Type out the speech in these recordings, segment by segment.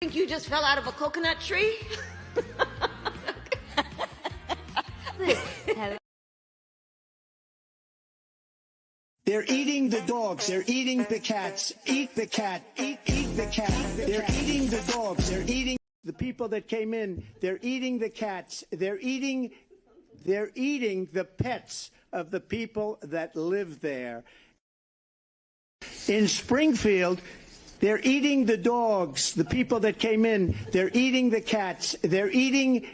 think you just fell out of a coconut tree? They're eating the dogs. They're eating the cats. Eat the cat. Eat the cat. They're eating the dogs. They're eating the people that came in. They're eating the cats. They're eating the pets of the people that live there. In Springfield, they're eating the dogs. The people that came in. They're eating the cats. They're eating.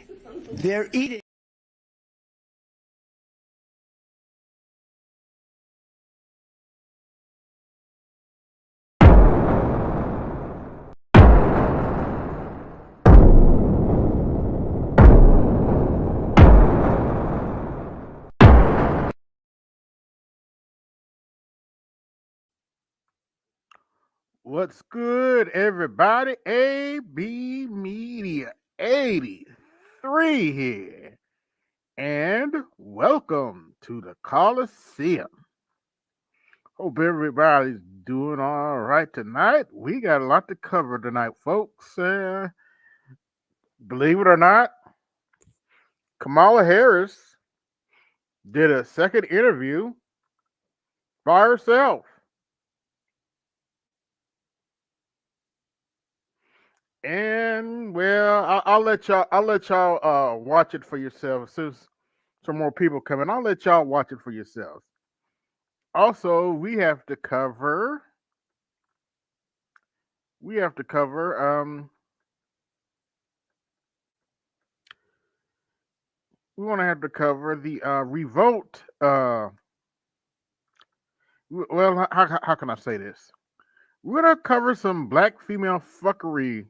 What's good, everybody? AB Media 83 here. And welcome to the Colosseum. Hope everybody's doing all right tonight. We got a lot to cover tonight, folks. Believe it or not, Kamala Harris did a second interview by herself. And well, I'll let y'all watch it for yourselves. Since some more people coming, I'll let y'all watch it for yourselves. Also, we have to cover. We're gonna have to cover the Revolt. Well, how can I say this? We're gonna cover some black female fuckery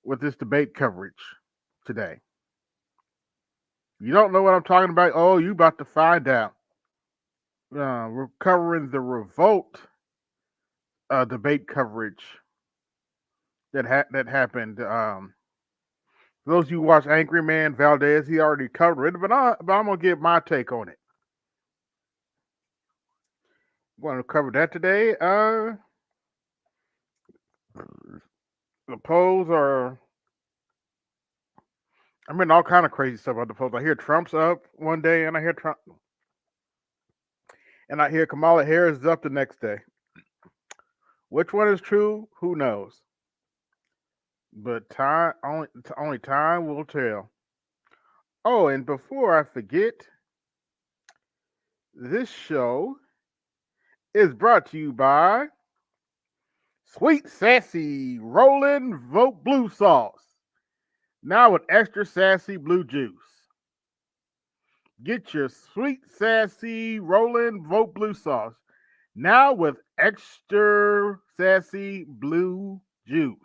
with this debate coverage today. You don't know what I'm talking about? Oh, you about to find out. We're covering the Revolt debate coverage that happened. For those of you who watch Angry Man Valdez, he already covered it, but I'm gonna give my take on it. I'm going to cover that today. The polls are. I mean, all kind of crazy stuff about the polls. I hear Trump's up one day, and I hear Kamala Harris is up the next day. Which one is true? Who knows? But only time will tell. Oh, and before I forget, this show is brought to you by Sweet Sassy Rollin' Vote Blue Sauce. Now with extra sassy blue juice. Get your Sweet Sassy Rollin' Vote Blue Sauce. Now with extra sassy blue juice.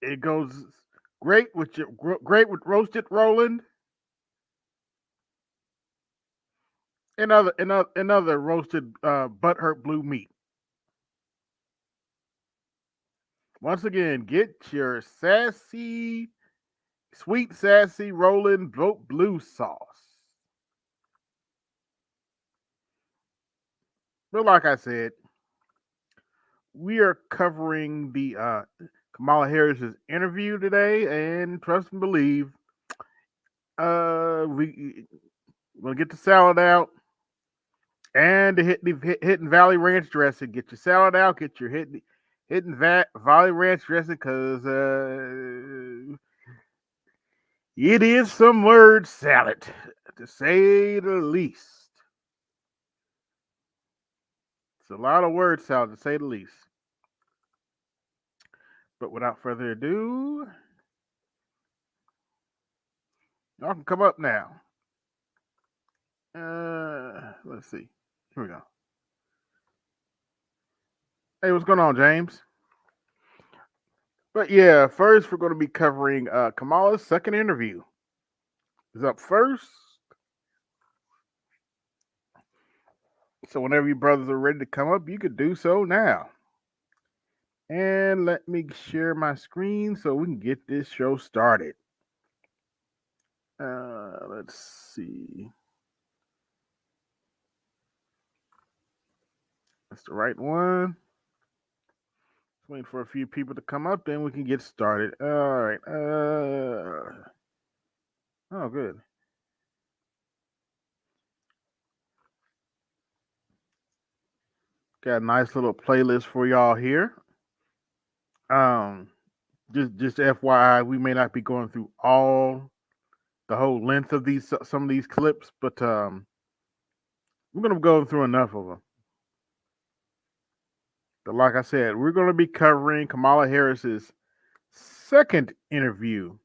It goes great with roasted Roland and other roasted butthurt blue meat. Once again, get your Sweet Sassy Rollin' Vote Blue Sauce. But like I said, we are covering the Kamala Harris's interview today, and trust and believe, we're gonna get the salad out and the Hidden Valley Ranch dressing. Get your salad out. Get your Hidden Valley Ranch dressing, because it is some word salad, to say the least. It's a lot of word salad, to say the least. But without further ado, y'all can come up now. Let's see. Here we go. Hey, what's going on, James? But yeah, first we're going to be covering Kamala's second interview. Is up first. So whenever you brothers are ready to come up, you could do so now. And let me share my screen so we can get this show started. Let's see. That's the right one. waiting for a few people to come up, then we can get started. All right. Oh, good. Got a nice little playlist for y'all here. Just FYI, we may not be going through the whole length of some of these clips, but we're gonna go through enough of them. But like I said, we're gonna be covering Kamala Harris's second interview.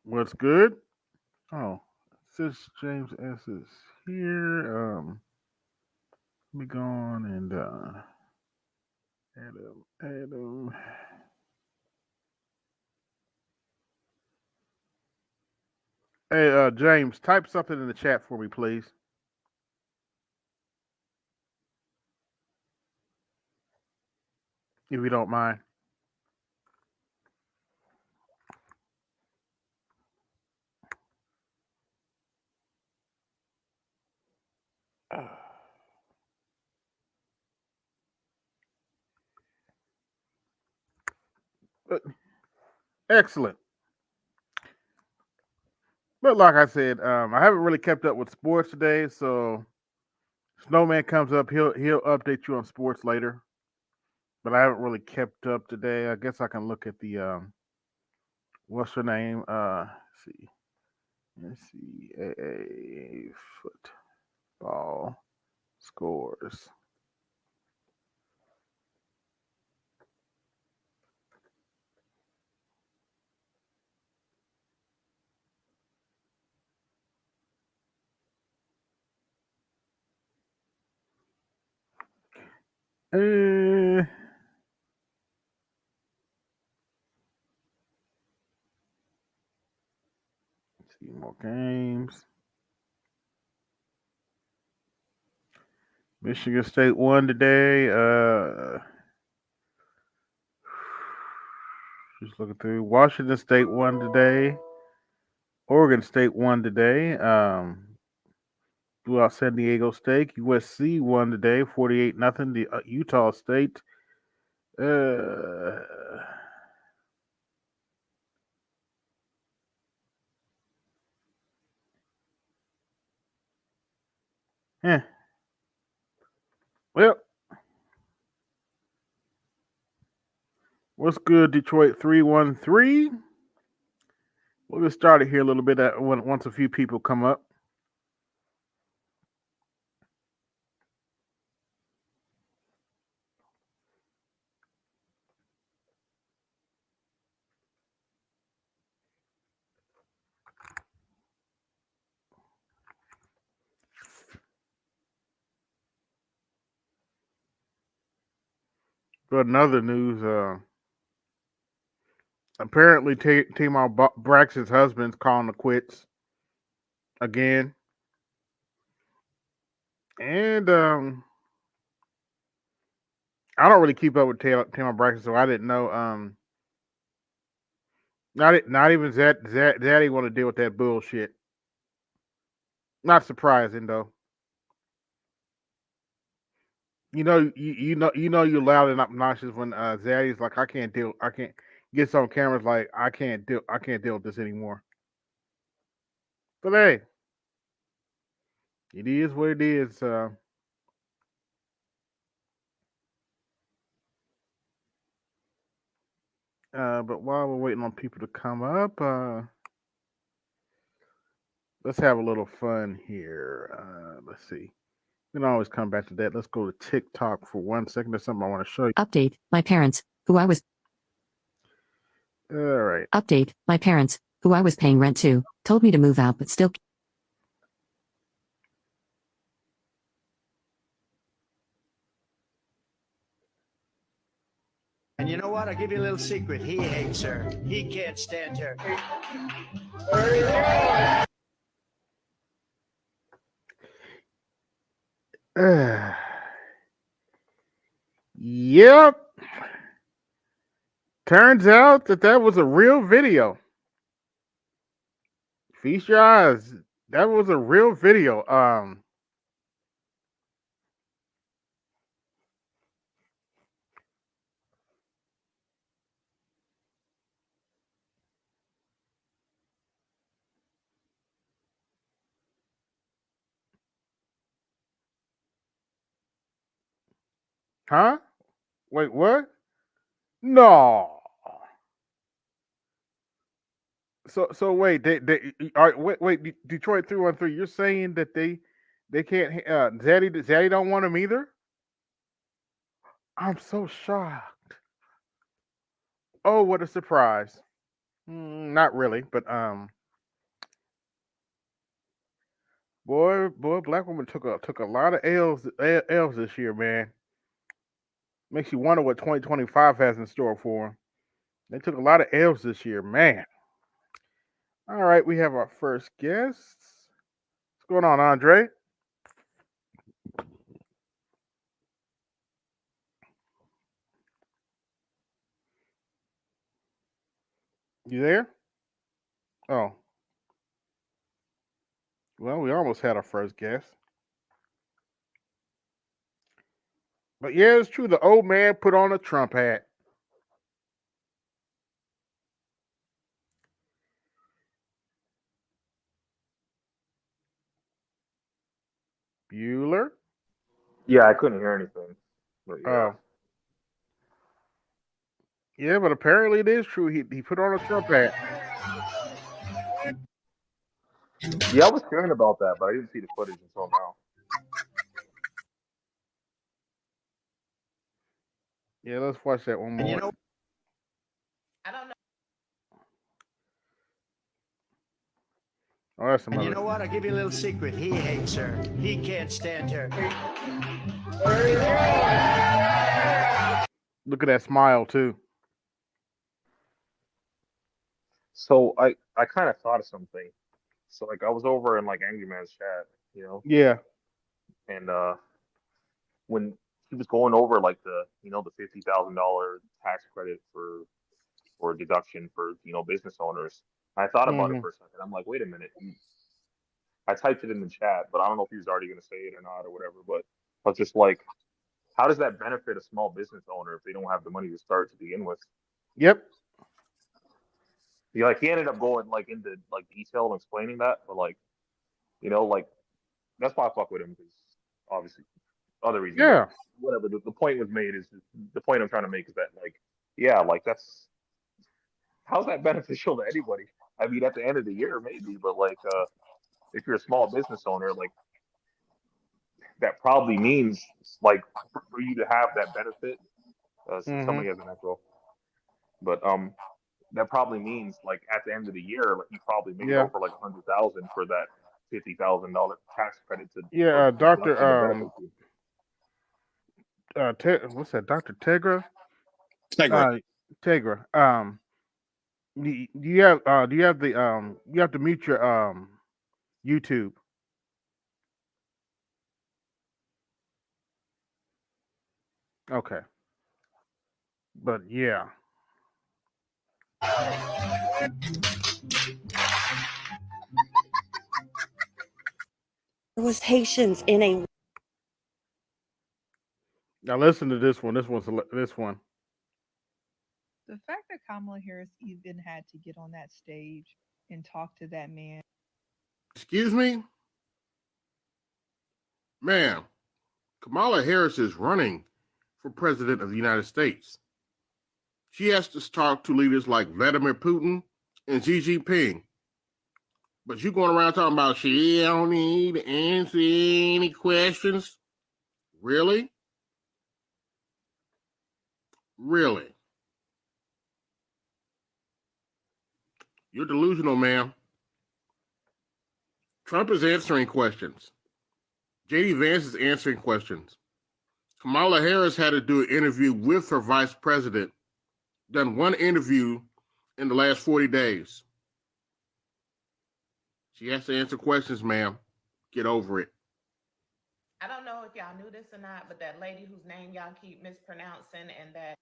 What's good? Oh, since James S is here, let me go on and add him. Hey, James, type something in the chat for me, please. If you don't mind. Excellent. But like I said, I haven't really kept up with sports today, so Snowman comes up, he'll update you on sports later. But I haven't really kept up today. I guess I can look at the what's her name? Let's see. A football scores. Let's see more games. Michigan State won today. Just looking through. Washington State won today. Oregon State won today. Blew out San Diego State. USC won today, 48-0. The Utah State. Well, what's good, Detroit 313? We'll get started here a little bit once a few people come up. But in other news, apparently Tamar Braxton's husband's calling the quits again. And I don't really keep up with Tamar Braxton, so I didn't know. Not even Zaddy want to deal with that bullshit. Not surprising though. You know you're loud and obnoxious when Zaddy's like, I can't get on cameras like I can't deal with this anymore. But hey, it is what it is. But while we're waiting on people to come up, let's have a little fun here. Let's see. We can always come back to that. Let's go to TikTok for 1 second. There's something I want to show you. Update, my parents, who I was... All right. Update, my parents, who I was paying rent to, told me to move out but still... And you know what? I'll give you a little secret. He hates her. He can't stand her. Yep. Turns out that was a real video. Feast your eyes. That was a real video. Huh? Wait, what? No. So wait, they all right, wait, Detroit 313. You're saying that they can't Zaddy don't want him either? I'm so shocked. Oh, what a surprise. Not really, but boy, black woman took a lot of L's this year, man. Makes you wonder what 2025 has in store for them. They took a lot of L's this year, man. All right, we have our first guest. What's going on, Andre? You there? Oh, well, we almost had our first guest. But yeah, it's true. The old man put on a Trump hat. Bueller? Yeah, I couldn't hear anything. But yeah. Oh. Yeah, but apparently it is true. He put on a Trump hat. Yeah, I was hearing about that, but I didn't see the footage until now. Yeah, let's watch that one more. I don't know. Oh, that's some And other. you know what? I'll give you a little secret. He hates her. He can't stand her. Look at that smile too. So I kind of thought of something. So like I was over in like Angry Man's chat, you know, Yeah. and when he was going over like the the $50,000 tax credit for deduction for business owners, I thought about it for a second. I'm like, wait a minute. I typed it in the chat, but I don't know if he was already going to say it or not or whatever. But I was just like, how does that benefit a small business owner if they don't have the money to start to begin with? Yep. He ended up going like into like detail and explaining that, but like that's why I fuck with him, because obviously other reasons. Yeah. Whatever. The point was made is the point I'm trying to make is that like that's how's that beneficial to anybody? I mean, at the end of the year maybe, but like if you're a small business owner, like that probably means like for you to have that benefit. Somebody has an echo, but that probably means like at the end of the year, like you probably made over like 100,000 for that $50,000 tax credit to Doctor benefit what's that? Dr. Tegra? Tegra. Tegra. Do you have the you have to mute your YouTube. Okay. But yeah. There was Haitians in a. Now listen to this one. This one. The fact that Kamala Harris even had to get on that stage and talk to that man. Excuse me? Ma'am, Kamala Harris is running for president of the United States. She has to talk to leaders like Vladimir Putin and Xi Jinping. But you going around talking about she don't need to answer any questions? Really? Really? You're delusional, ma'am. Trump is answering questions. J.D. Vance is answering questions. Kamala Harris had to do an interview with her vice president, done one interview in the last 40 days. She has to answer questions, ma'am. Get over it. I don't know if y'all knew this or not, but that lady whose name y'all keep mispronouncing and that.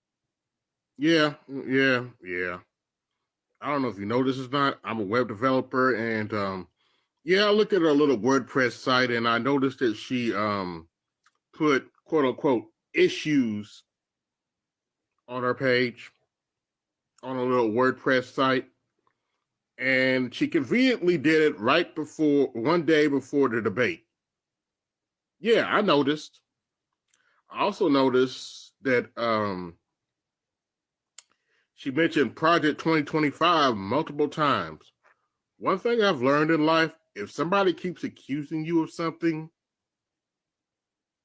Yeah. I don't know if you know this or not. I'm a web developer, and I looked at her little WordPress site, and I noticed that she put quote unquote issues on her page on a little WordPress site, and she conveniently did it right before one day before the debate. Yeah, I noticed. I also noticed that she mentioned Project 2025 multiple times. One thing I've learned in life, if somebody keeps accusing you of something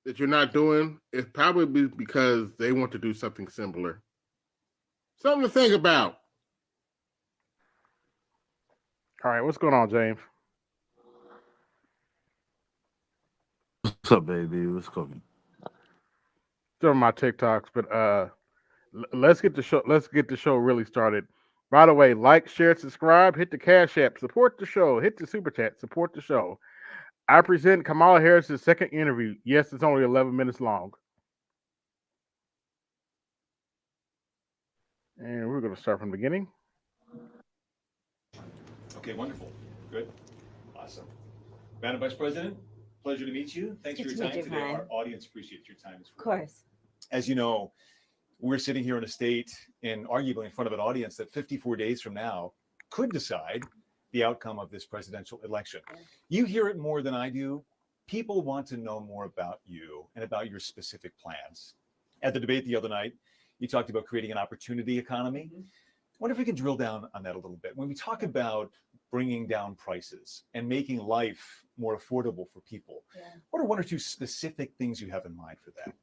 that you're not doing, it's probably because they want to do something similar. Something to think about. All right, what's going on, James? What's up, baby? What's cooking? Still on my TikToks, but let's get the show. Let's get the show really started. By the way, like, share, subscribe, hit the Cash App, support the show, hit the Super Chat, support the show. I present Kamala Harris' second interview. Yes, it's only 11 minutes long. And we're going to start from the beginning. Okay, wonderful. Good. Awesome. Madam Vice President, pleasure to meet you. Thanks for your time today. Our audience appreciates your time as well. Of course. As you know, we're sitting here in a state and arguably in front of an audience that 54 days from now could decide the outcome of this presidential election. You hear it more than I do. People want to know more about you and about your specific plans. At the debate the other night, you talked about creating an opportunity economy. I wonder if we could drill down on that a little bit. When we talk about bringing down prices and making life more affordable for people, what are one or two specific things you have in mind for that?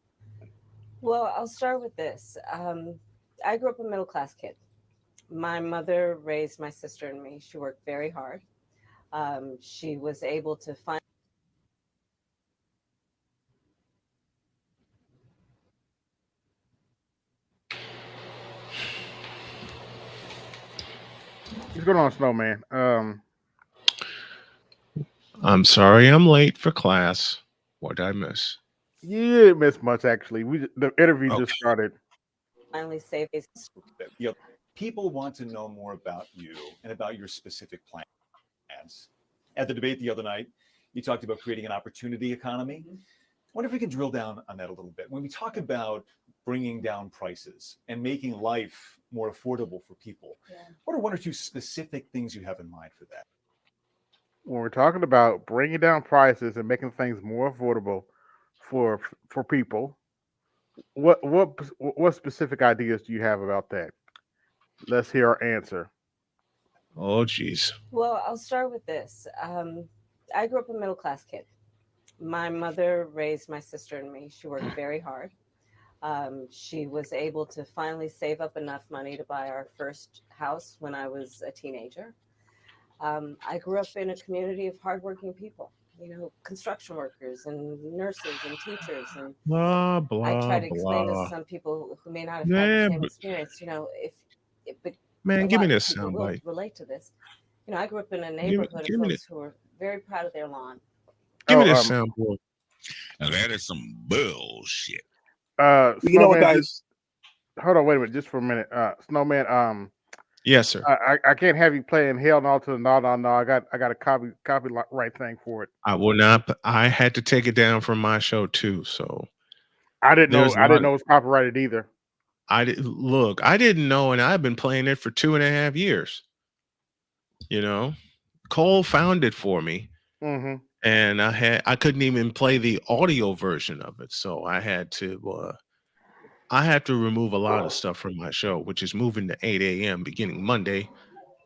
Well, I'll start with this. I grew up a middle-class kid. My mother raised my sister and me. She worked very hard. She was able to find. What's going on, Snowman? I'm sorry I'm late for class. What did I miss? You didn't miss much, actually. The interview just started. Finally save his. People want to know more about you and about your specific plans. At the debate the other night, you talked about creating an opportunity economy. I wonder if we can drill down on that a little bit. When we talk about bringing down prices and making life more affordable for people, what are one or two specific things you have in mind for that? When we're talking about bringing down prices and making things more affordable for people, what specific ideas do you have about that? Let's hear our answer. Oh, geez. Well, I'll start with this. I grew up a middle-class kid. My mother raised my sister and me. She worked very hard. She was able to finally save up enough money to buy our first house when I was a teenager. I grew up in a community of hardworking people, construction workers and nurses and teachers. And blah, blah, I try to explain to some people who may not have had the same experience, but man, give me this soundbite. Relate to this. I grew up in a neighborhood of folks who were very proud of their lawn. Give me this soundboard. Now that is some bullshit. You know what, guys? Hold on, wait a minute, just for a minute. Snowman, yes, sir. I can't have you playing Hell No to the No. I got a copyright thing for it. I will not. I had to take it down from my show too. So I didn't know it was copyrighted either. I didn't know, and I've been playing it for 2.5 years. Cole found it for me, and I couldn't even play the audio version of it, so I had to remove a lot of stuff from my show, which is moving to 8 a.m. beginning Monday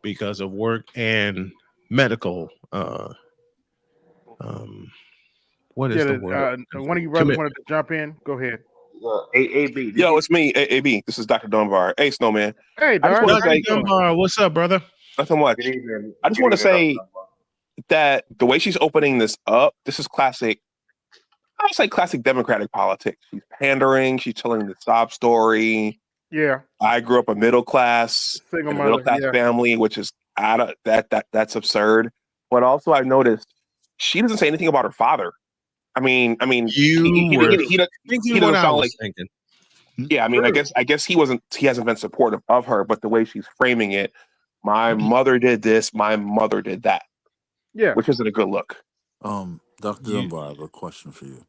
because of work and medical. What is the word? One of you brothers wanted to jump in. Go ahead. AAB. Yo, it's me, AAB. This is Dr. Dunbar. Hey, Snowman. Hey, Dr. Dunbar. What's up, brother? Nothing much. I just want to say that the way she's opening this up, this is classic. I would say classic Democratic politics. She's pandering. She's telling the sob story. Yeah. I grew up a middle class family, which is that's absurd. But also, I've noticed she doesn't say anything about her father. I mean, he doesn't sound like thinking. Yeah, I mean, I guess he hasn't been supportive of her, but the way she's framing it, my mother did this, my mother did that. Yeah. Which isn't a good look. Dr. Dunbar, I have a question for you.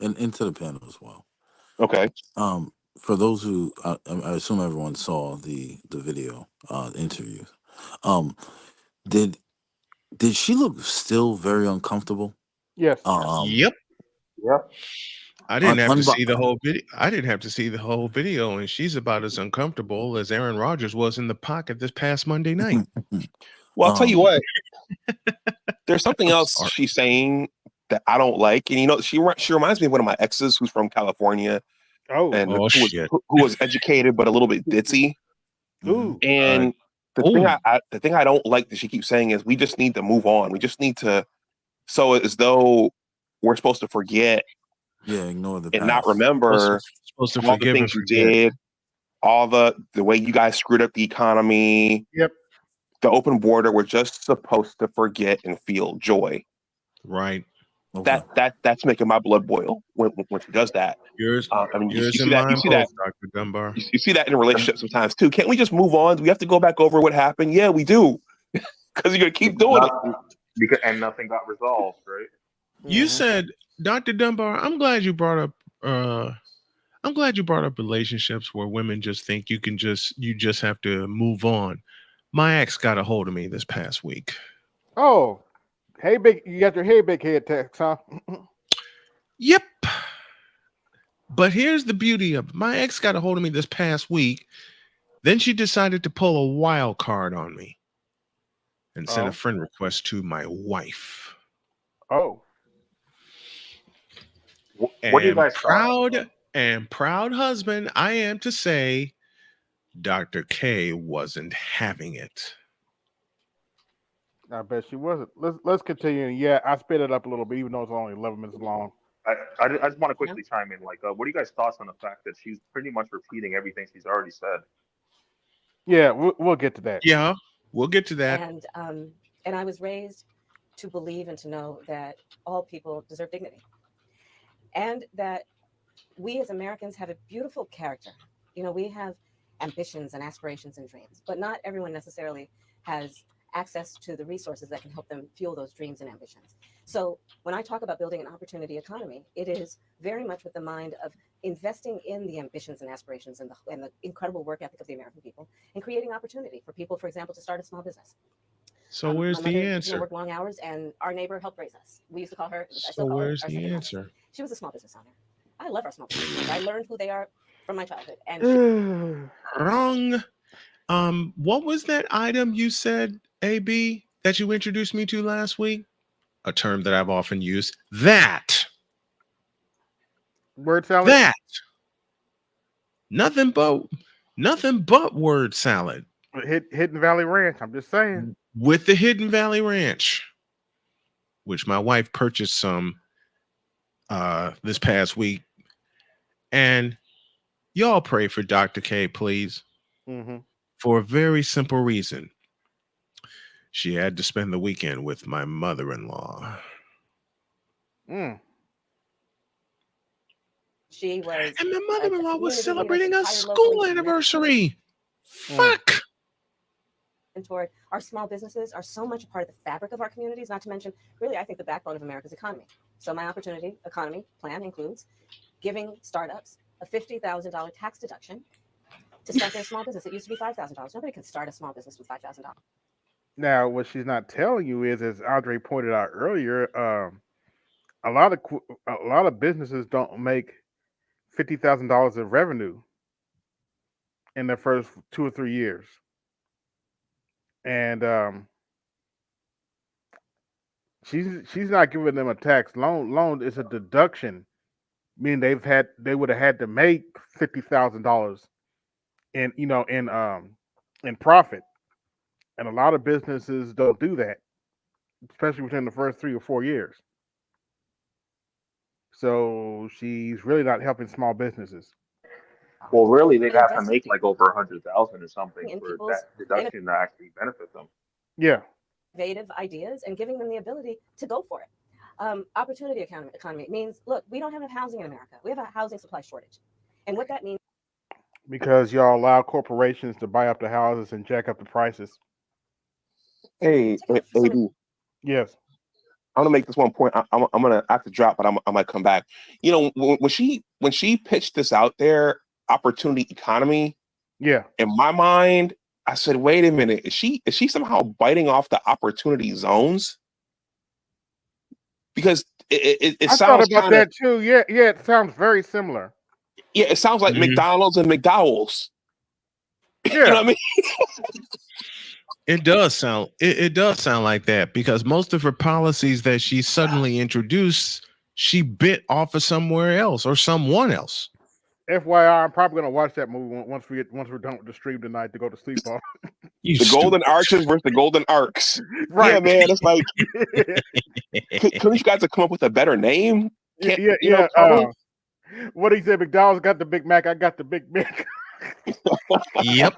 And into the panel as well. Okay. For those who I assume everyone saw the video interview. Did she look still very uncomfortable? Yes. Yep. I didn't have to see the whole video. I didn't have to see the whole video, and she's about as uncomfortable as Aaron Rodgers was in the pocket this past Monday night. Well, I'll tell you what. There's something else she's saying that I don't like, and you know, she reminds me of one of my exes who's from California. And who was educated but a little bit ditzy. Ooh. And the thing I don't like that she keeps saying is we just need to move on. We just need to, so as though we're supposed to forget, ignore the and past. not remember supposed to all the things you did, all the way you guys screwed up the economy. Yep. The open border. We're just supposed to forget and feel joy. Right. Okay. That's making my blood boil when she does that. Yours, I mean, you see that, Dr. Dunbar. You see that in relationships sometimes too. Can't we just move on? Do we have to go back over what happened? Yeah, we do, because you're gonna keep doing it. And nothing got resolved, right? You said, Dr. Dunbar, I'm glad you brought up. I'm glad you brought up relationships where women just think you just have to move on. My ex got a hold of me this past week. Oh. Hey, you got your big head text, huh? Yep. But here's the beauty of it. My ex got a hold of me this past week. Then she decided to pull a wild card on me and send a friend request to my wife. Oh. What do you guys proud husband I am to say Dr. K wasn't having it. I bet she wasn't. Let's continue. Yeah, I sped it up a little bit, even though it's only 11 minutes long. I just want to quickly chime in. Like, what are you guys' thoughts on the fact that she's pretty much repeating everything she's already said? Yeah, we'll get to that. Yeah, we'll get to that. And I was raised to believe and to know that all people deserve dignity, and that we as Americans have a beautiful character. You know, we have ambitions and aspirations and dreams, but not everyone necessarily has access to the resources that can help them fuel those dreams and ambitions. So when I talk about building an opportunity economy, it is very much with the mind of investing in the ambitions and aspirations and the incredible work ethic of the American people, and creating opportunity for people, for example, to start a small business. So where's the answer? Worked long hours, and our neighbor helped raise us. We used to call her. So where's the answer? She was a small business owner. I love our small business owners. I learned who they are from my childhood. And wrong. What was that item you said, AB, that you introduced me to last week? A term that I've often used. That. Word salad? That. Nothing but word salad. Hidden Valley Ranch, I'm just saying. With the Hidden Valley Ranch, which my wife purchased some this past week. And y'all pray for Dr. K, please. Mm-hmm. For a very simple reason. She had to spend the weekend with my mother-in-law. She was, and my mother-in-law was celebrating a school anniversary. Fuck. And toward our small businesses are so much a part of the fabric of our communities, not to mention, really, I think the backbone of America's economy. So my opportunity economy plan includes giving startups a $50,000 tax deduction to start their small business. It used to be $5,000. Nobody can start a small business with $5,000. Now, what she's not telling you is, as Andre pointed out earlier, a lot of businesses don't make $50,000 of revenue in their first 2 or 3 years, and she's not giving them a tax loan. Loan is a deduction, meaning they would have had to make $50,000 in profit. And a lot of businesses don't do that, especially within the first 3 or 4 years. So she's really not helping small businesses. Well, really, they'd have to make like over 100,000 or something for that deduction to actually benefit them. Yeah. Innovative ideas and giving them the ability to go for it. Opportunity economy means, look, we don't have enough housing in America. We have a housing supply shortage. And what that means. Because y'all allow corporations to buy up the houses and jack up the prices. Hey, AD. Yes. I'm gonna make this one point. I'm gonna have to drop, but I might come back. You know, when she pitched this out there, opportunity economy. Yeah. In my mind, I said, wait a minute, is she somehow biting off the opportunity zones? Because it I sounds thought about kind of that too. Yeah, it sounds very similar. yeah. It sounds like McDonald's and McDowell's. Yeah. You know what I mean? It does sound it does sound like that because most of her policies that she suddenly introduced, she bit off of somewhere else or someone else. FYI, I'm probably gonna watch that movie once we're done with the stream tonight to go to sleep on. The Golden Arches versus the Golden Arcs. Right. Yeah, man. It's like, couldn't you guys have come up with a better name? What he said, McDonald's got the Big Mac, I got the Big Mac. Yep.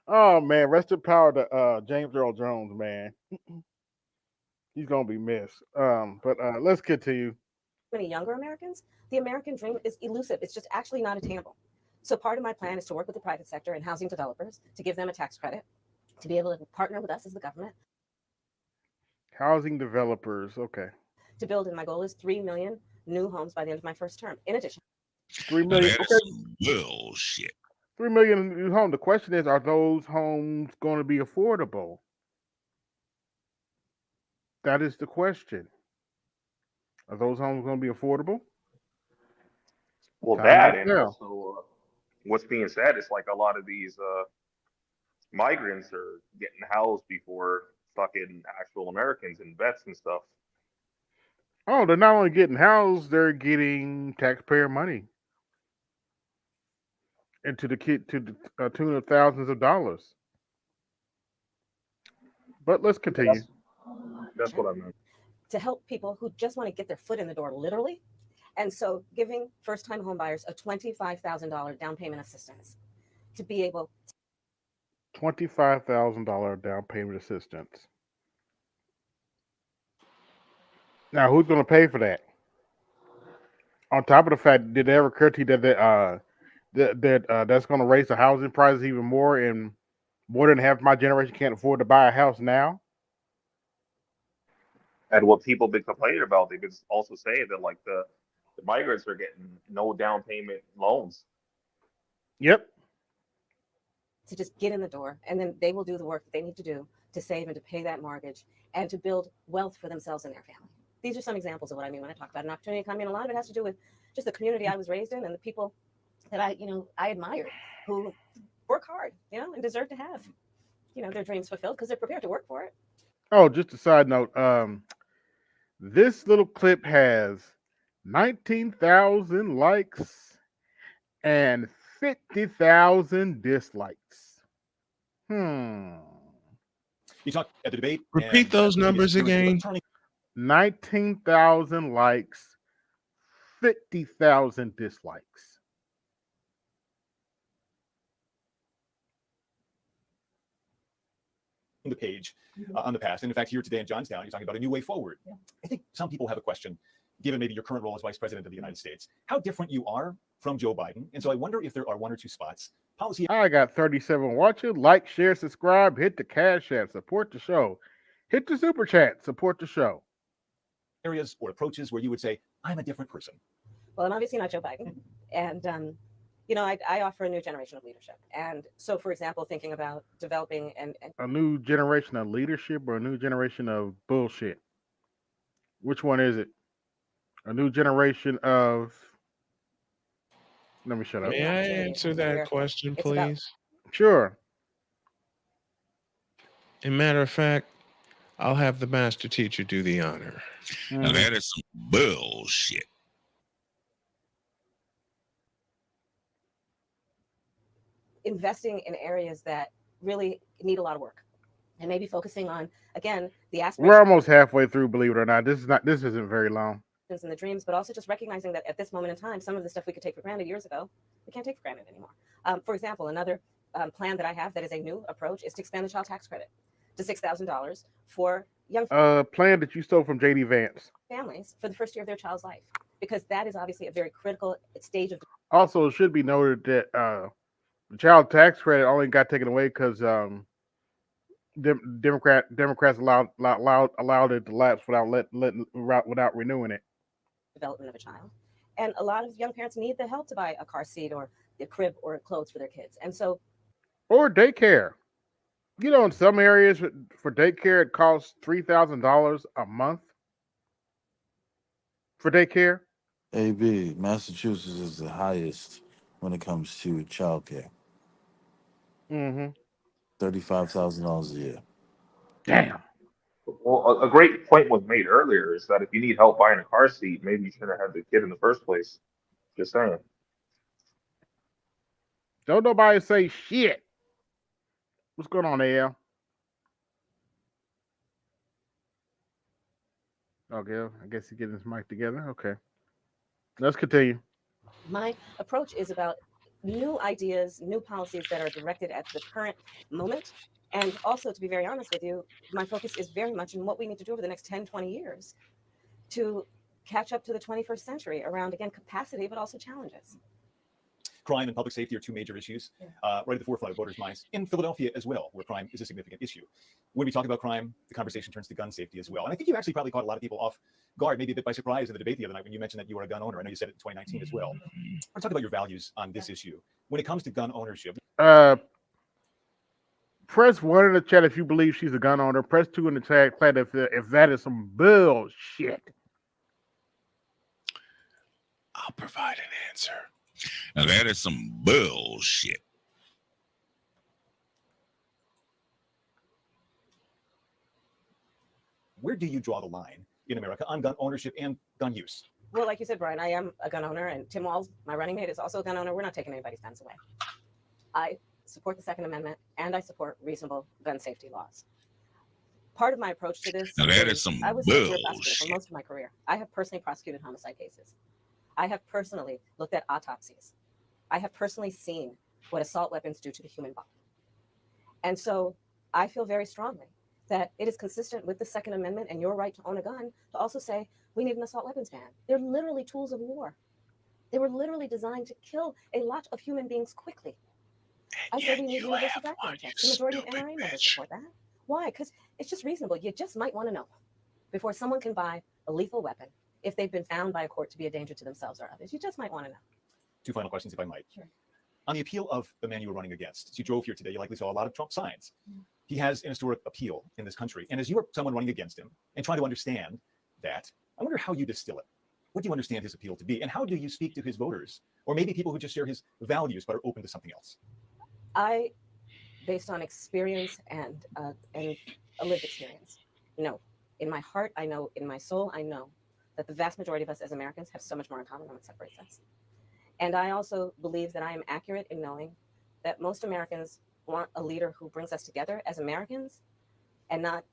Oh man, rest in power to James Earl Jones, man. He's gonna be missed. But let's continue. Many younger Americans, the American dream is elusive. It's just actually not attainable. So part of my plan is to work with the private sector and housing developers to give them a tax credit, to be able to partner with us as the government. Housing developers, okay. To build, and my goal is 3 million new homes by the end of my first term. In addition, 3 million. Okay. Bullshit. 3 million new homes. The question is, are those homes going to be affordable? That is the question. Are those homes going to be affordable? Well, Time that will and tell. also what's being said is like a lot of these migrants are getting housed before fucking actual Americans and vets and stuff. Oh, they're not only getting housed, they're getting taxpayer money. And to the tune of thousands of dollars. But let's continue. That's what I meant. to help people who just want to get their foot in the door, literally. And so giving first-time home buyers a $25,000 down payment assistance to be able to $25,000 down payment assistance. Now, who's going to pay for that? On top of the fact, did it ever occur to you that that's going to raise the housing prices even more, and more than half my generation can't afford to buy a house now? And what people been complaining about, they've been also saying that like the migrants are getting no down payment loans. Yep. to just get in the door, and then they will do the work that they need to do to save and to pay that mortgage and to build wealth for themselves and their family. These are some examples of what I mean when I talk about an opportunity economy. And a lot of it has to do with just the community I was raised in and the people that I admired, who work hard, and deserve to have, their dreams fulfilled because they're prepared to work for it. Oh, just a side note. This little clip has 19,000 likes and 50,000 dislikes. You talk at the debate. Repeat those numbers again. 19,000 likes, 50,000 dislikes. The page on the past. And in fact, here today in Johnstown, you're talking about a new way forward. Yeah. I think some people have a question, given maybe your current role as Vice President of the United States, how different you are from Joe Biden. And so I wonder if there are one or two spots. Policy. I got 37 watching. Like, share, subscribe, hit the Cash App, support the show. Hit the Super Chat, support the show. Areas or approaches where you would say, I'm a different person. Well, I'm obviously not Joe Biden. And, I offer a new generation of leadership. And so, for example, thinking about developing and a new generation of leadership or a new generation of bullshit? Which one is it? A new generation of... Let me shut up. May I answer that question, please? Sure. As a matter of fact, I'll have the master teacher do the honor. Now that is some bullshit. investing in areas that really need a lot of work, and maybe focusing on, again, the aspects. We're almost halfway through, believe it or not. This isn't very long. And the dreams, but also just recognizing that at this moment in time, some of the stuff we could take for granted years ago, we can't take for granted anymore. For example, another plan that I have that is a new approach is to expand the child tax credit to $6,000 for young plan that you stole from JD Vance. families for the first year of their child's life, because that is obviously a very critical stage of. Also, it should be noted that the child tax credit only got taken away because Democrats allowed it to lapse without renewing it. Development of a child, and a lot of young parents need the help to buy a car seat or a crib or clothes for their kids, and so or daycare. You know, in some areas for daycare, it costs $3,000 a month for daycare. AB, Massachusetts is the highest when it comes to childcare. Mm-hmm. $35,000 a year. Damn. Well, a great point was made earlier is that if you need help buying a car seat, maybe you shouldn't have had the kid in the first place. Just saying. Don't nobody say shit. What's going on, AL? Okay, I guess he's getting his mic together. Okay. Let's continue. My approach is about new ideas, new policies that are directed at the current moment. And also, to be very honest with you, my focus is very much in what we need to do over the next 10, 20 years to catch up to the 21st century around, again, capacity, but also challenges. Crime and public safety are two major issues right at the forefront of voters' minds in Philadelphia as well, where crime is a significant issue. When we talk about crime, the conversation turns to gun safety as well. And I think you actually probably caught a lot of people off guard, maybe a bit by surprise in the debate the other night when you mentioned that you were a gun owner. I know you said it in 2019 as well. We're talking about your values on this issue. When it comes to gun ownership. Press 1 in the chat if you believe she's a gun owner. Press 2 in the chat if that is some bullshit. I'll provide an answer. Now that is some bullshit. Where do you draw the line in America on gun ownership and gun use? Well, like you said, Brian, I am a gun owner, and Tim Walz, my running mate, is also a gun owner. We're not taking anybody's guns away. I support the Second Amendment, and I support reasonable gun safety laws. Part of my approach to this now that is some I was a career prosecutor for most of my career. I have personally prosecuted homicide cases. I have personally looked at autopsies. I have personally seen what assault weapons do to the human body. And so I feel very strongly that it is consistent with the Second Amendment and your right to own a gun to also say we need an assault weapons ban. They're literally tools of war. They were literally designed to kill a lot of human beings quickly. I say we need universal background checks. The majority of NRA members support that. Why? Because it's just reasonable. You just might want to know before someone can buy a lethal weapon if they've been found by a court to be a danger to themselves or others. You just might want to know. Two final questions, if I might. Sure. On the appeal of the man you were running against, as you drove here today, you likely saw a lot of Trump signs. He has an historic appeal in this country. And as you are someone running against him and trying to understand that, I wonder how you distill it. What do you understand his appeal to be? And how do you speak to his voters? Or maybe people who just share his values but are open to something else? I, based on experience and a lived experience, know in my heart, I know in my soul, I know that the vast majority of us as Americans have so much more in common than what separates us. And I also believe that I am accurate in knowing that most Americans want a leader who brings us together as Americans and not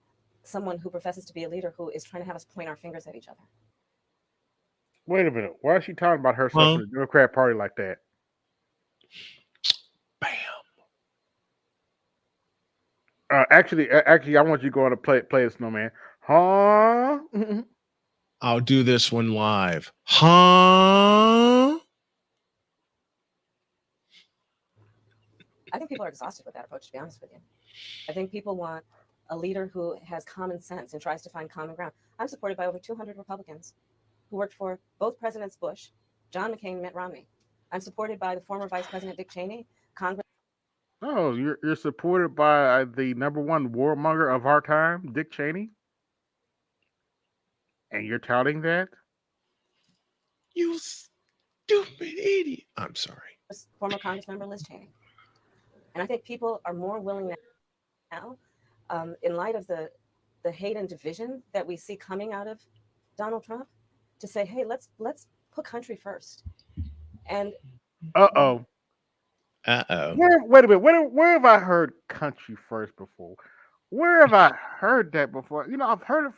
someone who professes to be a leader who is trying to have us point our fingers at each other. Wait a minute. Why is she talking about herself in the Democrat Party like that? Bam. Actually, I want you to go on and play the snowman. Huh? I'll do this one live. Huh? I think people are exhausted with that approach, to be honest with you. I think people want a leader who has common sense and tries to find common ground. I'm supported by over 200 Republicans who worked for both Presidents Bush, John McCain, and Mitt Romney. I'm supported by the former Vice President Dick Cheney, Congress. Oh, you're supported by the #1 warmonger of our time, Dick Cheney? And you're touting that? You stupid idiot. I'm sorry. Former Congressmember Liz Cheney. And I think people are more willing now, in light of the hate and division that we see coming out of Donald Trump, to say, hey, let's put country first. And Uh-oh. Wait a minute. Where have I heard country first before? Where have I heard that before? You know, I've heard it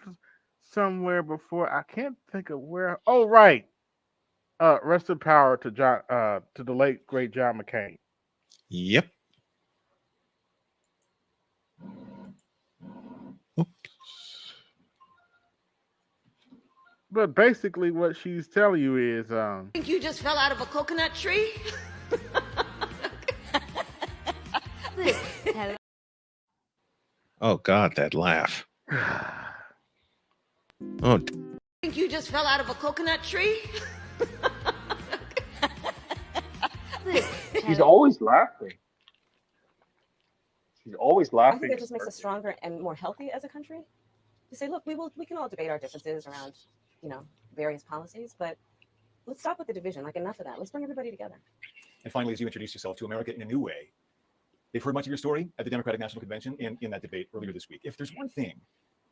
somewhere before. I can't think of where. Oh, right. Rest in power to the late great John McCain. Yep. But basically, what she's telling you is, Think you just fell out of a coconut tree? Oh God, that laugh. Oh. Think you just fell out of a coconut tree? She's always laughing. She's always I laughing. think that just makes us stronger and more healthy as a country. To say, look, we can all debate our differences around, various policies, but let's stop with the division. Like, enough of that. Let's bring everybody together. And finally, as you introduce yourself to America in a new way, they've heard much of your story at the Democratic National Convention and in that debate earlier this week. If there's one thing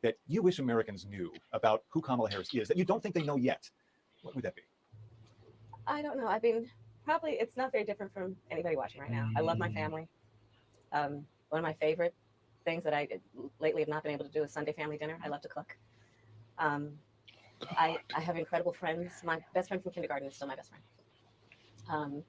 that you wish Americans knew about who Kamala Harris is that you don't think they know yet, what would that be? I don't know. I mean, probably it's not very different from anybody watching right now. I love my family. One of my favorite things that I lately have not been able to do is Sunday family dinner. I love to cook. I have incredible friends. My best friend from kindergarten is still my best friend.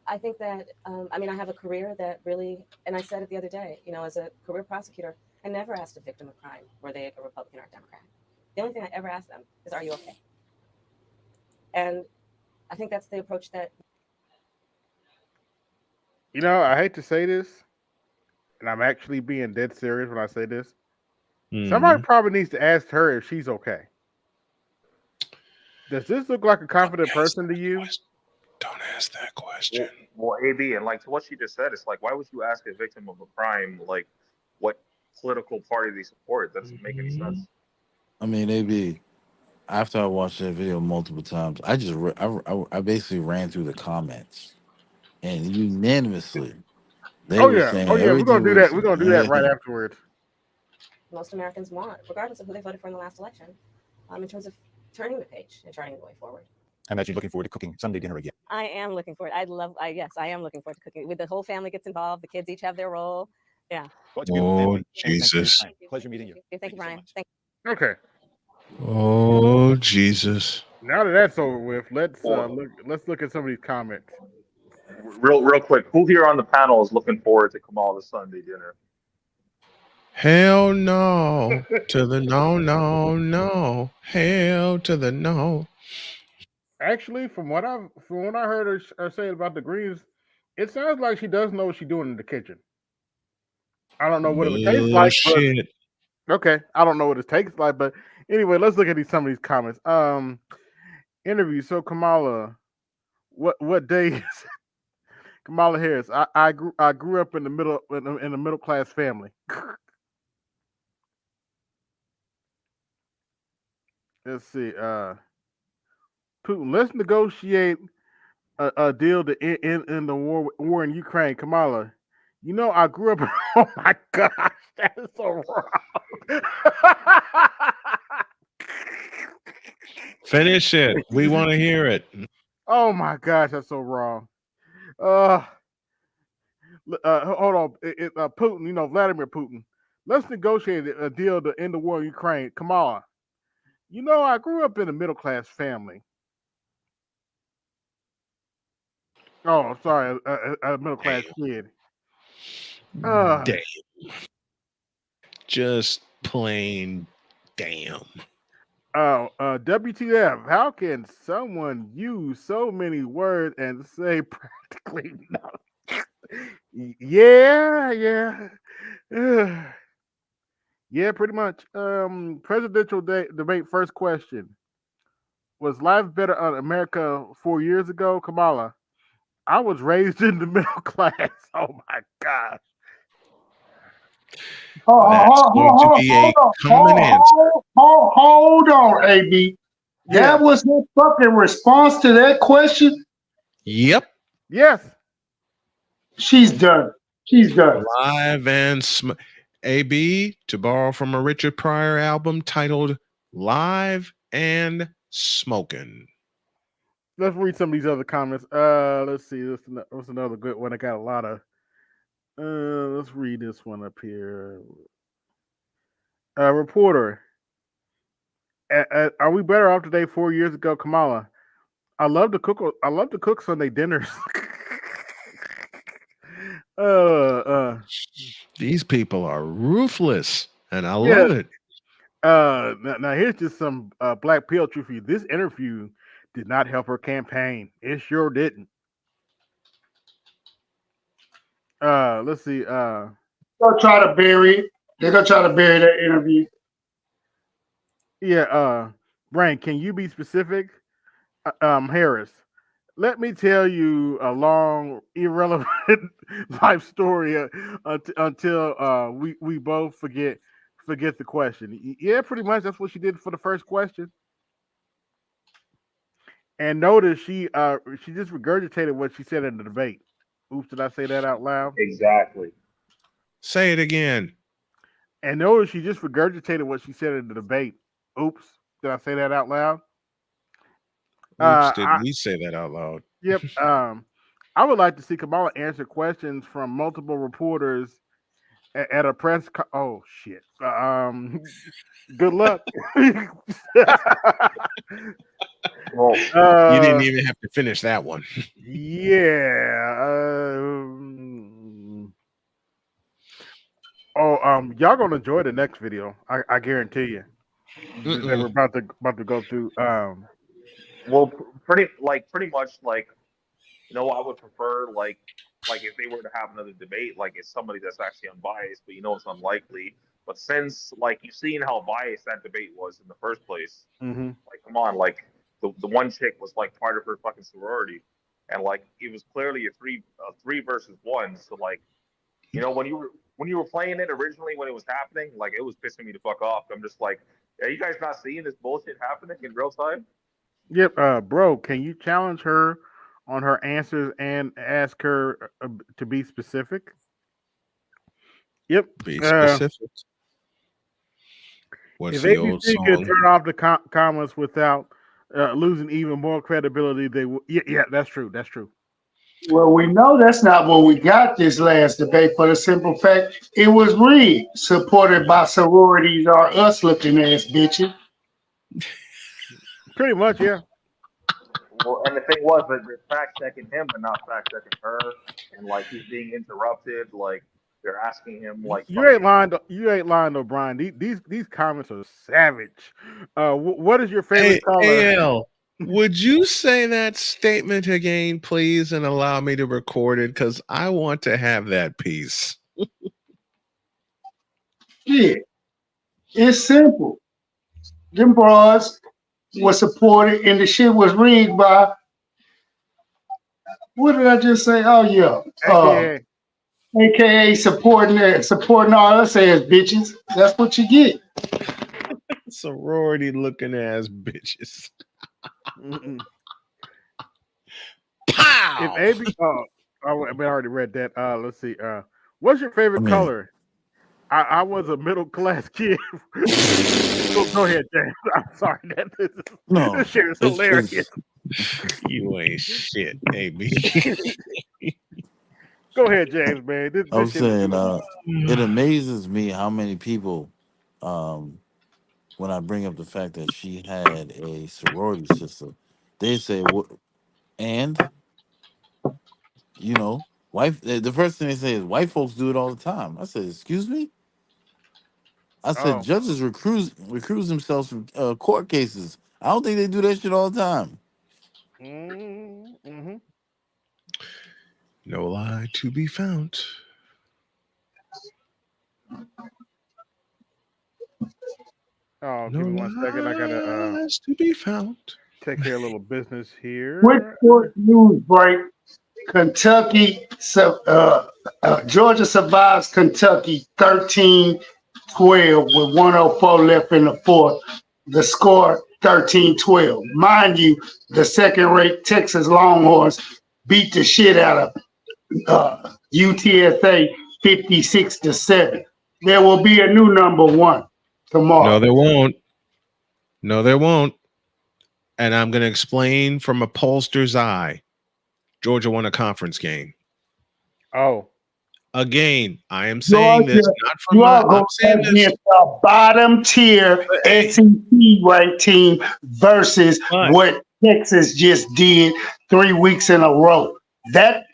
I think that, I have a career that really, and I said it the other day, as a career prosecutor, I never asked a victim of crime, were they a Republican or a Democrat. The only thing I ever asked them is, are you okay? And I think that's the approach that. I hate to say this, and I'm actually being dead serious when I say this. Somebody probably needs to ask her if she's okay. Does this look like a confident person to you? Don't ask that question. Well, AB, and like to what she just said, it's like, why would you ask a victim of a crime like what political party they support? That doesn't make any sense. I mean, AB, after I watched that video multiple times, I basically ran through the comments, and unanimously, they were saying we're gonna do that. We're gonna do that right afterwards. Most Americans want, regardless of who they voted for in the last election, in terms of turning the page and charting the way forward. I imagine you're looking forward to cooking Sunday dinner again. I am looking forward. Yes, I am looking forward to cooking. With the whole family gets involved, the kids each have their role. Yeah. Oh, Jesus. Pleasure meeting you. Thank you, Brian. So Okay. Oh, Jesus. Now that that's over with, let's look at some of these comments. Real quick, who here on the panel is looking forward to Kamala's Sunday dinner? Hell no to the no. Hell to the no. Actually, from what I heard her say about the greens, it sounds like she does know what she's doing in the kitchen. I don't know what it tastes like. Okay, I don't know what it tastes like, but anyway, let's look at some of these comments. Interview. So Kamala, what day is it? Kamala Harris. I grew up in the middle class family. Let's see. Putin, let's negotiate a deal to end the war in Ukraine. Kamala, I grew up. Oh my gosh, that is so wrong. Finish it. We want to hear it. Oh my gosh, that's so wrong. Hold on. Putin, Vladimir Putin. Let's negotiate a deal to end the war in Ukraine. Kamala, I grew up in a middle class family. Oh, sorry, a middle class kid. Damn. Just plain damn. WTF? How can someone use so many words and say practically nothing? Yeah, pretty much. Presidential debate. First question: was life better on America 4 years ago? Kamala, I was raised in the middle class. Oh my gosh. That's going to be a common answer. Hold on, AB. That was his fucking response to that question? Yep. Yes. She's done. Live and AB, to borrow from a Richard Pryor album titled Live and Smoking. Let's read some of these other comments. Let's see. What's another good one? I got a lot of. Let's read this one up here. Reporter, are we better off today 4 years ago? Kamala, I love to cook Sunday dinners. These people are ruthless, and I love it. Now here's just some black pill truth for you. This interview did not help her campaign. It sure didn't. Let's see. They'll try to bury it. They're gonna try to bury that interview. Yeah, Brian, can you be specific? Harris, let me tell you a long, irrelevant life story until we both forget the question. Yeah, pretty much that's what she did for the first question. And notice she just regurgitated what she said in the debate. Oops, did I say that out loud? Exactly. Say it again. And notice she just regurgitated what she said in the debate. Oops, did I say that out loud? Oops, did we say that out loud? Yep. I would like to see Kamala answer questions from multiple reporters at a press. Oh shit. Good luck. Well, you didn't even have to finish that one. Y'all gonna enjoy the next video. I guarantee you. That we're about to go through. Well, pretty much like, I would prefer like if they were to have another debate, like it's somebody that's actually unbiased, but it's unlikely. But since like you've seen how biased that debate was in the first place, like come on, like the one chick was like part of her fucking sorority, and like it was clearly a three versus one. So like, when you were playing it originally when it was happening, like it was pissing me the fuck off. I'm just like, are you guys not seeing this bullshit happening in real time? Yep, bro, can you challenge her on her answers and ask her to be specific? Yep. Be specific. What's if the old ABC song? could turn off the comments without losing even more credibility, they would. Yeah, that's true. That's true. Well, we know that's not what we got this last debate for the simple fact it was rigged, supported by sororities or us looking ass bitches. Pretty much, yeah. Well, and the thing was that they're fact checking him but not fact checking her, and like he's being interrupted. Like they're asking him, like You ain't lying. You ain't lying, though, Brian. These comments are savage. What is your favorite color? AL, would you say that statement again, please, and allow me to record it because I want to have that piece. Yeah, it's simple. Them broads were supported, and the shit was rigged by. What did I just say? Oh yeah, AKA supporting all us ass bitches. That's what you get. Sorority looking ass bitches. Pow! If AB, I already read that. Let's see. What's your favorite color? I was a middle class kid. Go ahead, James. I'm sorry. This shit is hilarious. You ain't shit, AB. Go ahead, James, man. I'm saying it amazes me how many people, when I bring up the fact that she had a sorority sister, they say, "What?" And white. The first thing they say is white folks do it all the time. I said, "Excuse me." I said, "Judges recruit themselves from court cases. I don't think they do that shit all the time." No lie to be found. Oh, give me 1 second. I gotta to be found. Take care of a little business here. Quick short news break. Kentucky, Georgia survives Kentucky 13-12 with 104 left in the fourth. The score 13-12. Mind you, the second-rate Texas Longhorns beat the shit out of UTSA 56-7. There will be a new number one tomorrow. No, there won't. No, there won't. And I'm going to explain from a pollster's eye. Georgia won a conference game. Oh. Again, I am saying Georgia, this not from I'm saying this. Against the bottom tier SEC ranked team versus what Texas just did 3 weeks in a row. That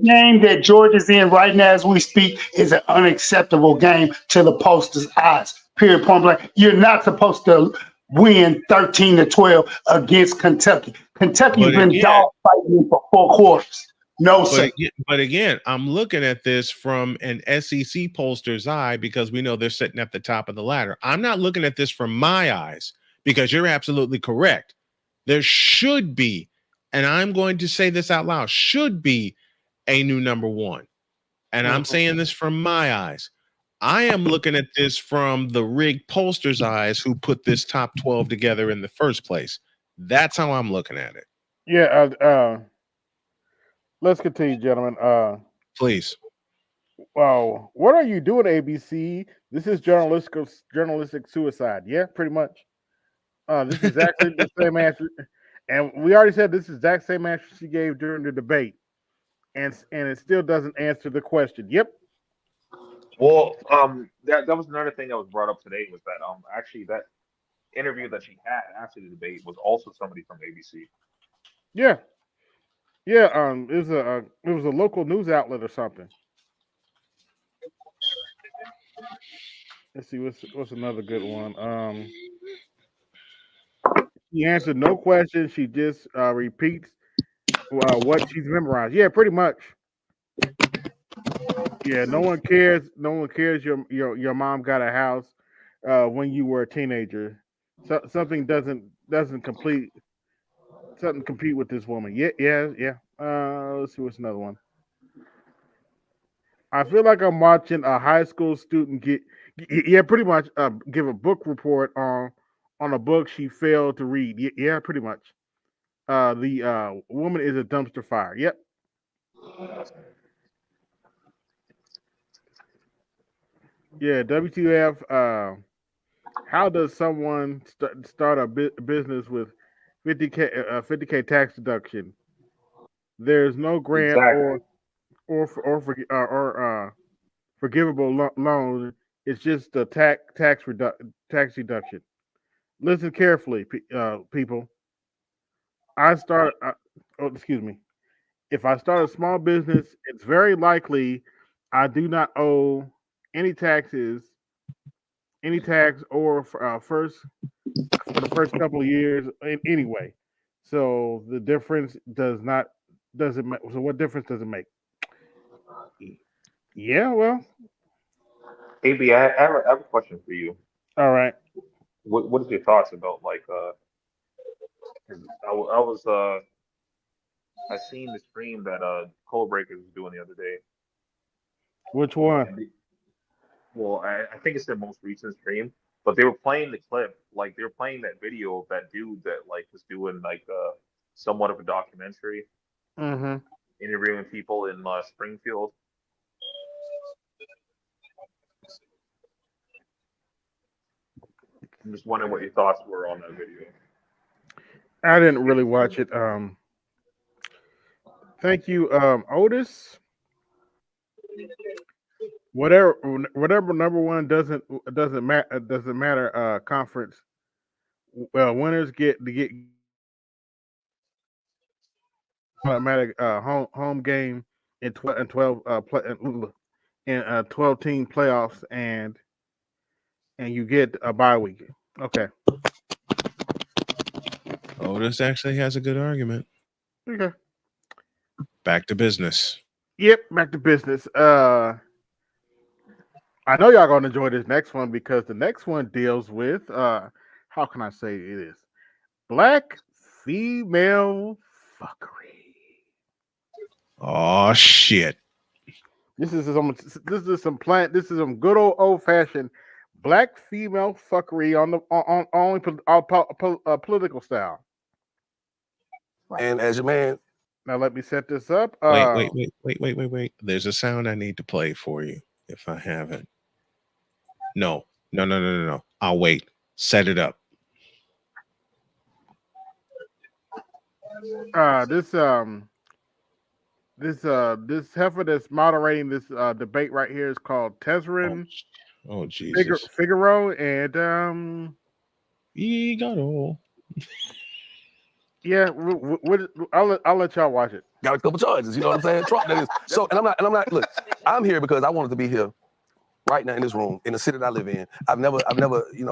game that Georgia's in right now as we speak is an unacceptable game to the pollsters' eyes. Period. Point blank. You're not supposed to win 13-12 against Kentucky. Kentucky's been dog fighting for 4 quarters. No, sir. But again, I'm looking at this from an SEC pollster's eye because we know they're sitting at the top of the ladder. I'm not looking at this from my eyes because you're absolutely correct. There should be and I'm going to say this out loud, should be a new number one. And I'm saying this from my eyes. I am looking at this from the rigged pollsters' eyes who put this top 12 together in the first place. That's how I'm looking at it. Yeah. Let's continue, gentlemen. Please. Wow. What are you doing, ABC? This is journalistic suicide. Yeah, pretty much. This is exactly the same answer. And we already said this is the exact same answer she gave during the debate. And it still doesn't answer the question. Yep. Well, that was another thing that was brought up today was that actually that interview that she had after the debate was also somebody from ABC. Yeah. Yeah, it was a local news outlet or something. Let's see what's another good one. She answered no questions. She just repeats what she's memorized. Yeah, pretty much. Yeah, no one cares. No one cares. Your mom got a house when you were a teenager. So, something doesn't compete with this woman. Yeah. Let's see what's another one. I feel like I'm watching a high school student pretty much give a book report on a book she failed to read. Yeah, pretty much. The woman is a dumpster fire. Yep. Yeah, WTF. How does someone start a business with 50K tax deduction? There's no grant or forgivable loan. It's just a tax deduction. Listen carefully, people. If I start a small business, it's very likely I do not owe any tax or for the first couple of years anyway. So the difference doesn't make. So what difference does it make? Yeah, well, AB, I have a question for you. All right. What is your thoughts about like I seen the stream that Code Breakers was doing the other day. Which one? Well, I think it's their most recent stream, but they were playing the clip, like they were playing that video of that dude that like was doing like somewhat of a documentary, interviewing people in Springfield. I'm just wondering what your thoughts were on that video. I didn't really watch it. Thank you, Otis. Whatever number one doesn't matter. Conference. Well, winners get automatic home game in 12 team playoffs and you get a bye week. Okay. Oh, this actually has a good argument. Okay. Back to business. Yep, back to business. I know y'all gonna enjoy this next one because the next one deals with how can I say it is black female fuckery. Oh shit. This is some good old fashioned black female fuckery on only political style. And as your man, now let me set this up. Wait. There's a sound I need to play for you if I haven't. No. I'll wait. Set it up. This heifer that's moderating this debate right here is called Tesrin. Oh Jesus. Figaro and Figaro. Yeah, I'll let y'all watch it. Got a couple charges, you know what I'm saying? Trump, that is. So, and I'm not. Look, I'm here because I wanted to be here right now in this room in the city that I live in. I've never,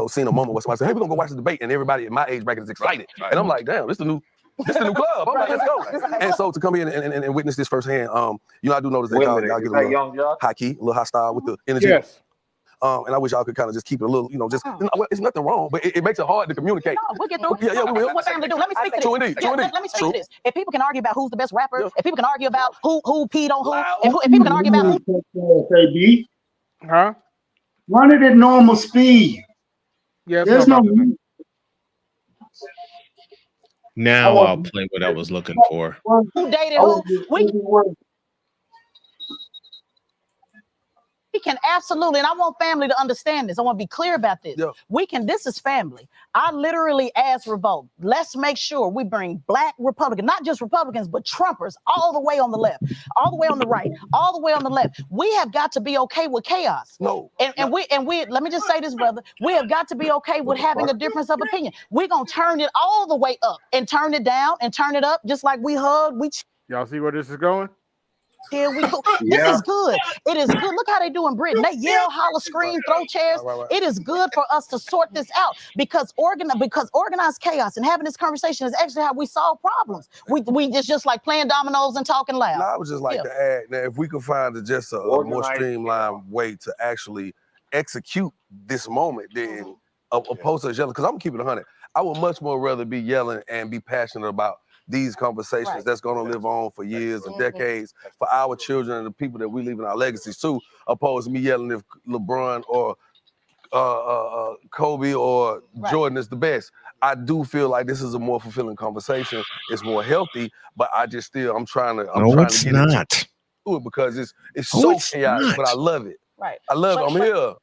seen a moment where somebody said, "Hey, we're gonna go watch the debate," and everybody in my age bracket is excited, and I'm like, "Damn, this the new club." I'm like, "Let's go!" And so to come in and witness this firsthand, I do notice that y'all get a little high key, a little hostile with the energy. Yes. And I wish y'all could kind of just keep it a little, it's nothing wrong, but it makes it hard to communicate. No, we'll get through. Yeah, we will. What family do? Let me speak to this. True indeed. Let me speak to this. If people can argue about who's the best rapper, if people can argue about who peed on who, if people can argue about who. Huh? Run it at normal speed. Yeah, there's no. Now I'll play what I was looking for. Who dated who? We can absolutely, and I want family to understand this. I want to be clear about this. Yeah. This is family. I literally asked Revolt, let's make sure we bring black Republicans, not just Republicans, but Trumpers all the way on the left, all the way on the right, all the way on the left. We have got to be okay with chaos. No. And we, let me just say this, brother. We have got to be okay with having a difference of opinion. We're going to turn it all the way up and turn it down and turn it up, just like we hug. Y'all see where this is going? Here we go. This is good. It is good. Look how they do in Britain. They yell, holler, scream, throw chairs. It is good for us to sort this out because organized chaos and having this conversation is actually how we solve problems. We just like playing dominoes and talking loud. No, I would just like to add that if we could find just a more streamlined way to actually execute this moment than opposed to yelling, because I'm keeping it 100. I would much more rather be yelling and be passionate about these conversations that's going to live on for years and decades for our children and the people that we leave in our legacies too, opposed to me yelling if LeBron or Kobe or Jordan is the best. I do feel like this is a more fulfilling conversation. It's more healthy, but I'm trying to get into it because it's so chaotic, but I love it. Right. I love it. I'm here.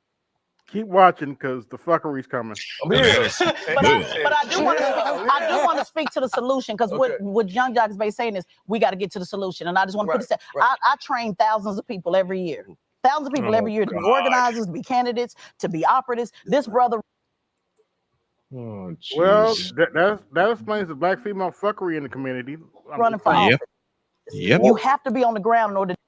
Keep watching because the fuckery's coming. I'm here. but I do want to speak to the solution because what Young Jock is basically saying is we got to get to the solution. And I just want to put this out. I train thousands of people every year. Thousands of people every year to be organizers, to be candidates, to be operatives. This brother. Oh, well, that explains the black female fuckery in the community. Running for office. You have to be on the ground in order to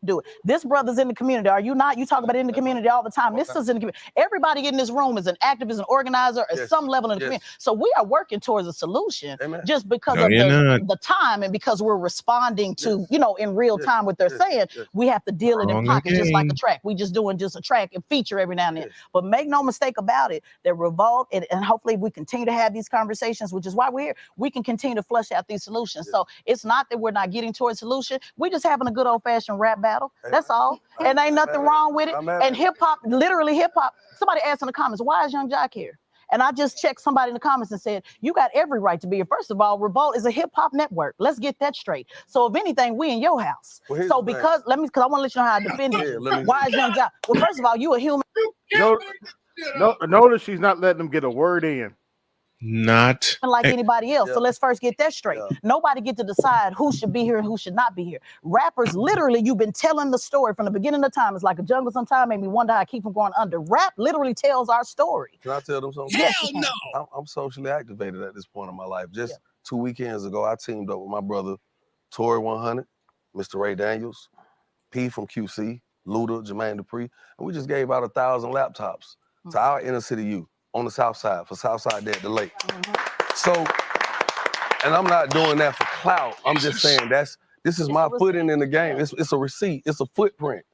do it. This brother's in the community. Are you not? You talk about it in the community all the time. This is in the community. Everybody in this room is an activist, an organizer at some level in the community. So we are working towards a solution just because of the time and because we're responding to, in real time what they're saying. We have to deal it in pockets just like a track. We just doing just a track and feature every now and then. But make no mistake about it, that Revolt, and hopefully we continue to have these conversations, which is why we're here. We can continue to flesh out these solutions. So it's not that we're not getting towards solution. We're just having a good old fashioned rap battle. That's all. And ain't nothing wrong with it. And hip hop, literally hip hop. Somebody asked in the comments, why is Young Jock here? And I just checked somebody in the comments and said, you got every right to be here. First of all, Revolt is a hip hop network. Let's get that straight. So if anything, we in your house. So because I want to let you know how I defend you. Why is Young Jock? Well, first of all, you a human. Notice she's not letting them get a word in. Not like anybody else. So let's first get that straight. Nobody get to decide who should be here and who should not be here. Rappers, literally, you've been telling the story from the beginning of time. It's like a jungle sometime, made me wonder how I keep from going under. Rap literally tells our story. Can I tell them something? Yes, I'm socially activated at this point in my life. Just 2 weekends ago, I teamed up with my brother, Tory 100, Mr. Ray Daniels, P from QC, Luda, Jermaine Dupree, and we just gave out 1,000 laptops to our inner city youth on the south side, for Southside there at the lake. So, and I'm not doing that for clout. I'm just saying this is my footing in the game. It's a receipt. It's a footprint.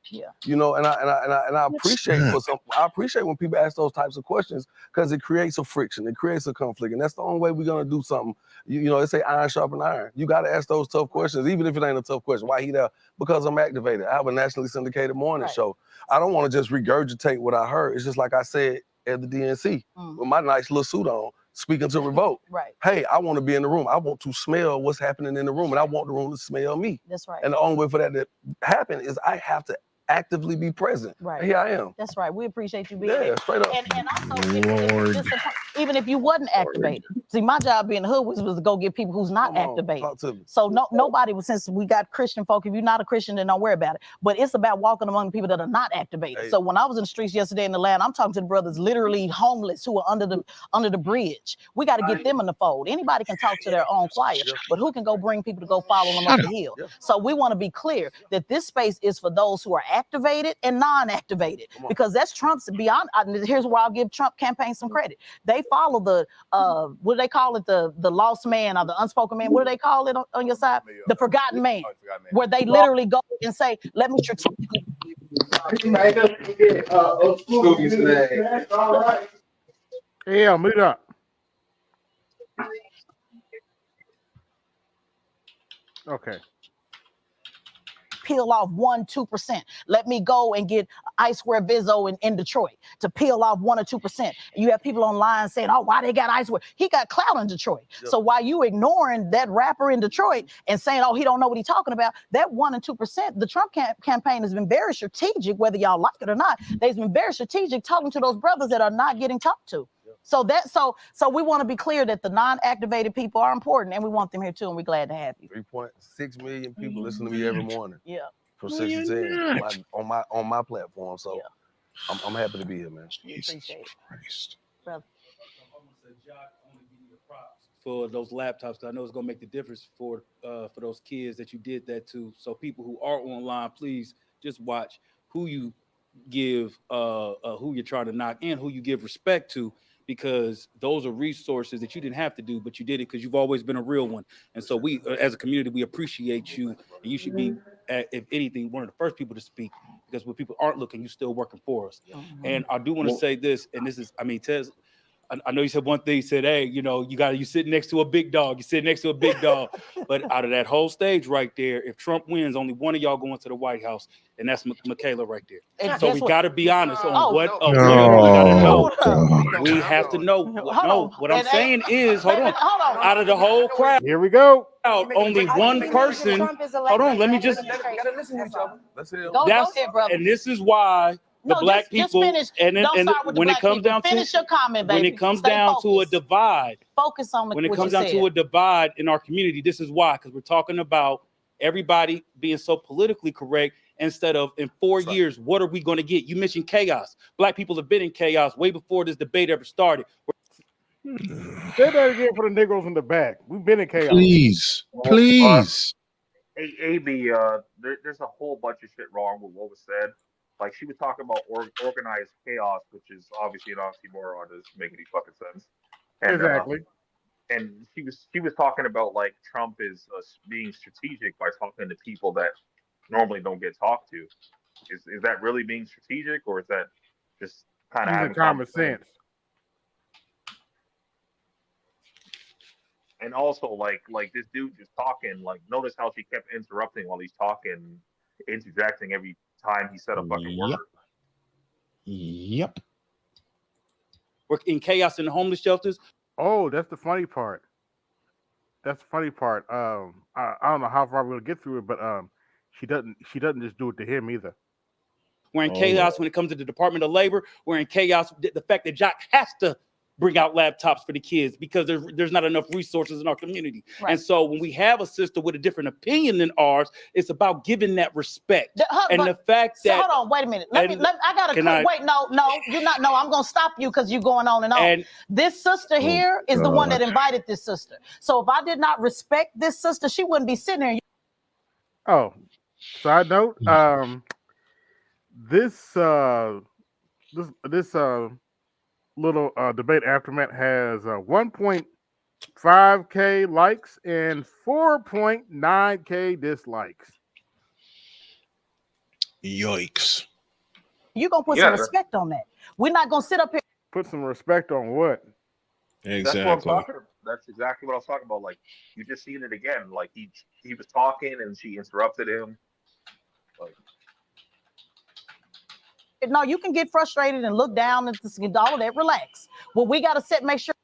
And I appreciate when people ask those types of questions because it creates a friction. It creates a conflict, and that's the only way we're gonna do something. They say iron sharpen iron. You got to ask those tough questions, even if it ain't a tough question. Why he there? Because I'm activated. I have a nationally syndicated morning show. I don't want to just regurgitate what I heard. It's just like I said at the DNC with my nice little suit on, speaking to Revolt. Hey, I want to be in the room. I want to smell what's happening in the room, and I want the room to smell me. That's right. And the only way for that to happen is I have to actively be present. Here I am. That's right. We appreciate you being here. Straight up. And also, even if you wasn't activated. See, my job being the hood was to go get people who's not activated. Talk to me. So nobody, since we got Christian folk, if you're not a Christian, then don't worry about it. But it's about walking among people that are not activated. So when I was in the streets yesterday in Atlanta, I'm talking to the brothers literally homeless who are under the bridge. We got to get them in the fold. Anybody can talk to their own choir, but who can go bring people to go follow them up the hill? So we want to be clear that this space is for those who are activated and non-activated, because that's Trump's beyond. Here's where I'll give Trump campaign some credit. They follow the what do they call it, the lost man or the unspoken man? What do they call it on your side? The forgotten man, where they literally go and say, let me strategically Yeah, mute up. Okay. Peel off 1-2%. Let me go and get Icewear Vizzo in Detroit to peel off 1 or 2%. You have people online saying, oh, why they got Icewear? He got clout in Detroit. Yep. So while you ignoring that rapper in Detroit and saying, oh, he don't know what he's talking about, that 1 and 2%, the Trump campaign has been very strategic, whether y'all like it or not. They've been very strategic talking to those brothers that are not getting talked to. So we want to be clear that the non-activated people are important, and we want them here too, and we're glad to have you. 3.6 million people listen to me every morning. Yeah. From 6 to 10 on my platform. So yeah. I'm happy to be here, man. Appreciate it. Christ. Brother. For those laptops, because I know it's gonna make the difference for those kids that you did that to. So people who are online, please just watch who you give, who you're trying to knock, and who you give respect to, because those are resources that you didn't have to do, but you did it because you've always been a real one. And so we, as a community, we appreciate you, and you should be, if anything, one of the first people to speak, because when people aren't looking, you're still working for us. And I do want to say this, and this is, I mean, Tez, I know you said one thing. You said, "Hey, you sitting next to a big dog. You sitting next to a big dog." But out of that whole stage right there, if Trump wins, only one of y'all going to the White House, and that's Michaela right there. And so we got to be honest on what we gotta know. We have to know. What I'm saying is, hold on. Out of the whole crowd, here we go. Only one person. Hold on. Let me just. And this is why. The black people, finish. And when it comes down to finish your comment, baby. When it comes down to a divide, focus on when it comes down to a divide in our community, this is why, because we're talking about everybody being so politically correct instead of in 4 years, what are we going to get? You mentioned chaos. Black people have been in chaos way before this debate ever started. Say that again for the Negroes in the back. We've been in chaos. Please. AB, there's a whole bunch of shit wrong with what was said. Like, she was talking about organized chaos, which is obviously an oxymoron. Doesn't make any fucking sense. And, exactly. And she was talking about, like, Trump is being strategic by talking to people that normally don't get talked to. Is that really being strategic, or is that just kind of having common sense? And also, like this dude just talking. Like, notice how she kept interrupting while he's talking, interjecting every time he said a fucking word. Yep. We're in chaos in the homeless shelters. Oh, that's the funny part. That's the funny part. I don't know how far we'll get through it, but she doesn't just do it to him either. We're in chaos when it comes to the Department of Labor. We're in chaos. The fact that Jock has to bring out laptops for the kids because there's not enough resources in our community. Right. And so when we have a sister with a different opinion than ours, it's about giving that respect. The fact that... hold on, wait a minute. I got to... Wait, no, you're not... No, I'm going to stop you because you're going on and on. And this sister here is the one that invited this sister. So if I did not respect this sister, she wouldn't be sitting here. Oh, side note, this little debate aftermath has 1.5K likes and 4.9K dislikes. Yikes. You're going to put some respect on that. We're not going to sit up here. Put some respect on what? Exactly. That's what I'm talking about. That's exactly what I was talking about. Like, you just seen it again. Like, he was talking and she interrupted him. Like, no, you can get frustrated and look down and all of that. Relax. Well, we got to make sure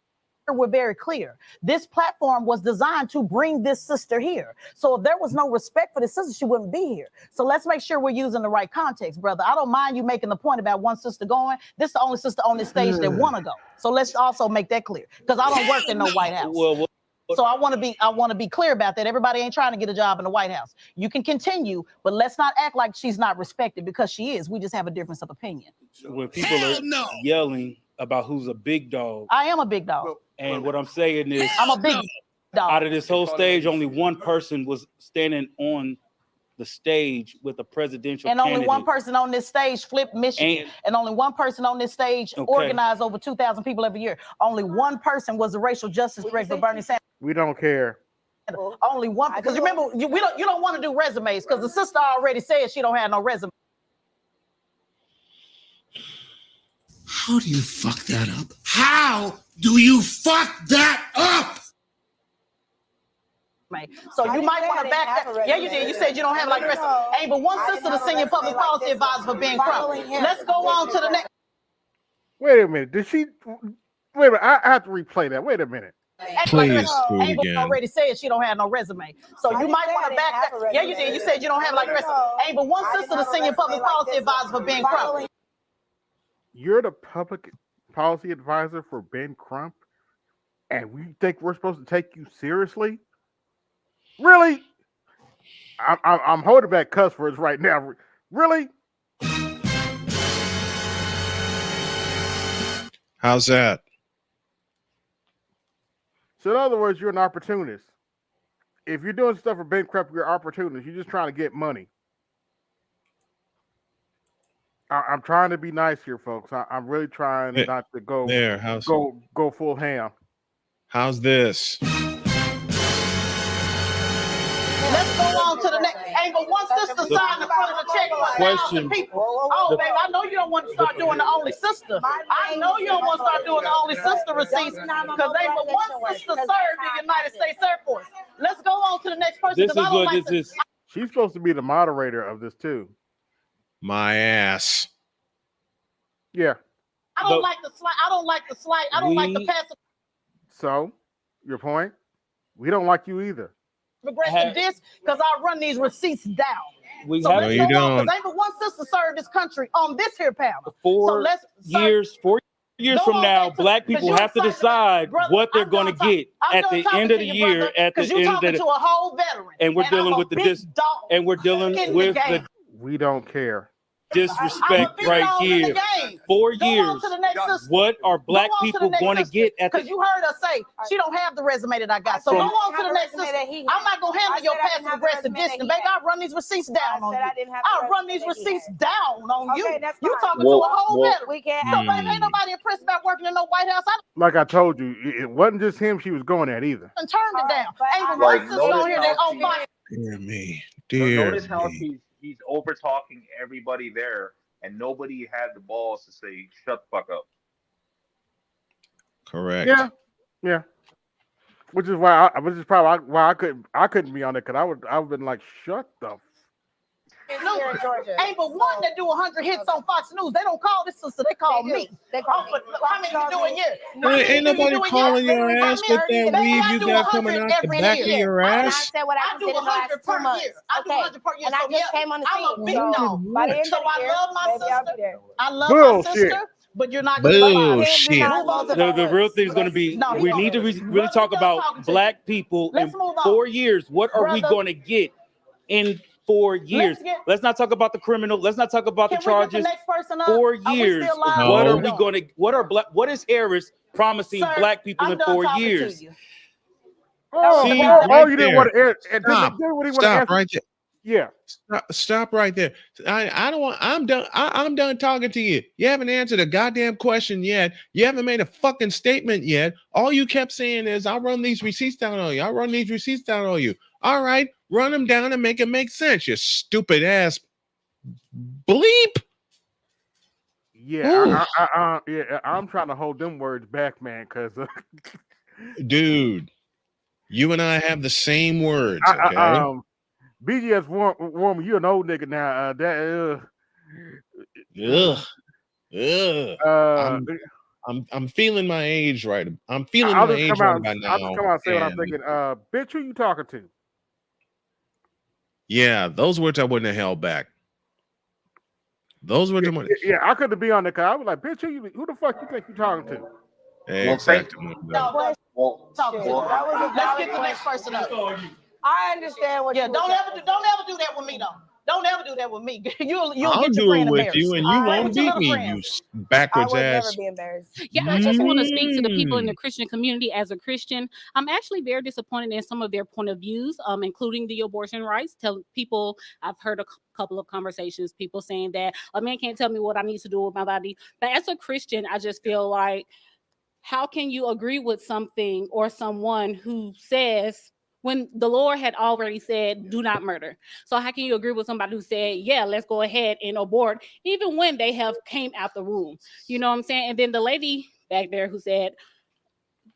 we're very clear. This platform was designed to bring this sister here. So if there was no respect for this sister, she wouldn't be here. So let's make sure we're using the right context, brother. I don't mind you making the point about one sister going. This is the only sister on this stage that want to go. So let's also make that clear, because I don't work in no White House. So I want to be clear about that. Everybody ain't trying to get a job in the White House. You can continue, but let's not act like she's not respected, because she is. We just have a difference of opinion. When people are yelling about who's a big dog, I am a big dog. And what I'm saying is, I'm a big dog. Out of this whole stage, only one person was standing on the stage with a presidential and candidate. Only one person on this stage flipped Michigan. And only one person on this stage organized over 2,000 people every year. Only one person was the racial justice director for Bernie Sanders. We don't care. Only one, because remember, you don't want to do resumes, because the sister already said she don't have no resume. How do you fuck that up? How do you fuck that up? So you might want to back that. Yeah, you did. You said you don't have like the rest of Ain't but one sister the senior public policy advisor for Ben Crump. Let's go on to the next. Wait a minute. Did she? Wait a minute. I have to replay that. Wait a minute. Please do it Ain't again. already said she don't have no resume. So you might want to back that. Yeah, you did. You said you don't have like the rest of Ain't but one sister the senior public policy advisor for Ben Crump. You're the public policy advisor for Ben Crump, and we think we're supposed to take you seriously? Really? I'm holding back cuss words right now. Really? How's that? So in other words, you're an opportunist. If you're doing stuff for Ben Crump, you're an opportunist. You're just trying to get money. I'm trying to be nice here, folks. I'm really trying not to go there. How's go full ham. How's this? Let's go on to the next. Ain't but one sister signed the front of the check for 1,000 people. Oh, baby, I know you don't want to start doing the only sister. I know you don't want to start doing the only sister receipts because ain't but one sister served the United States Air Force. Let's go on to the next person. This is what this is. She's supposed to be the moderator of this too. My ass. Yeah. I don't like the slight. I don't like the slight. I don't like the passive So, your point? We don't like you either. aggressive diss because I run these receipts down. We So have let's No, you go on, don't. 'cause ain't but one sister served this country on this here panel. 4 years Go from on now, back to- black 'cause people you have to excited decide brother, what they're I'm going to done talking. get I'm at done the talking end of to the you, year. brother, At the 'cause you end talking of to a whole veteran, and we're and dealing I'm a with the big dog and we're dealing in the with game. the We don't care. disrespect big right dog in the here. game. 4 Go on years. to the next sister. What are black Go on to the people next going to sister, get at the because you heard her say she don't have the resume that I got. So From- go on to the next sister. I'm not gonna handle your passive aggressive distance, baby. I run these receipts down on you. I run these receipts down on you. You talking to a whole veteran. We can't So baby, ain't nobody impressed about working in no White House. I Like I told you, it wasn't just him she was going at either. done turned it down. Ain't but Like, one sister on here that notice on fire. Dear me. Dear Notice how me. he's over talking everybody there, and nobody had the balls to say shut the fuck up. Correct. Yeah. Which is why I couldn't be on it, because I would been like, shut the No, ain't but one that do 100 hits on Fox News. They don't call this sister, they call me. How many you do a year? Ain't nobody calling your ass with that weave you got coming out the back of your ass. said what I do 100 per year. I do 100 per year. And I So, just yeah, came on the I'm a scene. big So, dog. by the end So of the I year, love my maybe I'll be sister. there. I love my Bullshit. sister, but you're not gonna Bullshit. The real thing is going to be No, we he need to don't. really talk Brother, about talking to black people in Let's move on. 4 years. What are we Brother. going to get in 4 years? Let's not talk about the criminal. Let's not talk about Can the we get the charges. next person up? 4 Are we years. still live? What No. are we going to? What is Harris promising Sir, black people I'm in done 4 talking to years? you. See, right you didn't there. want to answer. Stop. What do you want to Stop answer? right there. Yeah. Stop right there. I don't want. I'm done. I'm done talking to you. You haven't answered a goddamn question yet. You haven't made a fucking statement yet. All you kept saying is, "I'll run these receipts down on you. I'll run these receipts down on you." All right, run them down and make it make sense. You stupid ass bleep. Yeah. I'm trying to hold them words back, man, because Dude, you and I have the same words. Okay. BGS warm, you an old nigga now. I'm feeling my age right. I'm feeling I'll my just age come right out. about now. I'll just come out and say what I'm and- thinking. Bitch, who you talking to? Yeah, those words I wouldn't have held back. Those were the ones. Yeah, I couldn't be on the car. I was like, bitch, who the fuck you think you talking to? Exactly. Let's get the next person up. I understand what Yeah, don't ever do that with me though. Don't ever do that with me. You'll I'll get your do it friend with embarrassed. you, and you All right, won't with your beat little me, friends. you backwards I would ass. never be embarrassed. Yeah, I just want to speak to the people in the Christian community. As a Christian, I'm actually very disappointed in some of their point of views, including the abortion rights. Tell people, I've heard a couple of conversations, people saying that a man can't tell me what I need to do with my body. But as a Christian, I just feel like, how can you agree with something or someone who says when the Lord had already said, do not murder. So how can you agree with somebody who said, yeah, let's go ahead and abort, even when they have came out the womb? You know what I'm saying? And then the lady back there who said,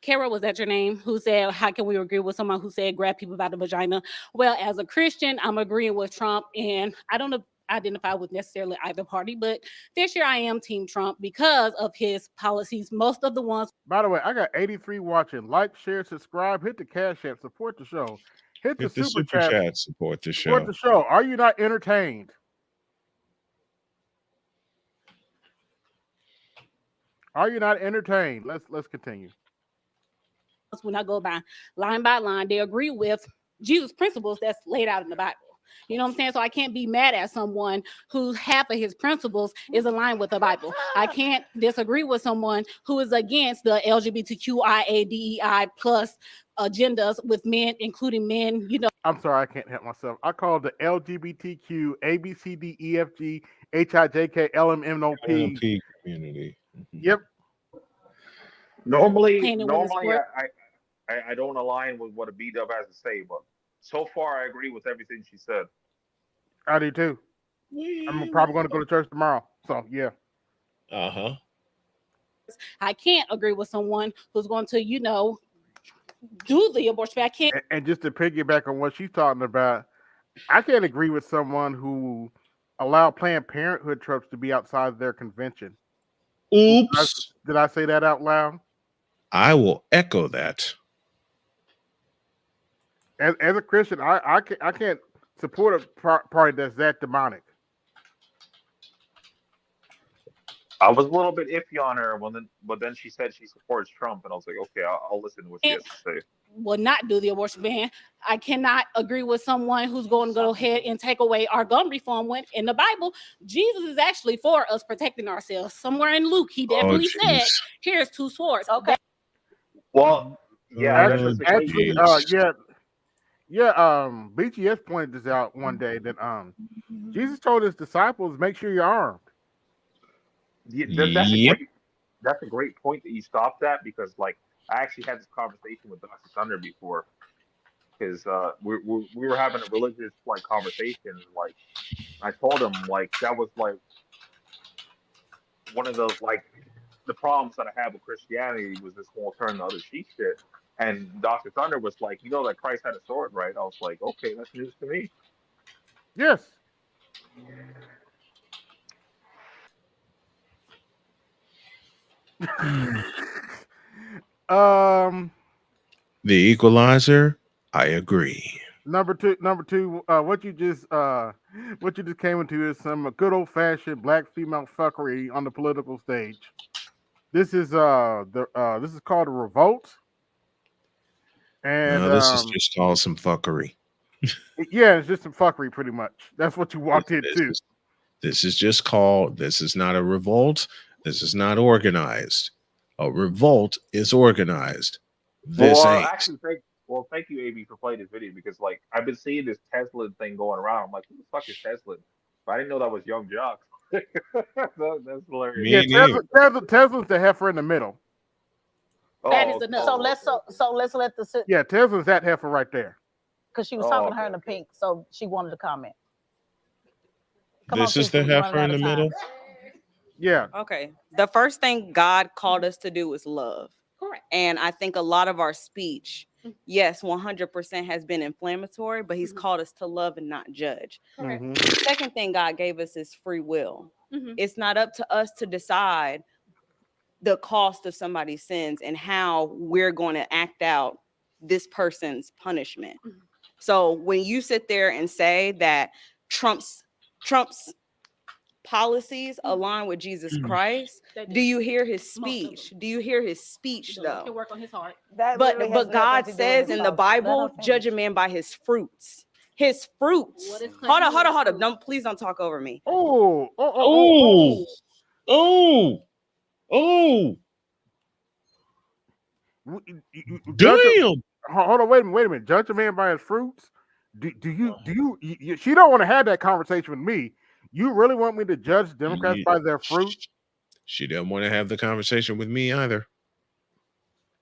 Kara, was that your name? Who said, how can we agree with someone who said grab people by the vagina? Well, as a Christian, I'm agreeing with Trump, and I don't identify with necessarily either party, but this year I am Team Trump because of his policies. Most of the ones. By the way, I got 83 watching. Like, share, subscribe, hit the Cash App, support the show. Hit the super chat. Support the Support show. the show. Are you not entertained? Are you not entertained? Let's continue. When I go by line, they agree with Jesus' principles that's laid out in the Bible. You know what I'm saying? So I can't be mad at someone who half of his principles is aligned with the Bible. I can't disagree with someone who is against the LGBTQIA, DEI plus agendas with men, including men, you know. I'm sorry, I can't help myself. I call the LGBTQ, ABCD, EFG, HIJK, LMNOP community. Yep. Normally, Playing in women's sport. I don't align with what a B-dub has to say, but so far I agree with everything she said. I do too. I'm probably going to go to church tomorrow. So yeah. I can't agree with someone who's going to, you know, do the abortion. I can't. And just to piggyback on what she's talking about, I can't agree with someone who allowed Planned Parenthood tropes to be outside their convention. Oops. Did I say that out loud? I will echo that. As a Christian, I can't support a party that's that demonic. I was a little bit iffy on her, but then she said she supports Trump, and I was like, okay, I'll listen to what she has to say. Will not do the abortion ban. I cannot agree with someone who's going to go ahead and take away our gun reform when in the Bible, Jesus is actually for us protecting ourselves. Somewhere in Luke, he definitely said, here's two swords. Okay. Well, yeah, that's just actually, BGS pointed this out one day that Jesus told his disciples, make sure you're armed. Yeah, that's a great point that you stopped at, because like I actually had this conversation with Dr. Thunder before, because we were having a religious like conversation. Like I told him like that was like one of those like the problems that I have with Christianity was this whole turn the other cheek shit. And Dr. Thunder was like, you know that Christ had a sword, right? I was like, okay, that's news to me. Yes. The Equalizer, I agree. Number two, what you just came into is some good old fashioned black female fuckery on the political stage. This is this is called a revolt. And this is just called some fuckery. Yeah, it's just some fuckery, pretty much. That's what you walked into. This is just called. This is not a revolt. This is not organized. A revolt is organized. This ain't. Actually, thank you, AB, for playing this video, because like I've been seeing this Tesla thing going around. I'm like, who the fuck is Tesla? But I didn't know that was Young Jock. That's hilarious. Yeah, Tesla's the heifer in the middle. That is enough. So let's let the yeah, Tesla's that heifer right there. Because she was talking to her in the pink, so she wanted to comment. This is the heifer in the middle. Yeah. Okay. The first thing God called us to do is love. Correct. And I think a lot of our speech, yes, 100% has been inflammatory, but He's called us to love and not judge. The second thing God gave us is free will. It's not up to us to decide the cost of somebody's sins and how we're going to act out this person's punishment. So when you sit there and say that Trump's policies align with Jesus Christ, do you hear his speech? Do you hear his speech though? Can work on his heart. But God says in the Bible, judge a man by his fruits. His fruits. Hold on. Please don't talk over me. Oh. Damn. Hold on, wait a minute. Judge a man by his fruits? Do you she don't want to have that conversation with me. You really want me to judge Democrats by their fruit? She didn't want to have the conversation with me either.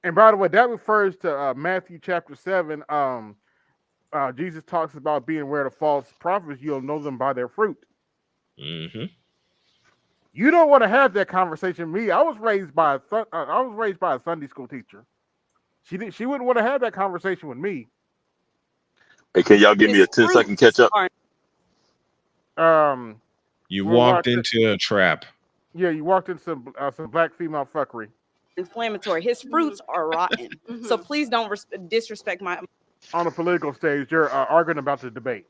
And by the way, that refers to Matthew chapter 7. Jesus talks about being aware of false prophets. You'll know them by their fruit. Mm-hmm. You don't want to have that conversation with me. I was raised by a Sunday school teacher. She wouldn't want to have that conversation with me. Hey, can y'all give me a 10-second catch up? You walked into a trap. Yeah, you walked into some black female fuckery. Inflammatory. His fruits are rotten. So please don't disrespect my On a political stage, you're arguing about the debate.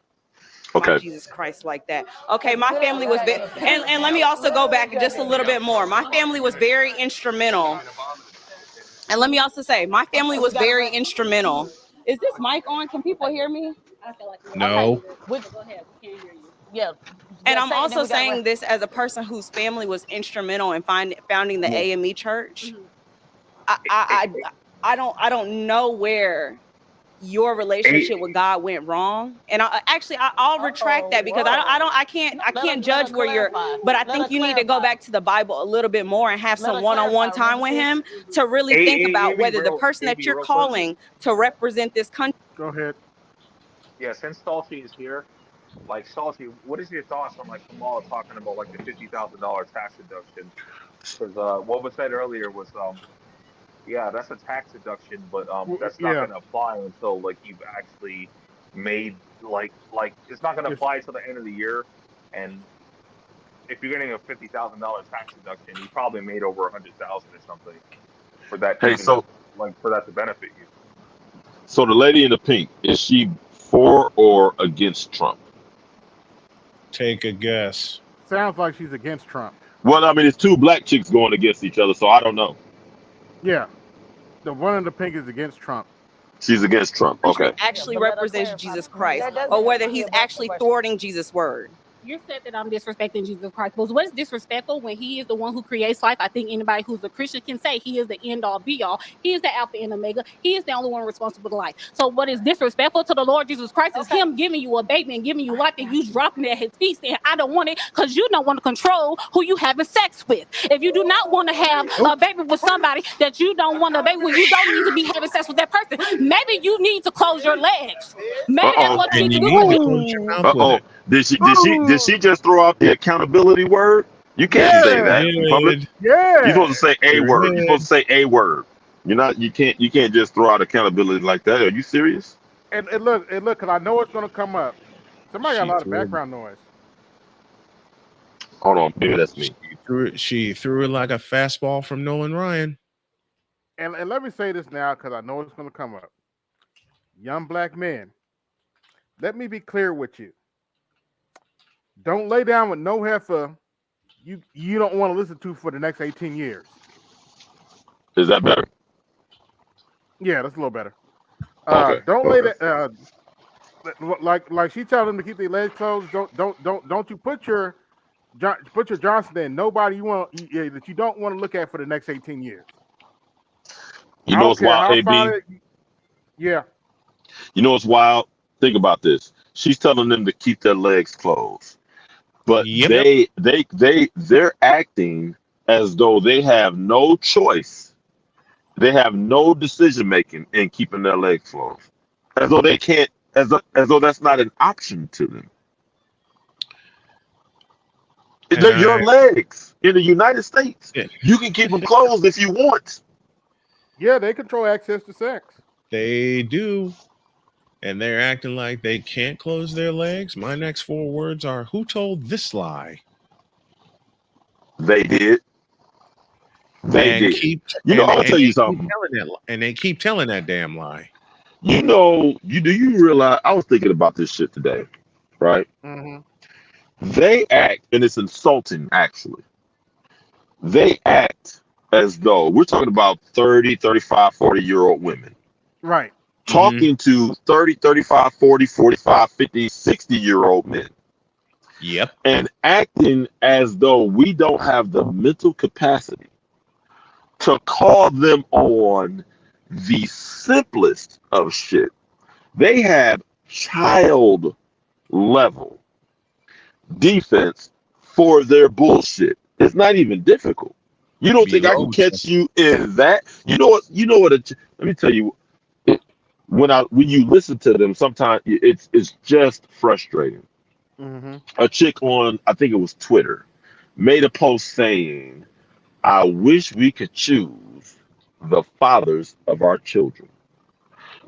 my Jesus Christ like that. Okay, my family was and let me also go back just a little bit more. My family was very instrumental. And let me also say, my family was very instrumental. Is this mic on? Can people hear me? I feel like no. Go ahead. We can't hear you. Yeah. And I'm also saying this as a person whose family was instrumental in founding the AME church. I don't know where your relationship with God went wrong, and I'll retract that because I can't judge where you're, but I think you need to go back to the Bible a little bit more and have some one-on-one time with him to really think about whether the person that you're calling to represent this country. Go ahead. Yeah, since Salty is here, like Salty, what is your thoughts on like Kamala talking about like the $50,000 tax deduction? Because what was said earlier was yeah, that's a tax deduction, but that's not going to apply until like you've actually made like it's not going to apply till the end of the year. And if you're getting a $50,000 tax deduction, you probably made over $100,000 or something for that. Hey, so for that to benefit you. So the lady in the pink, is she for or against Trump? Take a guess. Sounds like she's against Trump. Well, I mean, it's two black chicks going against each other, so I don't know. Yeah. The one in the pink is against Trump. She's against Trump. Okay. Actually represents Jesus Christ, or whether he's actually thwarting Jesus' word. You said that I'm disrespecting Jesus Christ, but what is disrespectful when he is the one who creates life? I think anybody who's a Christian can say he is the end all be all. He is the Alpha and Omega. He is the only one responsible for life. So what is disrespectful to the Lord Jesus Christ is him giving you a baby and giving you life and you dropping it at his feet saying, I don't want it because you don't want to control who you having sex with. If you do not want to have a baby with somebody that you don't want a baby with, you don't need to be having sex with that person. Maybe you need to close your legs. Maybe that's what you need to do. Did she just throw out the accountability word? You can't say that in public. Yeah. You're supposed to say a word. You're supposed to say a word. You can't just throw out accountability like that. Are you serious? And look, because I know it's gonna come up. Somebody got a lot of background noise. Hold on, maybe that's me. She threw it like a fastball from Nolan Ryan. And let me say this now, because I know it's gonna come up. Young black men, let me be clear with you. Don't lay down with no heifer you don't want to listen to for the next 18 years. Is that better? Yeah, that's a little better. Okay. Don't lay that like she telling them to keep their legs closed. Don't you put your Johnson in nobody that you don't want to look at for the next 18 years. You know what's wild, AB? Yeah. You know what's wild? Think about this. She's telling them to keep their legs closed. But they're acting as though they have no choice. They have no decision making in keeping their legs closed. As though they can't, as though that's not an option to them. They're your legs in the United States. Yeah. You can keep them closed if you want. Yeah, they control access to sex. They do. And they're acting like they can't close their legs. My next 4 words are, who told this lie? They did. They did. I'll tell you something. And they keep telling that damn lie. Do you realize, I was thinking about this shit today, right? Mm-hmm. They act, and it's insulting, actually. They act as though, we're talking about 30, 35, 40-year-old women. Right. Talking to 30, 35, 40, 45, 50, 60-year-old men. Yep. And acting as though we don't have the mental capacity to call them on the simplest of shit. They have child level defense for their bullshit. It's not even difficult. You don't think I can catch you in that? You know what? Let me tell you. when you listen to them, sometimes it's just frustrating. Mm-hmm. A chick on, I think it was Twitter, made a post saying, "I wish we could choose the fathers of our children."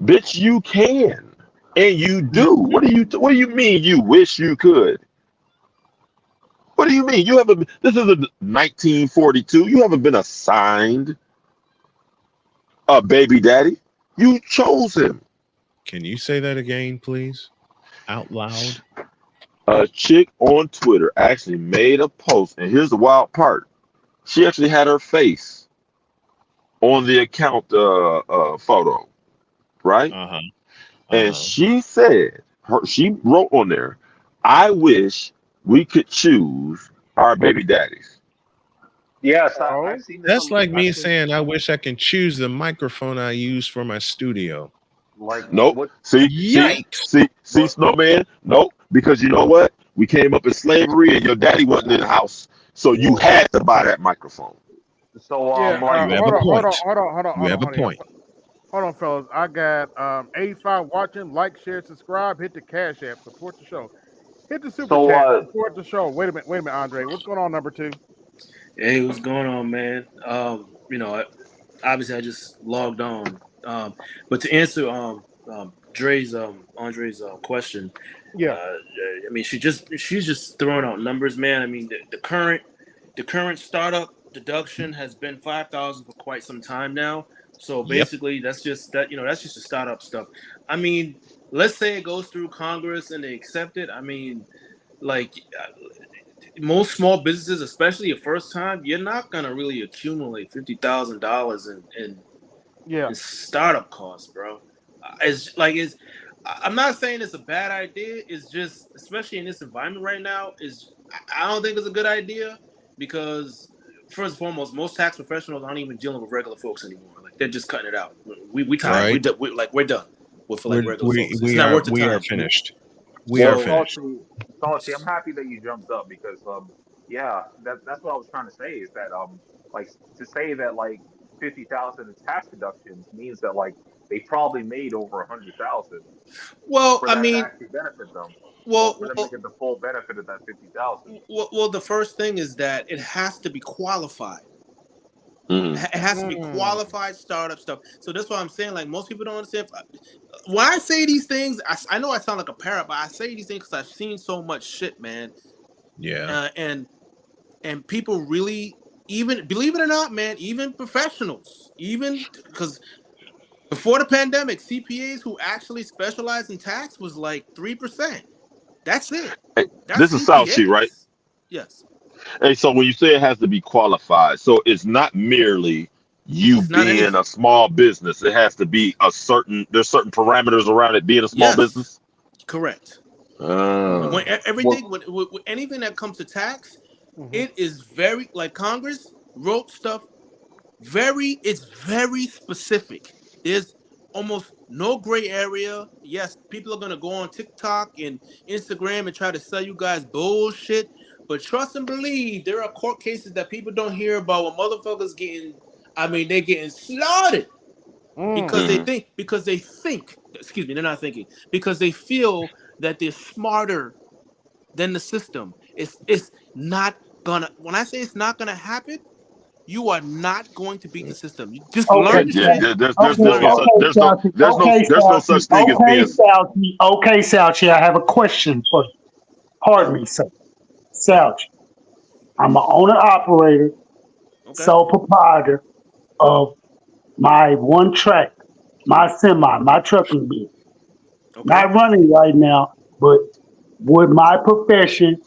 Bitch, you can, and you do. What do you mean? You wish you could? What do you mean? You haven't. This is a 1942. You haven't been assigned a baby daddy. You chose him. Can you say that again, please? Out loud. A chick on Twitter actually made a post, and here's the wild part. She actually had her face on the account photo, right? Uh-huh. And she said, she wrote on there, "I wish we could choose our baby daddies." Yes, I've seen this. That's like me I've seen, saying I wish I can choose the microphone I use for my studio. like Nope. what? See, Yikes. see, Snowman. Nope. Because you know what? We came up in slavery, and your daddy wasn't in the house, so you had to buy that microphone. So Yeah, like, You have a point. You have a hold point. on, fellas. I got 85 watching. Like, share, subscribe. Hit the Cash App. Support the show. Hit the Super So, Chat. Support the show. Wait a minute, Andre. What's going on, number 2? Hey, what's going on, man? Obviously I just logged on. But to answer Andre's question, Yeah. I mean she's just throwing out numbers, man. I mean the current startup deduction has been $5,000 for quite some time now. So basically that's just the startup stuff. I mean, let's say it goes through Congress and they accept it. I mean, like most small businesses, especially your first time, you're not gonna really accumulate $50,000 in startup costs, bro. I'm not saying it's a bad idea. It's just, especially in this environment right now, I don't think it's a good idea because first and foremost, most tax professionals aren't even dealing with regular folks anymore. Like they're just cutting it out. We tired. Right. We're done with regular folks. It's We not are worth the time. we are finished. We are finished. Salty, I'm happy that you jumped up because yeah, that's what I was trying to say is that like to say that like 50,000 in tax deductions means that like they probably made over 100,000. Well, for I that mean, to actually benefit them. well, For them to get the full benefit of that 50,000. Well, the first thing is that it has to be qualified. It has to be qualified startup stuff. So that's why I'm saying, like, most people don't understand. When I say these things, I know I sound like a parrot, but I say these things because I've seen so much shit, man. Yeah. And people really, even believe it or not, man, even professionals, even because before the pandemic, CPAs who actually specialize in tax was like 3%. That's it. Hey, That's this is South Sea, CPAs. right? Yes. Hey, so when you say it has to be qualified, so it's not merely you It's not being anything. a small business. It has to be there's certain parameters around it being a small business. Correct. Oh. When everything, with anything that comes to tax, it is very, like Congress wrote stuff. It's very specific. There's almost no gray area. Yes, people are gonna go on TikTok and Instagram and try to sell you guys bullshit. But trust and believe, there are court cases that people don't hear about when motherfuckers they're getting slaughtered because they think, excuse me, they're not thinking, because they feel that they're smarter than the system. It's not gonna, when I say it's not gonna happen, you are not going to beat the system. You just learn the shit. There's no such thing as being. Okay, Salchi, I have a question for you. Pardon me, sir. Salchi, I'm an owner operator, sole proprietor of my one track, my semi, my trucking business. Not running right now, but with my profession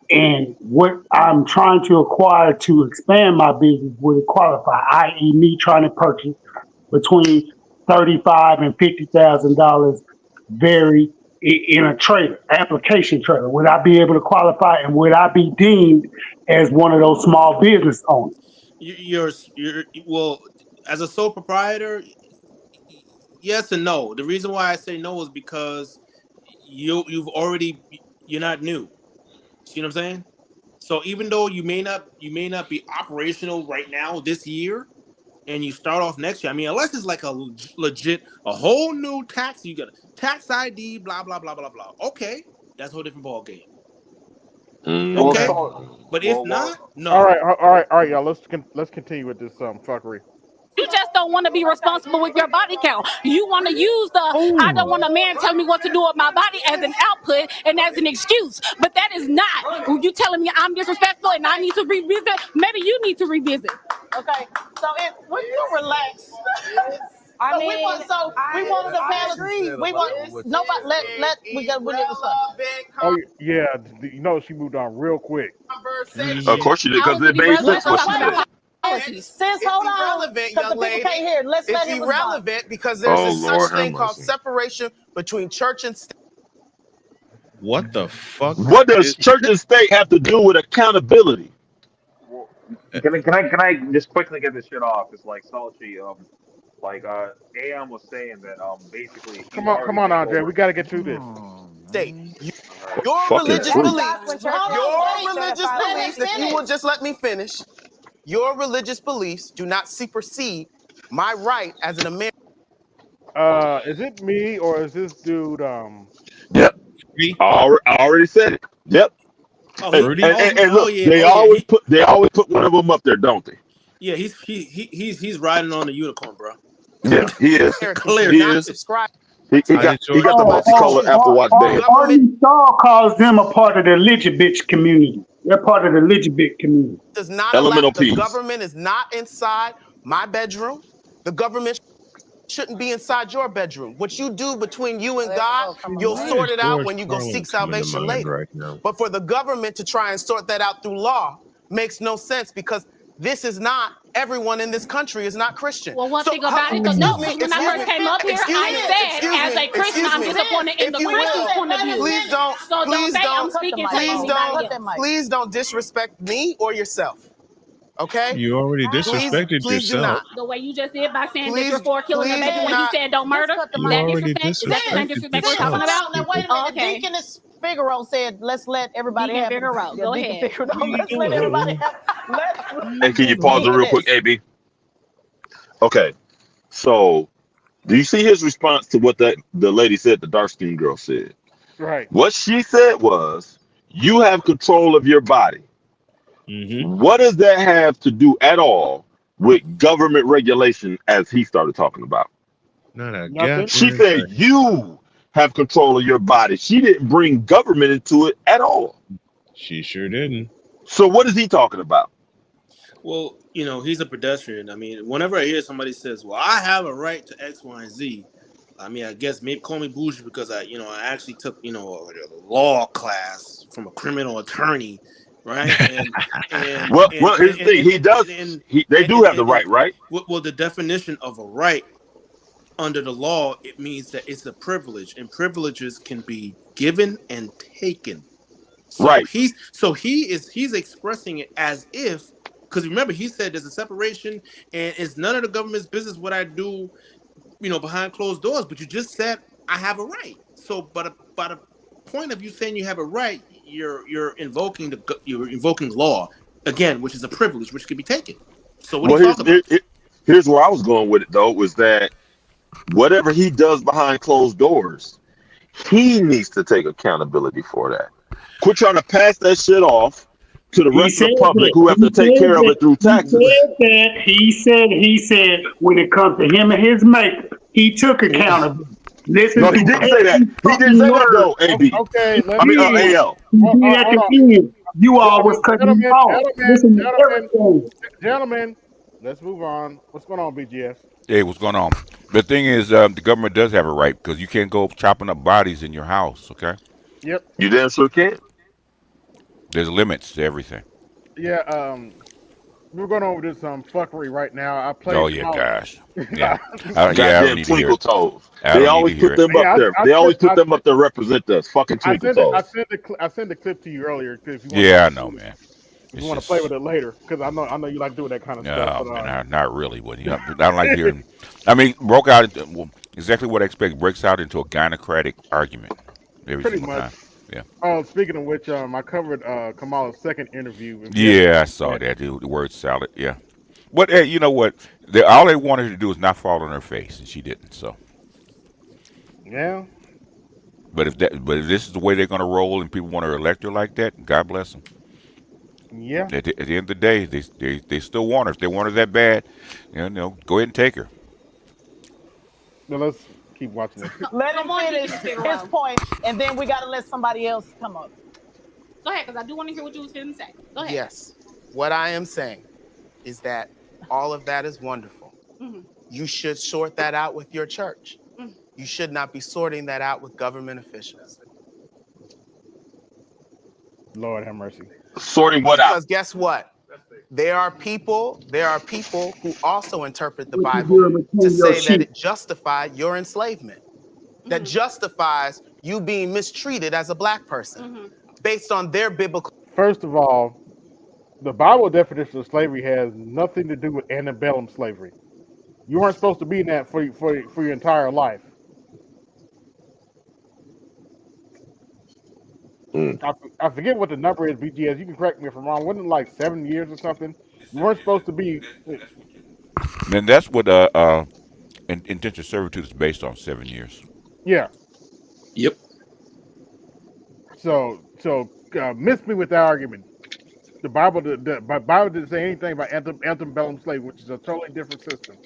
and what I'm trying to acquire to expand my business would it qualify, i.e., me trying to purchase between $35,000 and $50,000 vary in a trailer, application trailer. Would I be able to qualify, and would I be deemed as one of those small business owners? You're well, as a sole proprietor, yes and no. The reason why I say no is because you're not new. See what I'm saying? So even though you may not be operational right now this year, and you start off next year. I mean, unless it's like a legit, a whole new tax, you got a tax ID, blah blah blah blah blah. Okay, that's a whole different ball game. Okay, but if not, no. All right, y'all. Let's continue with this fuckery. You just don't want to be responsible with your body count. You want to use the I don't want a man telling me what to do with my body as an output and as an excuse. But that is not. You telling me I'm disrespectful and I need to revisit? Maybe you need to revisit. Okay, so when you relax. I So mean, we wanted to pass. We want nobody. We need to stop. Oh yeah, you know she moved on real quick. Of course you did, because it made sense what she did. Sis, hold on. Irrelevant, Because young the people lady. can't hear. Let's let It's him respond. irrelevant because there's a such Lord have thing called mercy. separation between church and state. What the fuck? What does church and state have to do with accountability? Can I just quickly get this shit off? It's like Salchi, AM was saying that basically. Come on, Andre. We got to get through this. State. Your Fucking religious truth. beliefs. Your religious beliefs. If you will just let me finish. Your religious beliefs do not supersede my right as an American. Is it me or is this dude? Yep. I already said it. Yep. And look, they always put one of them up there, don't they? Yeah, he's riding on the unicorn, bro. Yeah, he is. Clear. He is. He got the multicolored Apple Watch band. Arnie Shaw calls them a part of the Elizabeth community. They're part of the Elizabeth community. Does not Elemental allow, the peace. government is not inside my bedroom. The government shouldn't be inside your bedroom. What you do between you and God, you'll sort it out when you go seek salvation later. But for the government to try and sort that out through law makes no sense, because this is not, everyone in this country is not Christian. Well, one thing about it, when I first came up here, I said, as a Christian, I'm disappointed in the Christian's point of view. Please don't disrespect me or yourself. Okay? You already disrespected please do yourself. not. The way you just did by saying that you're for killing a baby when you said don't murder, You that already disrespect? Is that the same disrespect we're yourself. talking about? Now wait a minute. Okay. Deaconess Figaro said, "Let's let everybody Deacon have Figaro, go Deacon ahead. Figaro. Let's let everybody have." And can you pause it real quick, AB? Okay. So, do you see his response to what the lady said, the dark-skinned girl said? Right. What she said was, you have control of your body. What does that have to do at all with government regulation, as he started talking about? Not a Nothing. She said you have control of your body. She didn't bring government into it at all. She sure didn't. So what is he talking about? Well, he's a pedestrian. I mean, whenever I hear somebody says, "Well, I have a right to X, Y, and Z," I mean, I guess maybe call me bougie because I actually took a law class from a criminal attorney, right? Well, here's the thing. He does. They do have the right, right? Well, the definition of a right under the law, it means that it's a privilege, and privileges can be given and taken. So right. He's expressing it as if, because remember he said there's a separation and it's none of the government's business what I do, behind closed doors. But you just said I have a right. So, but by the point of you saying you have a right, you're invoking law again, which is a privilege which can be taken. So what are you talking about? Here's where I was going with it though, was that whatever he does behind closed doors, he needs to take accountability for that. Quit trying to pass that shit off to the rest of the public who have to take care of it through taxes. He said when it comes to him and his maker, he took accountability. Listen, no, he didn't say that. He didn't say that though, AB. Okay, AL. At the end, you all was cutting him off. Listen to everything. Gentlemen, let's move on. What's going on, BGS? Hey, what's going on? The thing is, the government does have a right, because you can't go chopping up bodies in your house, okay? Yep. You damn sure can. There's limits to everything. Yeah, we're going over this fuckery right now. I played. Oh yeah, gosh. Yeah. Goddamn twinkle toes. They always put them up there. They always put them up there to represent us. Fucking twinkle toes. I sent the clip to you earlier. I know, man. You want to play with it later, because I know you like doing that kind of stuff. No, man, not really. I don't like hearing. I mean, broke out exactly what I expect. Breaks out into a gynocratic argument every Pretty single much. time. Yeah. Oh, speaking of which, I covered Kamala's second interview. Yeah, I saw that, dude. The word salad. Yeah. But hey, you know what? All they wanted her to do was not fall on her face, and she didn't. So. Yeah. But if this is the way they're going to roll, and people want to elect her like that, God bless them. Yeah. At the end of the day, they still want her. If they want her that bad, you know, go ahead and take her. Now let's keep watching this. Let him finish his point, and then we got to let somebody else come up. Go ahead, because I do want to hear what you was going to say. Go ahead. Yes. What I am saying is that all of that is wonderful. Mm-hmm. You should sort that out with your church. Mm-hmm. You should not be sorting that out with government officials. Lord have mercy. Sorting what out? Because guess what? There are people who also interpret the Bible to say that it justified your enslavement. Mm-hmm. That justifies you being mistreated as a black person based on their biblical. First of all, the Bible definition of slavery has nothing to do with antebellum slavery. You weren't supposed to be in that for your entire life. I forget what the number is, BGS. You can correct me if I'm wrong. Wasn't it like 7 years or something? You weren't supposed to be. And that's what indentured servitude is based on, 7 years. Yeah. Yep. So miss me with that argument. The Bible didn't say anything about antebellum slavery, which is a totally different system.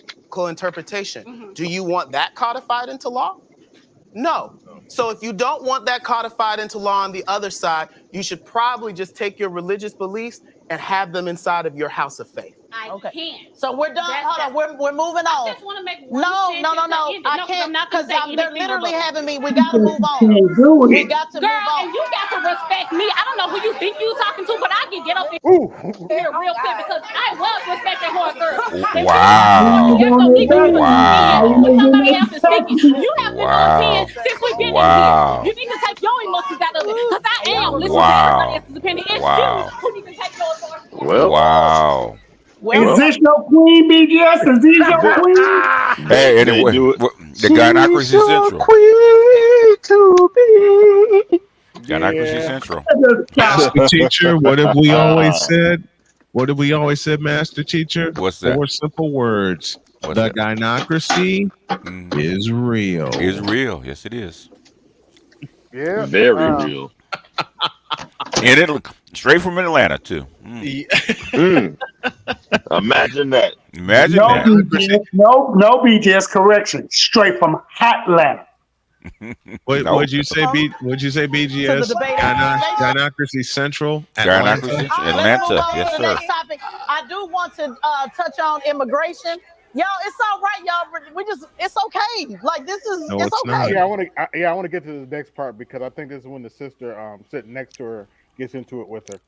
Interpretation. Mm-hmm. Do you want that codified into law? No. So if you don't want that codified into law on the other side, you should probably just take your religious beliefs and have them inside of your house of faith. I can't. So we're done. Hold on. We're moving on. I just want to make one No. I can't because they're literally having me. We got to move on. We got to move on. And you got to respect me. I don't know who you think you talking to, but I can get up here real quick because I was respecting her first. Wow. Somebody else is speaking. You have been on 10 since we've been in here. You need to take your emotions out of it because I am listening to everybody else's opinion. It's you who need to take yours off. Wow. Is this your queen, BGS? Is this your queen? Hey, anyway, the Gynocracy Central. Queen to be. Gynocracy Central. Master Teacher, what have we always said? What have we always said, Master Teacher? What's that? 4 simple words. The Gynocracy is real. Is real. Yes, it is. Yeah. Very real. And it'll straight from Atlanta too. Imagine that. Imagine no, that. BGS, no BGS correction. Straight from Hotlanta. What'd you say, BGS? Gynocracy Central, Atlanta. Atlanta. Yes, sir. I do want to touch on immigration. Y'all, it's all right, y'all. It's okay. Like this is, no, it's okay. Not. Yeah, I want to get to the next part because I think this is when the sister sitting next to her gets into it with her.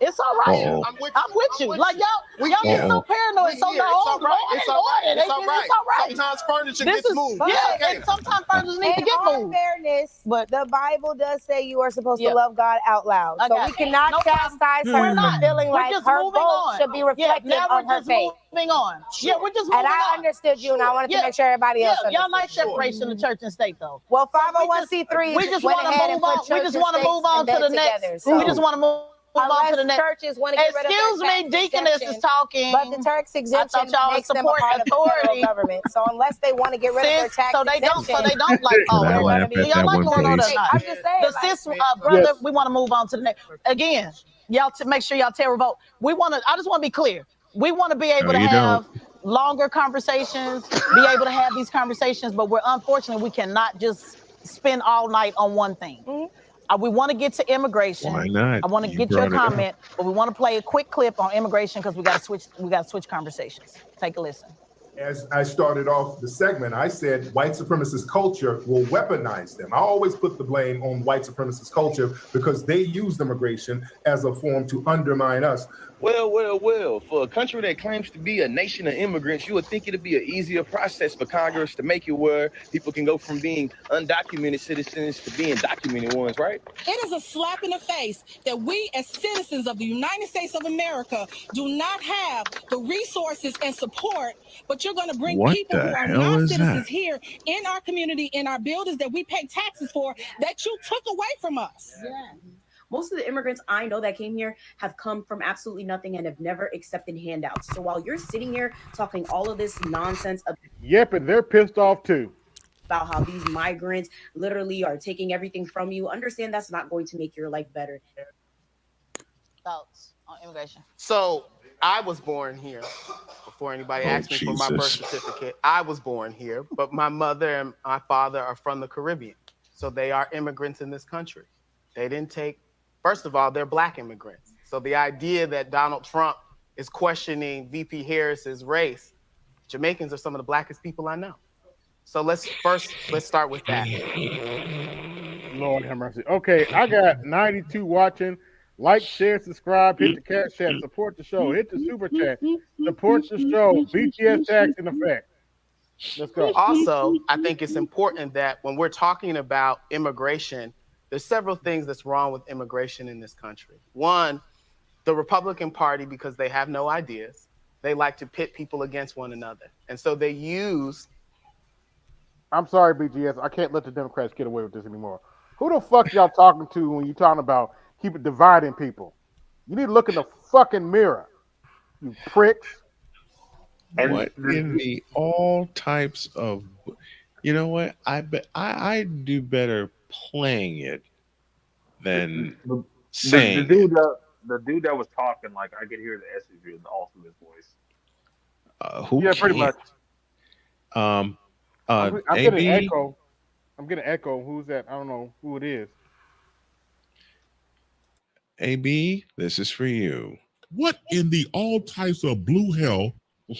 It's all right. I'm with you. Like y'all get so paranoid. So no, it's all right. Sometimes furniture gets moved. Yeah, and sometimes furniture needs to get moved. Fairness, but the Bible does say you are supposed to love God out loud. So we cannot chastise her for feeling like her vote should be reflected on her faith. Moving on. Yeah, we're just moving on. And I understood you, and I wanted to make sure everybody else understood. Y'all like separation of church and state, though. Well, 501c3. We just want to move on. We just want to move on to the next. We just want to move on to the next. Churches want to get rid of Excuse me, Deaconess is talking. But the tax exemption makes them a part of the federal government. So unless they want to get rid of their tax exemption, so they don't like all that. Y'all like going on tonight. I'm just saying. The sis, brother, we want to move on to the next. Again, y'all to make sure y'all tell Revolt. I just want to be clear. We want to be able to have longer conversations, be able to have these conversations, but unfortunately we cannot just spend all night on one thing. We want to get to immigration. Why not? I want to get your comment, but we want to play a quick clip on immigration because we got to switch conversations. Take a listen. As I started off the segment, I said white supremacist culture will weaponize them. I always put the blame on white supremacist culture because they use immigration as a form to undermine us. Well, for a country that claims to be a nation of immigrants, you would think it'd be an easier process for Congress to make it where people can go from being undocumented citizens to being documented ones, right? It is a slap in the face that we as citizens of the United States of America do not have the resources and support, but you're going to bring people who are non-citizens here in our community, in our buildings that we pay taxes for, that you took away from us. Yeah. Most of the immigrants I know that came here have come from absolutely nothing and have never accepted handouts. So while you're sitting here talking all of this nonsense Yep, and they're pissed off too. About how these migrants literally are taking everything from you, understand that's not going to make your life better. Thoughts on immigration? So I was born here. Before anybody asked me for my birth certificate, I was born here, but my mother and my father are from the Caribbean. So they are immigrants in this country. They didn't take, first of all, they're Black immigrants. So the idea that Donald Trump is questioning VP Harris's race, Jamaicans are some of the Blackest people I know. So let's start with that. Lord have mercy. Okay, I got 92 watching. Like, share, subscribe, hit the cash chat, support the show, hit the super chat, support the show, BTS tax in effect. Let's go. Also, I think it's important that when we're talking about immigration, there's several things that's wrong with immigration in this country. One, the Republican Party, because they have no ideas, they like to pit people against one another. And so they use... I'm sorry, BGS. I can't let the Democrats get away with this anymore. Who the fuck y'all talking to when you're talking about keep it dividing people? You need to look in the fucking mirror, you pricks. What in the all types of, you know what? I do better playing it than saying the dude that was talking, like I could hear the essence in all through his voice. Who? Yeah, pretty much. I'm getting an echo. I'm getting an echo. Who's that? I don't know who it is. AB, this is for you. What in the all types of blue hell?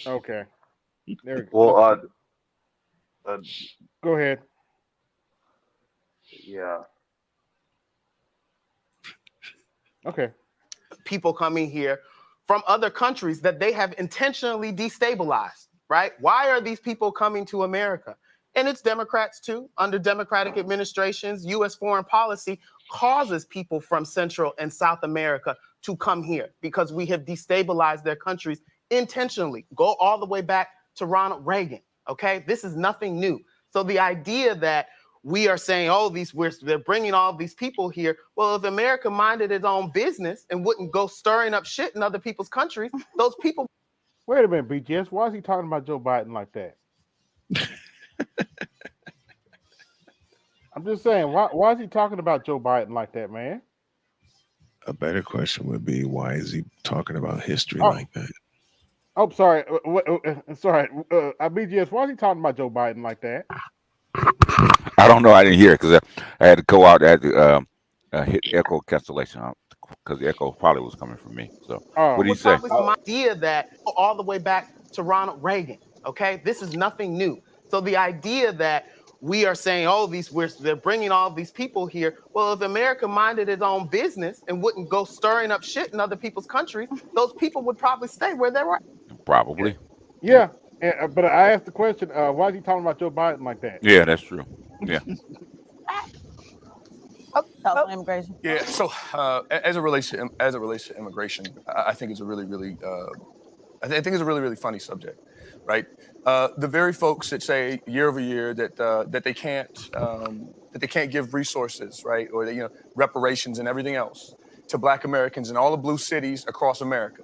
Okay. There we go. Well, go ahead. Yeah. Okay. People coming here from other countries that they have intentionally destabilized, right? Why are these people coming to America? And it's Democrats too. Under Democratic administrations, U.S. foreign policy causes people from Central and South America to come here because we have destabilized their countries intentionally. Go all the way back to Ronald Reagan, okay? This is nothing new. So the idea that we are saying, oh, they're bringing all these people here. Well, if America minded its own business and wouldn't go stirring up shit in other people's countries, those people... Wait a minute, BGS. Why is he talking about Joe Biden like that? I'm just saying, why is he talking about Joe Biden like that, man? A better question would be, why is he talking about history like that? Oh, sorry. Sorry. BGS, why is he talking about Joe Biden like that? I don't know. I didn't hear it because I had to go out at hit echo cancellation because the echo probably was coming from me. So what did he say? The idea that all the way back to Ronald Reagan, okay? This is nothing new. So the idea that we are saying, oh, they're bringing all these people here. Well, if America minded its own business and wouldn't go stirring up shit in other people's countries, those people would probably stay where they were. Probably. Yeah, but I asked the question, why is he talking about Joe Biden like that? Yeah, that's true. Yeah. Thoughts on immigration? Yeah. So as it relates to immigration, I think it's a really, really, I think it's a really, really funny subject, right? The very folks that say year over year that they can't give resources, right, or reparations and everything else to Black Americans in all the blue cities across America,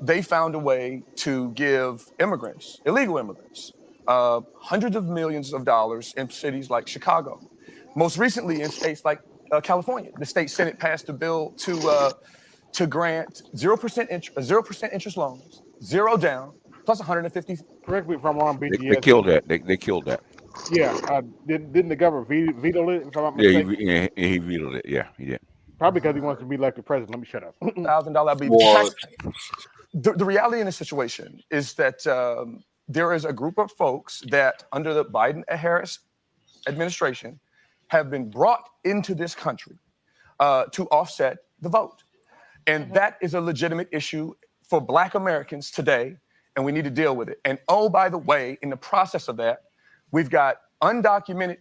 they found a way to give immigrants, illegal immigrants, hundreds of millions of dollars in cities like Chicago. Most recently in states like California, the state Senate passed a bill to grant 0% interest loans, zero down, plus 150. Correct me if I'm wrong, BGS. They killed that. They killed that. Yeah. Didn't the governor veto it? If I'm not mistaken? Yeah, he vetoed it. Yeah, he did. Probably because he wants to be elected president. Let me shut up. $1,000. The reality in this situation is that there is a group of folks that, under the Biden-Harris administration, have been brought into this country to offset the vote. And that is a legitimate issue for Black Americans today, and we need to deal with it. And oh, by the way, in the process of that, we've got undocumented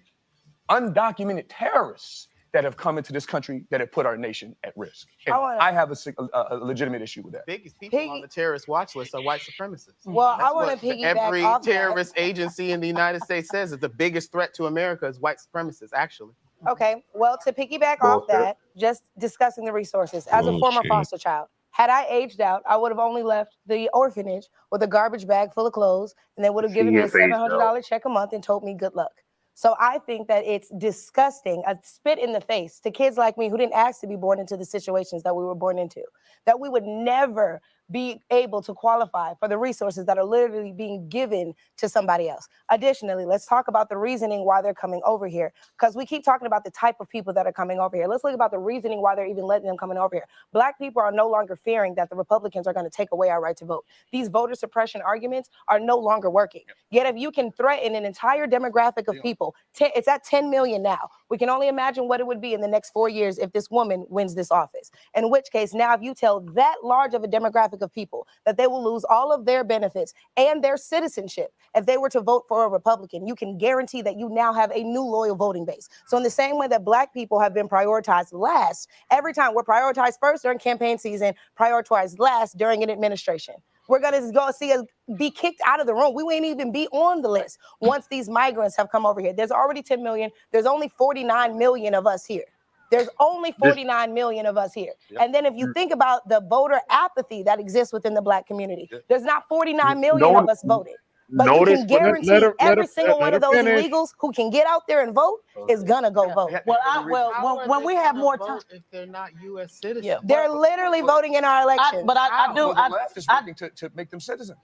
terrorists that have come into this country that have put our nation at risk. And I have a legitimate issue with that. Biggest people on the terrorist watch list are white supremacists. Well, I want to piggyback every terrorist agency in the United States says that the biggest threat to America is white supremacists, actually. Okay, well, to piggyback off that, just discussing the resources. As a former foster child, had I aged out, I would have only left the orphanage with a garbage bag full of clothes, and they would have given me a $700 check a month and told me good luck. So I think that it's disgusting, a spit in the face to kids like me who didn't ask to be born into the situations that we were born into, that we would never be able to qualify for the resources that are literally being given to somebody else. Additionally, let's talk about the reasoning why they're coming over here, because we keep talking about the type of people that are coming over here. Let's look about the reasoning why they're even letting them coming over here. Black people are no longer fearing that the Republicans are going to take away our right to vote. These voter suppression arguments are no longer working. Yet if you can threaten an entire demographic of people, it's at 10 million now. We can only imagine what it would be in the next 4 years if this woman wins this office. In which case, now if you tell that large of a demographic of people that they will lose all of their benefits and their citizenship if they were to vote for a Republican, you can guarantee that you now have a new loyal voting base. So in the same way that Black people have been prioritized last, every time we're prioritized first during campaign season, prioritized last during an administration. We're going to go see us be kicked out of the room. We won't even be on the list once these migrants have come over here. There's already 10 million. There's only 49 million of us here. There's only 49 million of us here. And then if you think about the voter apathy that exists within the Black community, there's not 49 million of us voting. But you can guarantee every single one of those illegals who can get out there and vote is gonna go vote. Well, when we have more time, if they're not U.S. citizens, they're literally voting in our elections. But I do. The left is working to make them citizens.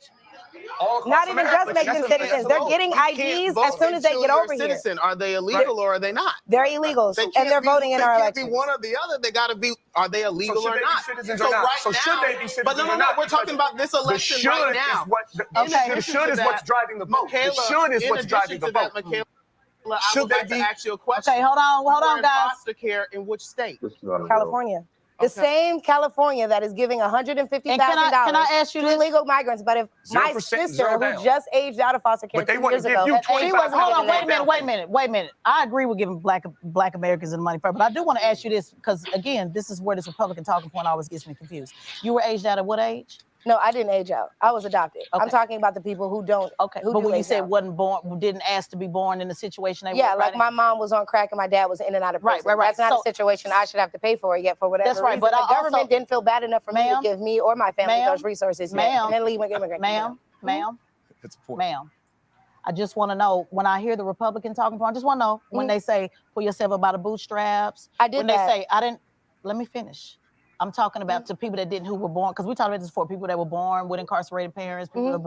Not even just make them citizens. They're getting IDs as soon as they get over here. Are they illegal or are they not? They're illegals, and they're voting in our elections. They can't be one or the other. They got to be. Are they illegal or not? Citizens or not? So should they be citizens but no, or not? we're talking about this election right now. The should is what's driving the vote. The should is what's driving the vote. I would like to ask you a question. Okay, hold on, guys. Foster care in which state? California. The same California that is giving $150,000 can I ask you to this? illegal migrants. But if my sister, who just aged out of foster care 2 years ago, she wasn't. Hold on, wait a minute. I agree with giving black Americans the money first, but I do want to ask you this because again, this is where this Republican talking point always gets me confused. You were aged out at what age? No, I didn't age out. I was adopted. Okay. I'm talking about the people who don't. Okay, but when you said wasn't born, didn't ask to be born in the situation they were. Yeah, like my mom was on crack and my dad was in and out of prison. Right. That's not a situation I should have to pay for yet for whatever reason. That's right, but the government didn't feel bad enough for me to give me or my family those resources. Ma'am, I just want to know, when I hear the Republican talking point, I just want to know when they say, pull yourself up by the bootstraps. I did when that. They say, let me finish. I'm talking about to people who were born, because we talked about this before, people that were born with incarcerated parents, people that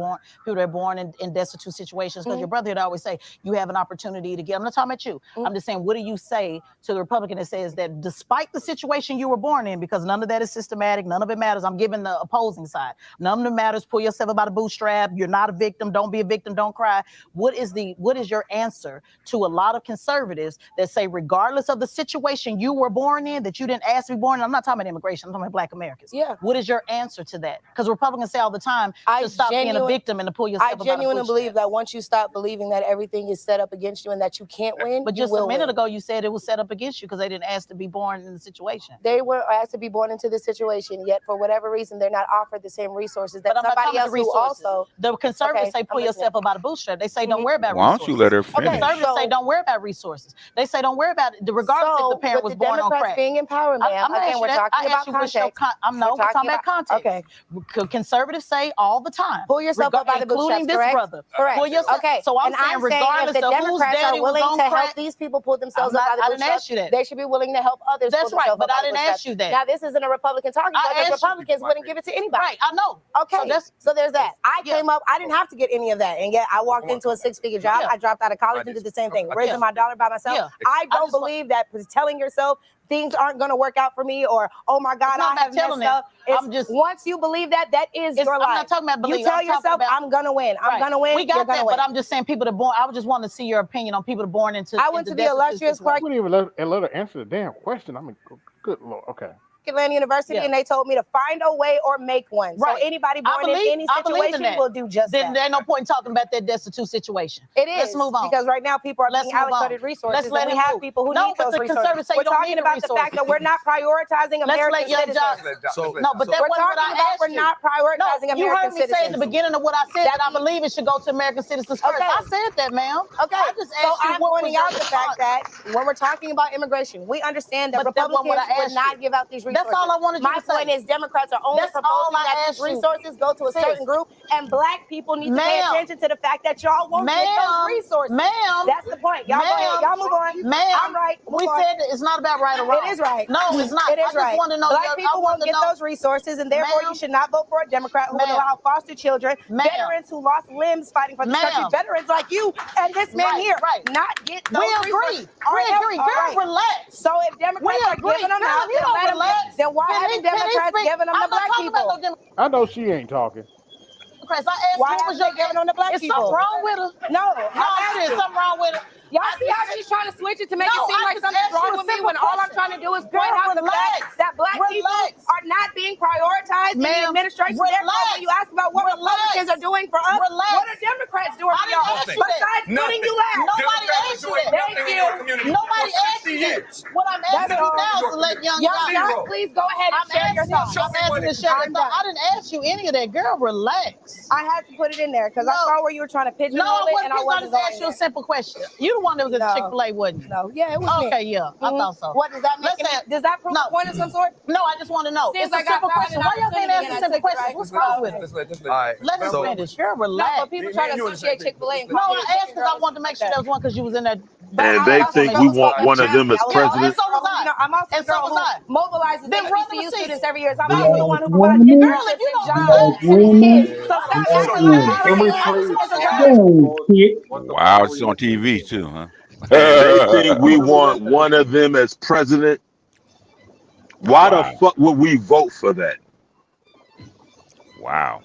are born in destitute situations, because your brother would always say, you have an opportunity to get, I'm not talking about you. I'm just saying, what do you say to the Republican that says that despite the situation you were born in, because none of that is systematic, none of it matters, I'm giving the opposing side, none of it matters, pull yourself up by the bootstrap, you're not a victim, don't be a victim, don't cry. What is your answer to a lot of conservatives that say, regardless of the situation you were born in, that you didn't ask to be born in, I'm not talking about immigration, I'm talking about Black Americans. Yeah. What is your answer to that? Because Republicans say all the time to stop being a victim and to pull yourself up. I genuinely believe that once you stop believing that everything is set up against you and that you can't win, but just a minute ago you said it was set up against you because they didn't ask to be born in the situation. They were asked to be born into this situation, yet for whatever reason they're not offered the same resources that somebody else who also. The conservatives say pull yourself up by the bootstrap. They say don't worry about Why resources. don't you let her finish? Conservatives say don't worry about resources. They say don't worry about it, regardless if the parent was born on crack. Being empowered, ma'am. Again, we're talking about context. We're talking about context. Okay. Conservatives say all the time. Pull yourself up by the bootstraps, including this correct? brother. Correct. Pull yourself. Okay. So I'm saying regardless if the of whose Democrats daddy are was willing on to crack, help these people pull themselves up by the bootstraps, I didn't ask you that. They should be willing to help others. That's right, but I didn't ask bootstraps. you that. Now this isn't a Republican talking point because Republicans wouldn't give it to anybody. Right, I know. Okay, so there's that. I came up, I didn't have to get any of that, and yet I walked into a 6-figure job. I dropped out of college and did the same thing, raising my dollar by myself. I don't believe that telling yourself things aren't going to work out for me, or oh my God, I have messed up. I'm just, once you believe that is your life. I'm not talking about belief. You tell yourself, I'm gonna win. I'm gonna win. We got that, but I'm just saying people that born. I just want to see your opinion on people that born into. I went to the illustrious Clark. I wouldn't even let her answer the damn question. I mean, good Lord. Okay. Atlanta University, and they told me to find a way or make one. So anybody born in any situation will do just that. Then there's no point in talking about that destitute situation. It is. Let's move on. Because right now people are being allocated resources. Let's let we it have move. people who No, need but those the resources. conservatives say We're you don't talking need the about the fact that we're not prioritizing American citizens. No, but that we're wasn't what talking I about asked we're you. not prioritizing you American heard me say at the beginning of what I said that I believe it should go to American citizens first. I said that, ma'am. Okay, I just so asked you I'm what pointing was out your the fact that when we're talking about immigration, we understand that But that wasn't what Republicans I would asked not you. give out these resources. That's all I wanted you My to say. point is Democrats are only That's all proposing I that asked these you. resources go to a Sis. certain group, and black people need to pay Ma'am. attention to the fact that y'all won't get those resources. Ma'am. That's the point. Y'all go ahead. Y'all move on. Ma'am. I'm right. Move We on. said that it's not about right or wrong. It is right. No, it's not. It is I just right. want to know. Black I people want won't to get know. those resources, and therefore you should not vote for a Democrat who would Ma'am. allow foster children, Ma'am. veterans who lost limbs fighting for this country, Ma'am. veterans like you and this man Right, here, right. not get those We agree. resources. All We right, agree. all Girl, right. relax. So if Democrats are agree. giving them Girl, out, you don't let them relax. then why Can he- haven't can he Democrats speak? given them I'm to not black talking people? about no I know she ain't talking. Democrats. I asked Why you, haven't they given them to black is people? something wrong with her? No, there's something wrong with her. Y'all see how she's trying to switch it to make it seem like something's wrong with me when all I'm trying to do is point out the fact that black people are not being prioritized in the administration. Therefore, when you ask about what Republicans are doing for us, what are Democrats doing for y'all? Besides putting you last. Nobody asked you that. Thank you. Nobody asked you that. What I'm asking you now is to let young Y'all, please go ahead and share your thoughts. I'm asking to share your thoughts. I didn't ask you any of that. Girl, relax. I had to put it in there because I saw where you were trying to pigeonhole it, and I wasn't going to ask you a simple question. You the one that was at Chick-fil-A, wasn't you? No, yeah, it was me. Okay, yeah, I thought so. What does that make? Does that prove a point of some sort? No, I just want to know. Seems It's a like I simple found question. an Why y'all can't opportunity answer and I simple took it, questions? right? What's wrong with it? All right. Let us finish. Girl, No, relax. but people try to associate Chick-fil-A and No, I asked because I wanted to make sure there was one because you was in there. And they think we want one of them as president. And so was I. I'm also the girl who mobilizes Then run HBCU the students seats. every year. I'm Then also run the the one who seats. provides Girl, internships if you and don't jobs do to these kids. So that, stop I'm acting relax. like Can we please Wow, it's on TV too, huh? And they think we want one of them as president. Why the fuck would we vote for that? Wow.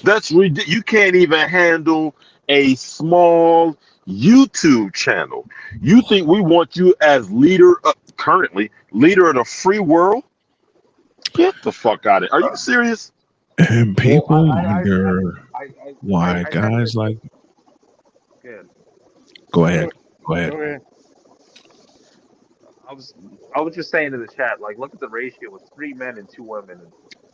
That's ridiculous. You can't even handle a small YouTube channel. You think we want you as leader, currently leader of the free world? Get the fuck out of it. Are you serious? And people wonder why guys like. Go ahead. Go ahead. I was just saying to the chat, like, look at the ratio. It's 3 men and 2 women, and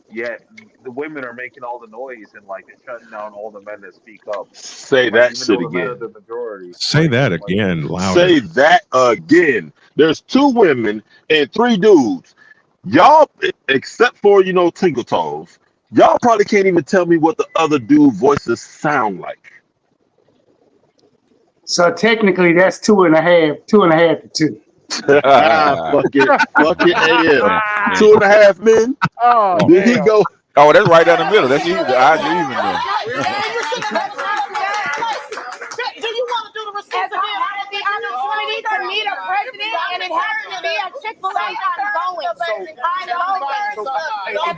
yet the women are making all the noise and like they're shutting down all the men that speak up. Say Like, that even shit though the men are again. the majority. Say that again, louder. Say that again. There's 2 women and 3 dudes. Y'all, except for Twinkle Toes, y'all probably can't even tell me what the other dude voices sound like. So technically, that's 2.5 to 2. Fuck it, AL. 2.5 men. Oh, Did he go? Oh, that's right down the middle. That's even. I even there. Do you want to do the receipts If I had the opportunity to meet a president and it happened to be a Chick-fil-A, I'm going. If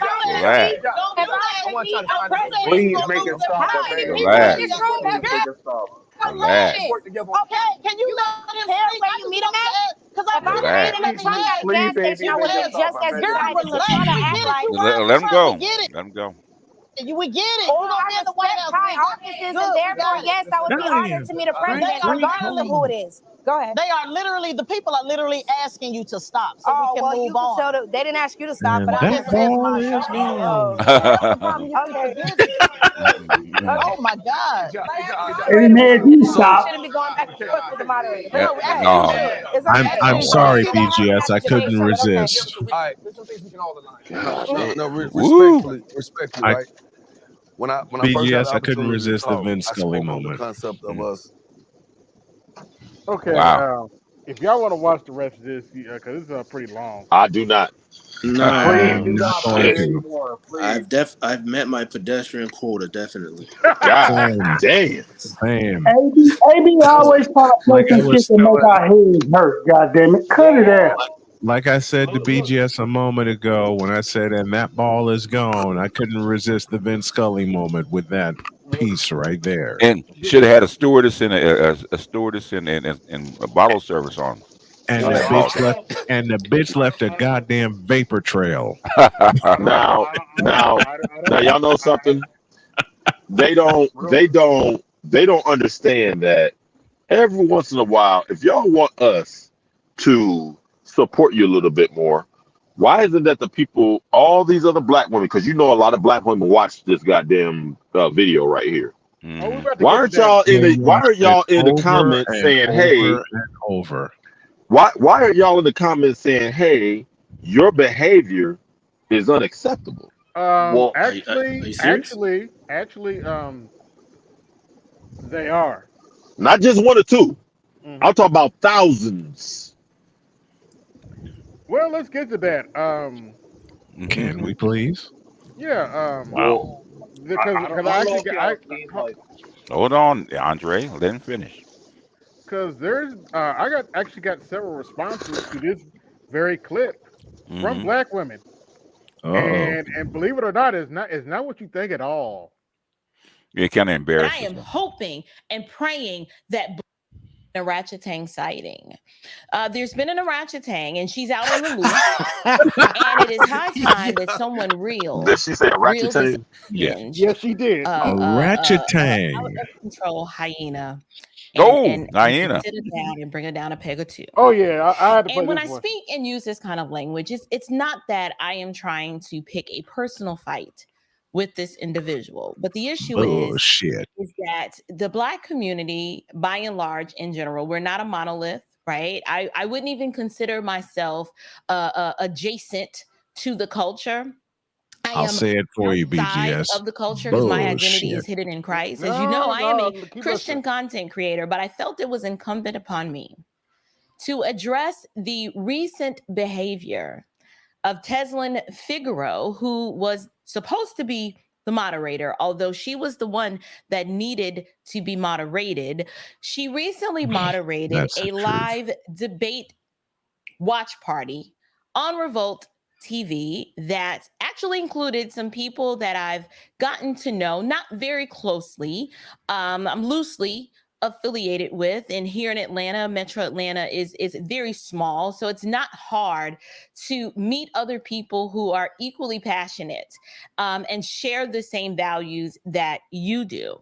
I had to meet a president, Please make it stop. how many people Relax. in this room have Make it stop. Relax. Okay, can you let him care speak? where you meet him at? Because if I was Relax. meeting a Trump at a gas station, I would have been just as excited. So trying to act like Let him go. Let him go. We get it. Although I respect high offices, and therefore, yes, I would be honored to meet a president, regardless of who it is. Go ahead. They are literally, the people are literally asking you to stop so we can move on. Tell them, they didn't ask you to stop, And but I that guess ball is gone. Oh my God. And then you stop. Shouldn't be going back and forth with the moderator. Yeah, But hey, no. it's okay. I'm sorry, BGS. I couldn't resist. All right, there's some things we can all align. No, respectfully, I- right? When I first had BGS, the I couldn't opportunity to resist the talk, Vince I Scully spoke on the moment. concept of us. Okay. Wow. If y'all want to watch the rest of this, because it's pretty long. I do not. No, I'm not going to. I've met my pedestrian quota, definitely. God damn. Same. AB always trying to play Like I some was shit to make our heads hurt. God damn it, cut it out. Like I said to BGS a moment ago, when I said, and that ball is gone, I couldn't resist the Vince Scully moment with that piece right there. And should have had a stewardess and a stewardess and a bottle service on. And the bitch left a goddamn vapor trail. Now, y'all know something? They don't understand that every once in a while, if y'all want us to support you a little bit more, why is it that the people, all these other black women, because you know a lot of black women watch this goddamn video right here. Why aren't y'all in the comments saying, "Hey"? Why are y'all in the comments saying, "Hey, your behavior is unacceptable"? Actually, they are. Not just one or two. I'll talk about thousands. Well, let's get to that. Can we please? Yeah. Wow. Hold on, Andre. Let him finish. Because I got several responses to this very clip from black women, and believe it or not, it's not what you think at all. It kind of embarrassing. I am hoping and praying that a Ratchetang sighting. There's been an orangutan, and she's out on the loose, and it is high time that someone real. Did she say a Ratchetang? Yes, she did. Ratchetang. Out of control hyena. Hyena. Sit it down and bring her down a peg or two. Oh yeah, I had to play And when this I one. speak and use this kind of language, it's not that I am trying to pick a personal fight with this individual, but the issue is that the Black community, by and large, in general, we're not a monolith, right? I wouldn't even consider myself adjacent to the culture. I'll say it for you, BGS. Of the culture, because my identity is hidden in Christ. As you know, I am a Christian content creator, but I felt it was incumbent upon me to address the recent behavior of Teslin Figaro, who was supposed to be the moderator, although she was the one that needed to be moderated. She recently moderated a live debate watch party on Revolt TV that actually included some people that I've gotten to know, not very closely. I'm loosely affiliated with, and here in Atlanta, Metro Atlanta is very small, so it's not hard to meet other people who are equally passionate and share the same values that you do.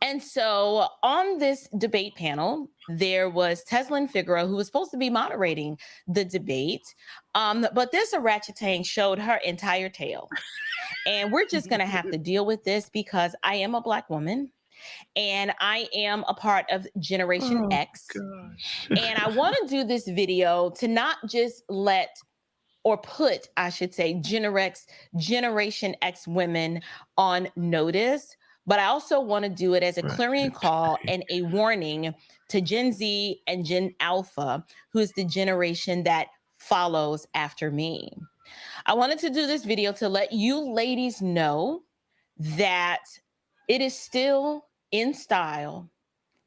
And so on this debate panel, there was Teslin Figaro, who was supposed to be moderating the debate, but this orangutan showed her entire tail. And we're just going to have to deal with this because I am a Black woman. And I am a part of Generation X. And I want to do this video to not just put, I should say, Generation X women on notice, but I also want to do it as a clarion call and a warning to Gen Z and Gen Alpha, who is the generation that follows after me. I wanted to do this video to let you ladies know that it is still in style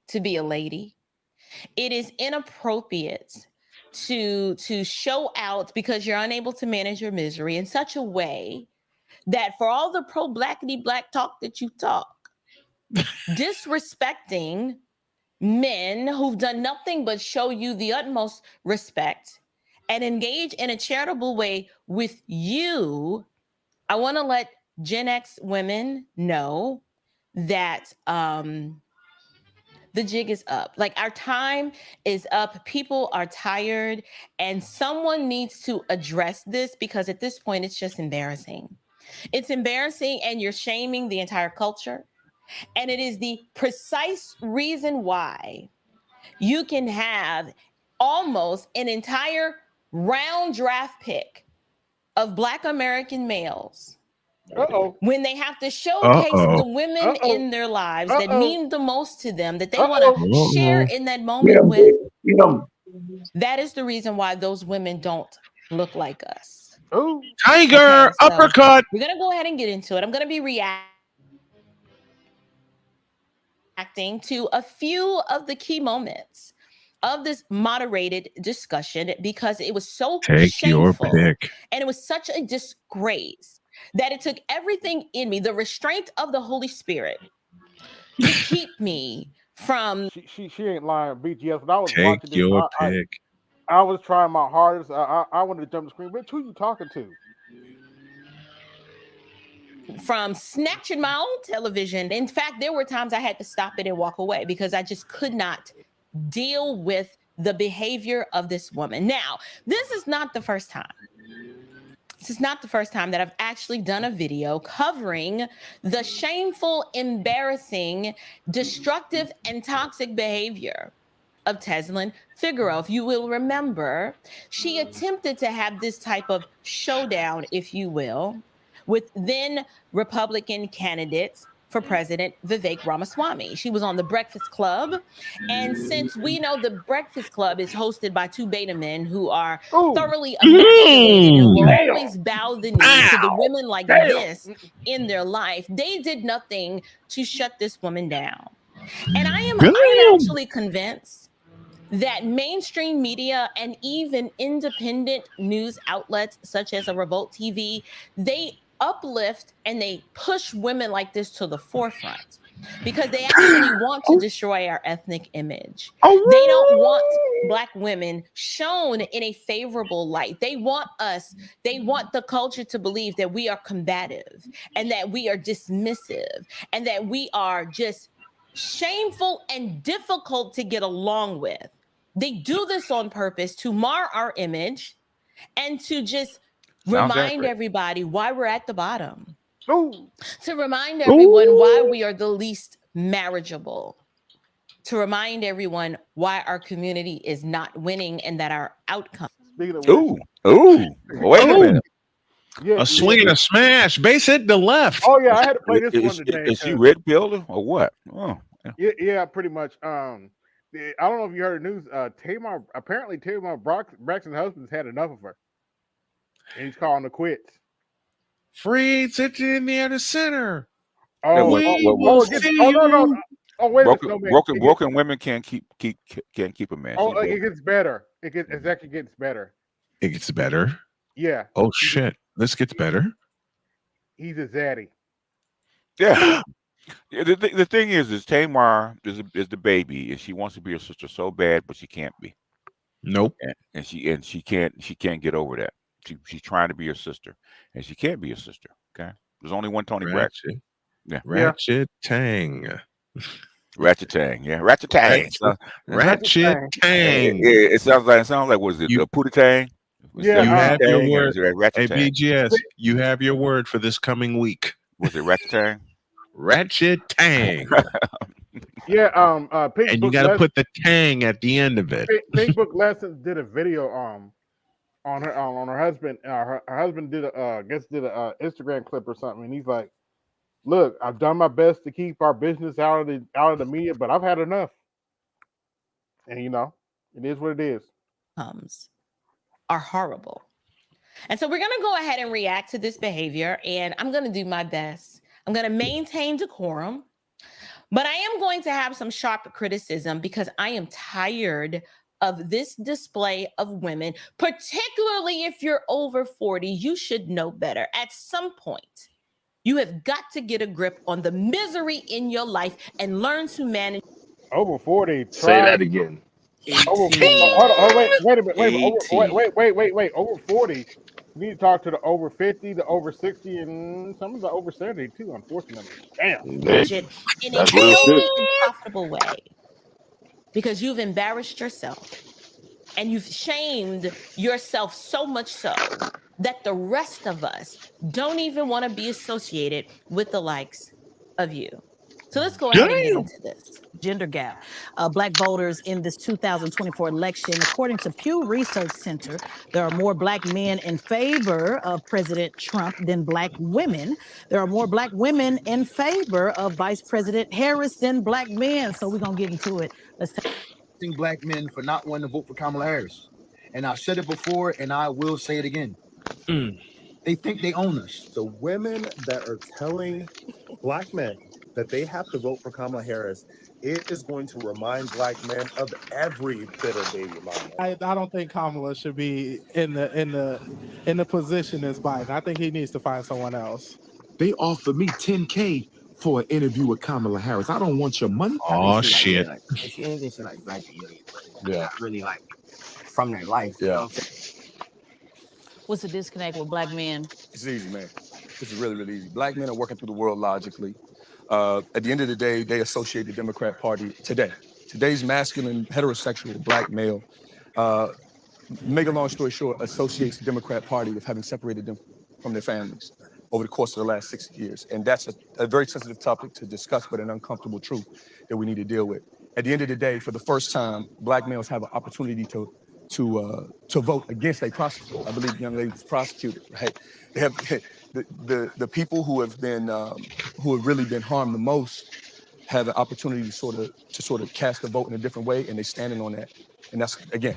to be a lady. It is inappropriate to show out because you're unable to manage your misery in such a way that for all the pro-blackity black talk that you talk, disrespecting men who've done nothing but show you the utmost respect and engage in a charitable way with you, I want to let Gen X women know that the jig is up. Like, our time is up. People are tired, and someone needs to address this because at this point, it's just embarrassing. It's embarrassing, and you're shaming the entire culture. And it is the precise reason why you can have almost an entire round draft pick of Black American males when they have to showcase the women in their lives that mean the most to them, that they want to share in that moment with. That is the reason why those women don't look like us. Tiger, so uppercut. We're going to go ahead and get into it. I'm going to be reacting to a few of the key moments of this moderated discussion because it was so shameful and it was such a disgrace that it took everything in me, the restraint of the Holy Spirit, to keep me From she ain't lying. BGS. When I was Take watching this, your pick. I was trying my hardest. I wanted to jump the screen. Bitch, who you talking to? From snatching my own television. In fact, there were times I had to stop it and walk away because I just could not deal with the behavior of this woman. Now, this is not the first time. This is not the first time that I've actually done a video covering the shameful, embarrassing, destructive, and toxic behavior of Teslin Figueroa. If you will remember, she attempted to have this type of showdown, if you will, with then Republican candidates for president, Vivek Ramaswamy. She was on the Breakfast Club. And since we know the Breakfast Club is hosted by two beta men who are thoroughly emasculated and will always bow the knee to the women like this in their life, they did nothing to shut this woman down. And I am actually convinced that mainstream media and even independent news outlets such as a Revolt TV, they uplift and they push women like this to the forefront because they actually want to destroy our ethnic image. They don't want Black women shown in a favorable light. They want the culture to believe that we are combative and that we are dismissive and that we are just shameful and difficult to get along with. They do this on purpose to mar our image and to just remind everybody why we're at the bottom. To remind everyone why we are the least marriageable. To remind everyone why our community is not winning and that our outcome. Wait a minute. A swing and a smash. Base hit the left. Oh yeah, I had to play this one today. Is she red pilled or what? Oh. Yeah, pretty much. I don't know if you heard the news. Tamar Braxton's husband's had enough of her. And he's calling the quits. Freed, sit in near the center. Oh, broken women can't keep a man. Oh, it gets better. It actually gets better. It gets better. Yeah. Oh shit! This gets better. He's a zaddy. Yeah. The thing is Tamar is the baby, and she wants to be her sister so bad, but she can't be. Nope. And she can't get over that. She's trying to be her sister, and she can't be her sister. Okay. There's only one Tony Braxton. Yeah. Ratchet Tang. Ratchet Tang. Yeah. Ratchet Tang. Ratchet Tang. Yeah. It sounds like what is it? Pootie Tang. Yeah. You have your word. Hey, Tang. BGS. You have your word for this coming week. Was it Ratchet Tang? Ratchet Tang. Yeah, and you got to put the tang at the end of it. Pink Book Lessons did a video on her husband. Her husband did a Instagram clip or something, and he's like, "Look, I've done my best to keep our business out of the media, but I've had enough." And it is what it is. Are horrible, and so we're gonna go ahead and react to this behavior, and I'm gonna do my best. I'm going to maintain decorum, but I am going to have some sharp criticism because I am tired of this display of women, particularly if you're over 40, you should know better. At some point, you have got to get a grip on the misery in your life and learn to manage. Over 40. Say that again. Wait a minute. Over 40. We need to talk to the over 50, the over 60, and some of the over 70 too, unfortunately. Damn. In a healthy and profitable way. Because you've embarrassed yourself and you've shamed yourself so much so that the rest of us don't even want to be associated with the likes of you. So let's go ahead and get into this. Gender gap. Black voters in this 2024 election, according to Pew Research Center, there are more Black men in favor of President Trump than Black women. There are more Black women in favor of Vice President Harris than Black men. So we're going to get into it. Let's take Black men for not wanting to vote for Kamala Harris. And I've said it before, and I will say it again. They think they own us. The women that are telling Black men that they have to vote for Kamala Harris, it is going to remind Black men of every bitter baby mama. I don't think Kamala should be in the position as Biden. I think he needs to find someone else. They offered me $10K for an interview with Kamala Harris. I don't want your money. Oh shit. She ain't even say like black community, but it's not really like from their life. You know what I'm saying? What's the disconnect with black men? It's easy, man. This is really, really easy. Black men are working through the world logically. At the end of the day, they associate the Democrat Party today. Today's masculine, heterosexual black male, make a long story short, associates the Democrat Party with having separated them from their families over the course of the last 60 years. And that's a very sensitive topic to discuss, but an uncomfortable truth that we need to deal with. At the end of the day, for the first time, black males have an opportunity to vote against a prosecutor. I believe the young lady was prosecuted, right? They have the people who have really been harmed the most have an opportunity to sort of cast a vote in a different way, and they're standing on that. And that's again,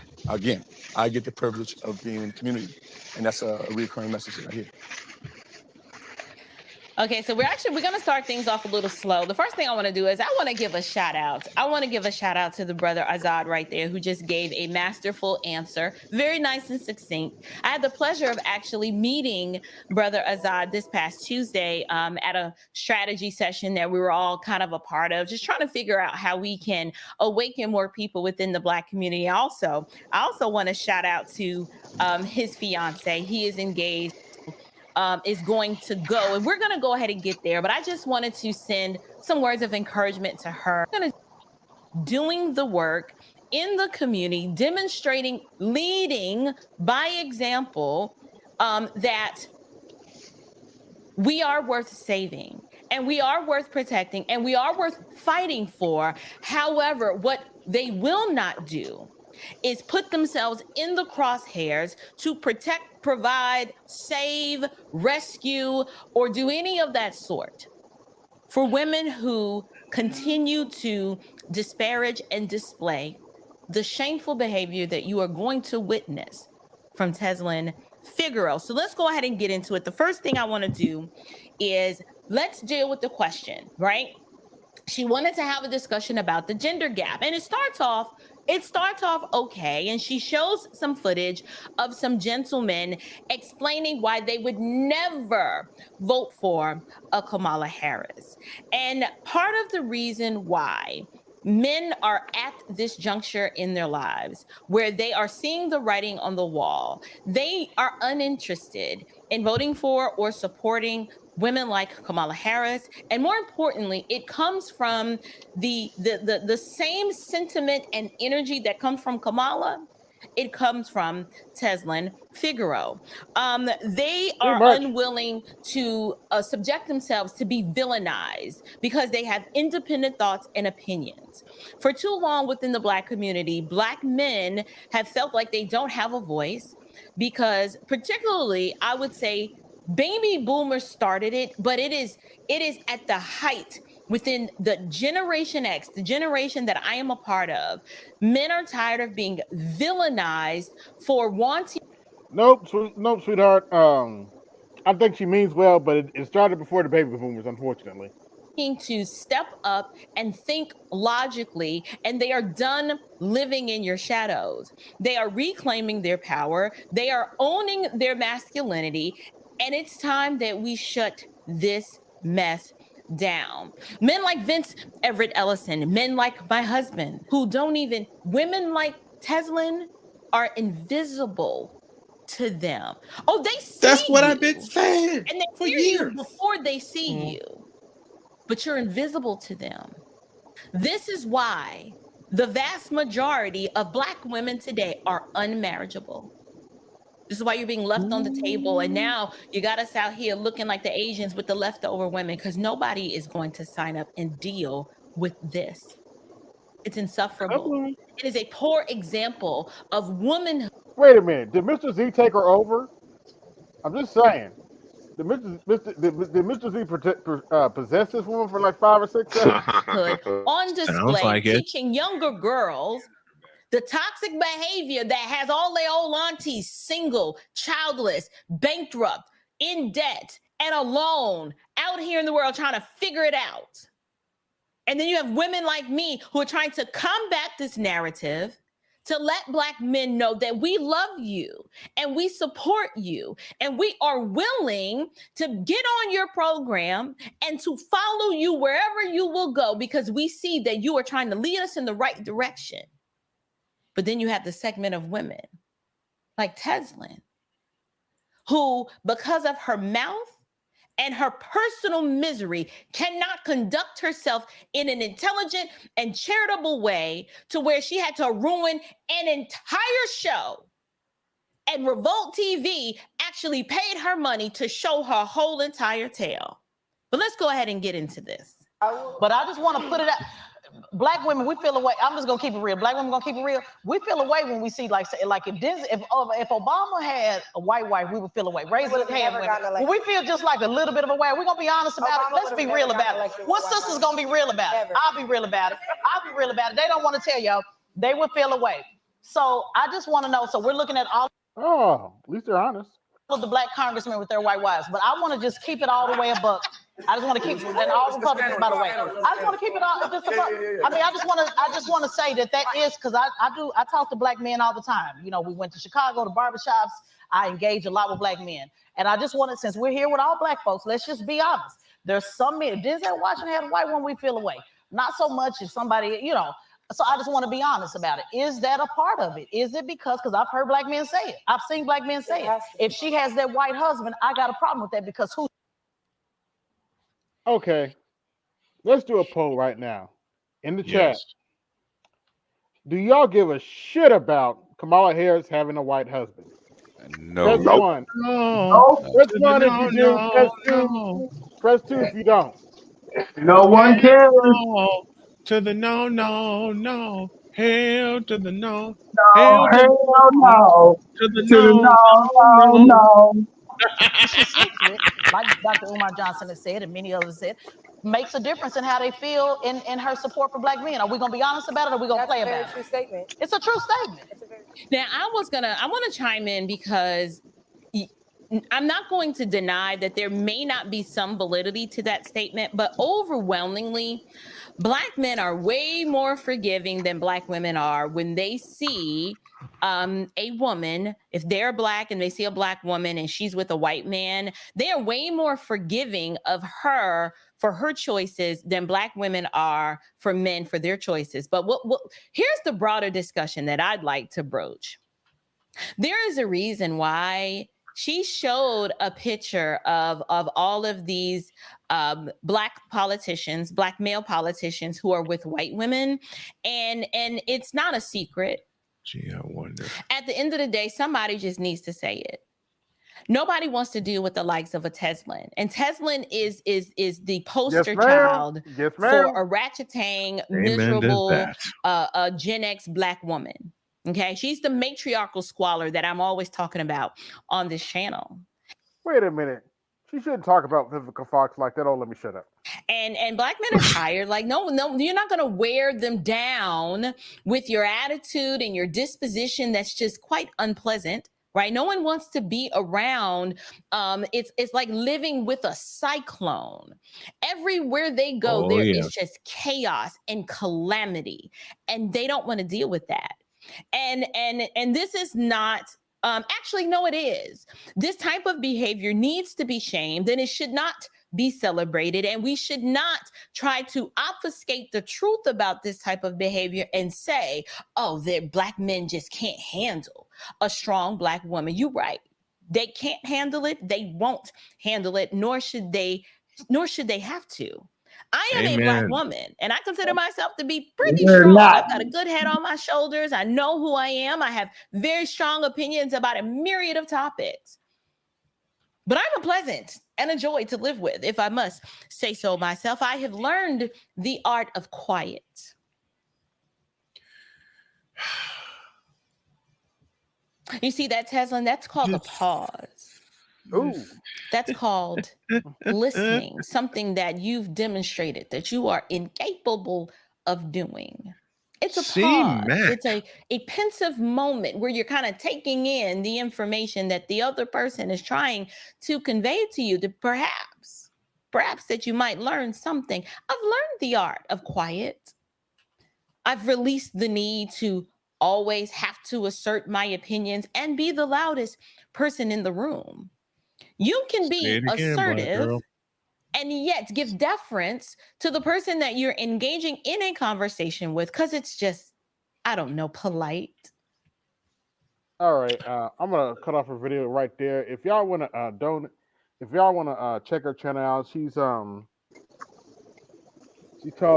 I get the privilege of being in the community, and that's a recurring message that I hear. Okay, so we're going to start things off a little slow. The first thing I want to do is I want to give a shout out. I want to give a shout out to the brother Azad right there, who just gave a masterful answer. Very nice and succinct. I had the pleasure of actually meeting brother Azad this past Tuesday at a strategy session that we were all kind of a part of, just trying to figure out how we can awaken more people within the Black community. I also want to shout out to his fiance. He is engaged. Is going to go, and we're going to go ahead and get there, but I just wanted to send some words of encouragement to her. Doing the work in the community, demonstrating, leading by example, that we are worth saving and we are worth protecting and we are worth fighting for. However, what they will not do is put themselves in the crosshairs to protect, provide, save, rescue, or do any of that sort. For women who continue to disparage and display the shameful behavior that you are going to witness from Teslin Figaro. So let's go ahead and get into it. The first thing I want to do is let's deal with the question, right? She wanted to have a discussion about the gender gap, and it starts off okay, and she shows some footage of some gentlemen explaining why they would never vote for a Kamala Harris. And part of the reason why men are at this juncture in their lives where they are seeing the writing on the wall, they are uninterested in voting for or supporting women like Kamala Harris. And more importantly, it comes from the same sentiment and energy that comes from Kamala. It comes from Teslin Figaro. They are unwilling to subject themselves to be villainized because they have independent thoughts and opinions. For too long within the Black community, Black men have felt like they don't have a voice because, particularly, I would say, baby boomers started it, but it is at the height within the Generation X, the generation that I am a part of. Men are tired of being villainized for wanting. Nope, sweetheart. I think she means well, but it started before the baby boomers, unfortunately. To step up and think logically, and they are done living in your shadows. They are reclaiming their power. They are owning their masculinity. And it's time that we shut this mess down. Men like Vince Everett Ellison, men like my husband, women like Teslin are invisible to them. Oh, they see That's what you, I've been saying and they for hear years. you before they see you, but you're invisible to them. This is why the vast majority of Black women today are unmarriageable. This is why you're being left on the table. And now you got us out here looking like the Asians with the leftover women, because nobody is going to sign up and deal with this. It's insufferable. It is a poor example of womanhood. Wait a minute. Did Mr. Z take her over? I'm just saying. Did Mr. Z possess this woman for like 5 or 6 seconds? On display, like teaching younger girls the toxic behavior that has all their old aunties single, childless, bankrupt, in debt, and alone out here in the world trying to figure it out. And then you have women like me who are trying to combat this narrative, to let Black men know that we love you and we support you and we are willing to get on your program and to follow you wherever you will go, because we see that you are trying to lead us in the right direction. But then you have the segment of women like Teslin, who, because of her mouth and her personal misery, cannot conduct herself in an intelligent and charitable way to where she had to ruin an entire show. And Revolt TV actually paid her money to show her whole entire tale. But let's go ahead and get into this. But I just want to put it out. Black women, we feel away. I'm just gonna keep it real. Black women gonna keep it real. We feel away when we see like if Obama had a white wife, we would feel away. Raise the hand. When we feel just like a little bit of a way, we're gonna be honest about it. Let's be real about it. What sister's gonna be real about it? I'll be real about it. I'll be real about it. They don't want to tell y'all. They would feel away. So I just want to know. So we're looking at all. Oh, at least they're honest. Of the Black congressmen with their white wives, but I want to just keep it all the way a buck. I just want to keep, and all Republicans, by the way, I just want to keep it all just a buck. I mean, I just want to say that is because I talk to Black men all the time. You know, we went to Chicago to barbershops. I engage a lot with Black men, and I just want to, since we're here with all Black folks, let's just be honest. There's some men. If Denzel Washington had a white one, we feel away. Not so much if somebody, you know. So I just want to be honest about it. Is that a part of it? Is it because I've heard Black men say it. I've seen Black men say it. If she has that white husband, I got a problem with that because who? Okay, let's do a poll right now in the chat. Do y'all give a shit about Kamala Harris having a white husband? No. Press one. No. Press one if you do. Press two. Press two if you don't. No one cares. To the no, no, no. Hell to the no. No, hell no. To the no. She sleeps with, like Dr. Umar Johnson has said, and many others said, makes a difference in how they feel in her support for Black men. Are we gonna be honest about it, or are we gonna play about it? True statement. It's a true statement. Now, I want to chime in because I'm not going to deny that there may not be some validity to that statement, but overwhelmingly, Black men are way more forgiving than Black women are when they see a woman. If they're Black and they see a Black woman and she's with a white man, they're way more forgiving of her for her choices than Black women are for men for their choices. But here's the broader discussion that I'd like to broach. There is a reason why she showed a picture of all of these Black politicians, Black male politicians who are with white women. And it's not a secret. Gee, I wonder. At the end of the day, somebody just needs to say it. Nobody wants to deal with the likes of a Teslin. And Teslin is the poster child for a ratchetang, miserable Gen X Black woman. Okay, she's the matriarchal squalor that I'm always talking about on this channel. Wait a minute. She shouldn't talk about Vivica Fox like that. Oh, let me shut up. And Black men are tired. Like, no, you're not going to wear them down with your attitude and your disposition that's just quite unpleasant, right? No one wants to be around. It's like living with a cyclone. Everywhere they go, there is just chaos and calamity, and they don't want to deal with that. And this is not, actually, no, it is. This type of behavior needs to be shamed, and it should not be celebrated. And we should not try to obfuscate the truth about this type of behavior and say, oh, that Black men just can't handle a strong Black woman. You're right. They can't handle it. They won't handle it, nor should they have to. I am a Black woman, and I consider myself to be pretty strong. I've got a good head on my shoulders. I know who I am. I have very strong opinions about a myriad of topics. But I'm a pleasant and a joy to live with, if I must say so myself. I have learned the art of quiet. You see that, Teslin? That's called a pause. Ooh. That's called listening, something that you've demonstrated that you are incapable of doing. It's a pause. It's a pensive moment where you're kind of taking in the information that the other person is trying to convey to you, to perhaps that you might learn something. I've learned the art of quiet. I've released the need to always have to assert my opinions and be the loudest person in the room. You can be assertive and yet give deference to the person that you're engaging in a conversation with, because it's just, I don't know, polite. All right, I'm gonna cut off her video right there. If y'all wanna if y'all wanna check her channel out, she's called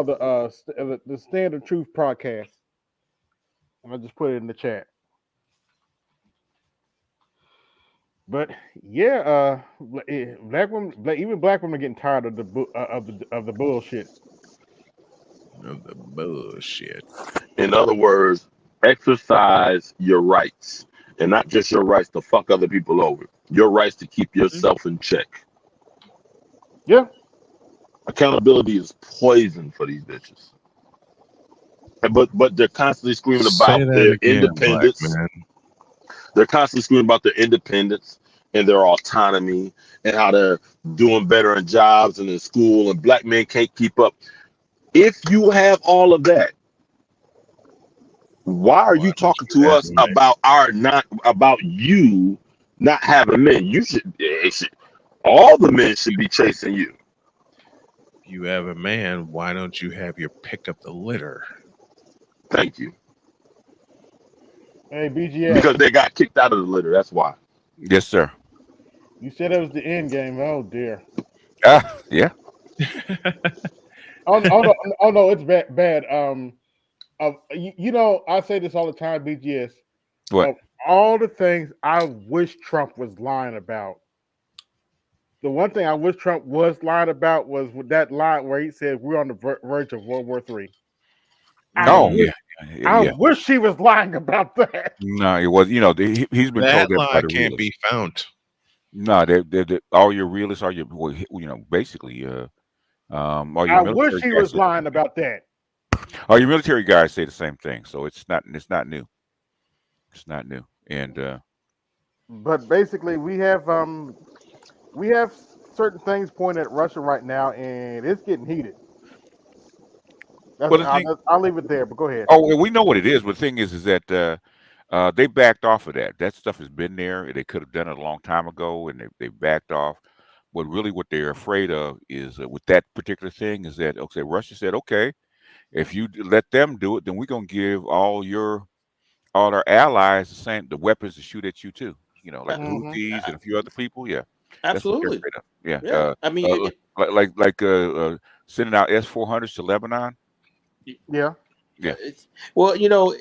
the Stand of Truth podcast. I'll just put it in the chat. But yeah, black women, even black women, are getting tired of the bullshit. Of the bullshit. In other words, exercise your rights, and not just your rights to fuck other people over. Your rights to keep yourself in check. Yeah. Accountability is poison for these bitches. But they're constantly screaming about their independence. They're constantly screaming about their independence and their autonomy and how they're doing better in jobs and in school, and black men can't keep up. If you have all of that, why are you talking to us about you not having men? All the men should be chasing you. If you have a man, why don't you have your pick up the litter? Thank you. Hey, BGS. Because they got kicked out of the litter. That's why. Yes, sir. You said it was the end game. Oh dear. Yeah. oh no, it's bad. You know, I say this all the time, BGS. What? Of all the things I wish Trump was lying about, the one thing I wish Trump was lying about was with that line where he said we're on the verge of World War III. I wish he was lying about that. No, it was. You know, he's been told that by the can't be found. No, all your realists are your, you know, basically. All your I wish he was lying about that. All your military guys say the same thing, so it's not new. It's not new, and. But basically, we have certain things pointed at Russia right now, and it's getting heated. I'll leave it there, but go ahead. Oh, we know what it is. But the thing is that they backed off of that. That stuff has been there. They could have done it a long time ago, and they backed off. But really, what they're afraid of is with that particular thing is that, okay, Russia said, okay, if you let them do it, then we're gonna give all our allies the weapons to shoot at you too. You know, like the Houthis and a few other people. Yeah, absolutely. That's what they're afraid of. Yeah. I mean, like sending out S-400s to Lebanon. Yeah. Well, you know,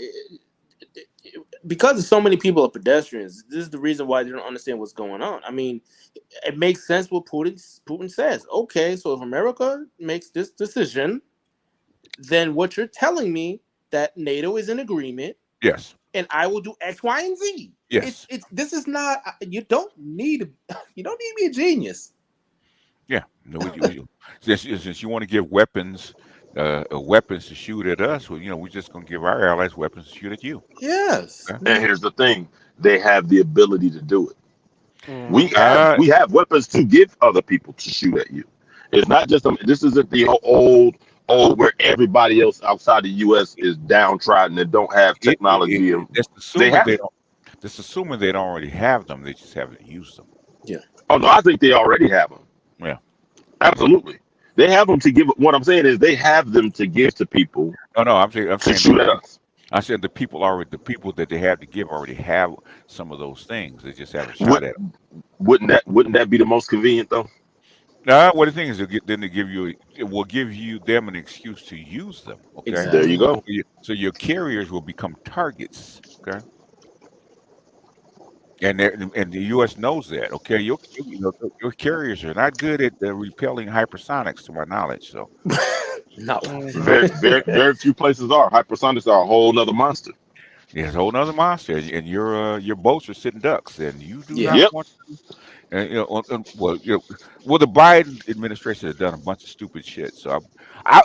because so many people are pedestrians, this is the reason why they don't understand what's going on. I mean, it makes sense what Putin says. Okay, so if America makes this decision, then what you're telling me that NATO is in agreement. Yes. And I will do X, Y, and Z. Yes. This is not. You don't need to be a genius. Yeah. No. Since you want to give weapons to shoot at us, well, you know, we're just gonna give our allies weapons to shoot at you. Yes. Okay? And here's the thing: they have the ability to do it. We have weapons to give other people to shoot at you. It's not just this isn't the old where everybody else outside the U.S. is downtrodden and don't have technology. That's assuming they don't already have them. They just haven't used them. Yeah. Oh no, I think they already have them. Yeah. Absolutely. They have them to give. What I'm saying is they have them to give to people. No, I'm saying to shoot at us. I said the people that they have to give already have some of those things. They just haven't shot at them. Wouldn't that be the most convenient though? No, what the thing is, it will give you them an excuse to use them. Okay, exactly. There you go. So your carriers will become targets. Okay, and the U.S. knows that. Okay, your carriers are not good at repelling hypersonics, to my knowledge. So, no, very few places are. Hypersonics are a whole nother monster. Yeah, it's a whole nother monster, and your boats are sitting ducks, and you do not want to. And well, the Biden administration has done a bunch of stupid shit. So,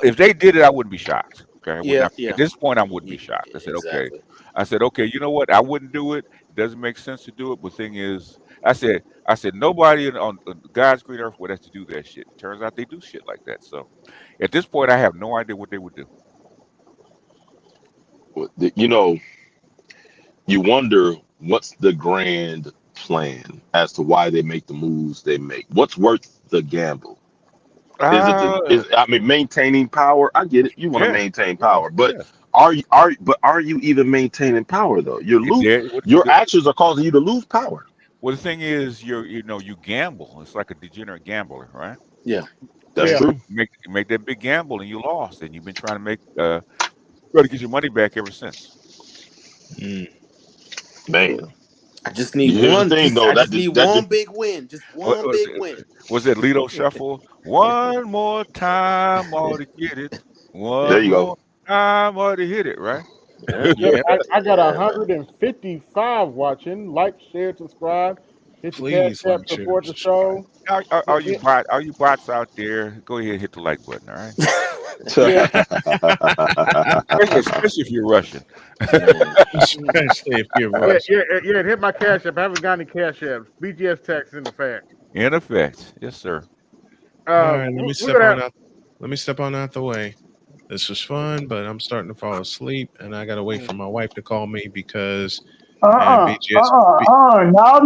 if they did it, I wouldn't be shocked. Okay, at this point, I wouldn't be shocked. I said, exactly. okay, you know what? I wouldn't do it. It doesn't make sense to do it. But the thing is, I said, nobody on God's green earth would have to do that shit. It turns out they do shit like that. So, at this point, I have no idea what they would do. You know, you wonder what's the grand plan as to why they make the moves they make. What's worth the gamble? I mean, maintaining power? I get it. You want to maintain power, but are you even maintaining power though? Your actions are causing you to lose power. Well, the thing is, you gamble. It's like a degenerate gambler, right? Yeah, that's true. You make that big gamble and you lost, and you've been trying to try to get your money back ever since. Man, I just need one. I just need one big win. Just one big win. Was that Lido Shuffle? One more time, ought to get it. There you go. Time, ought to hit it, right? Yeah. I got 155 watching. Like, share, subscribe. Hit the cash app, support the show. Are you bots out there? Go ahead and hit the like button, all right? Especially if you're Russian. Especially if you're Russian. Yeah, hit my cash app. I haven't got any cash apps. BGS tax in effect. In effect. Yes, sir. All right, let me step on out the way. This was fun, but I'm starting to fall asleep, and I gotta wait for my wife to call me because No,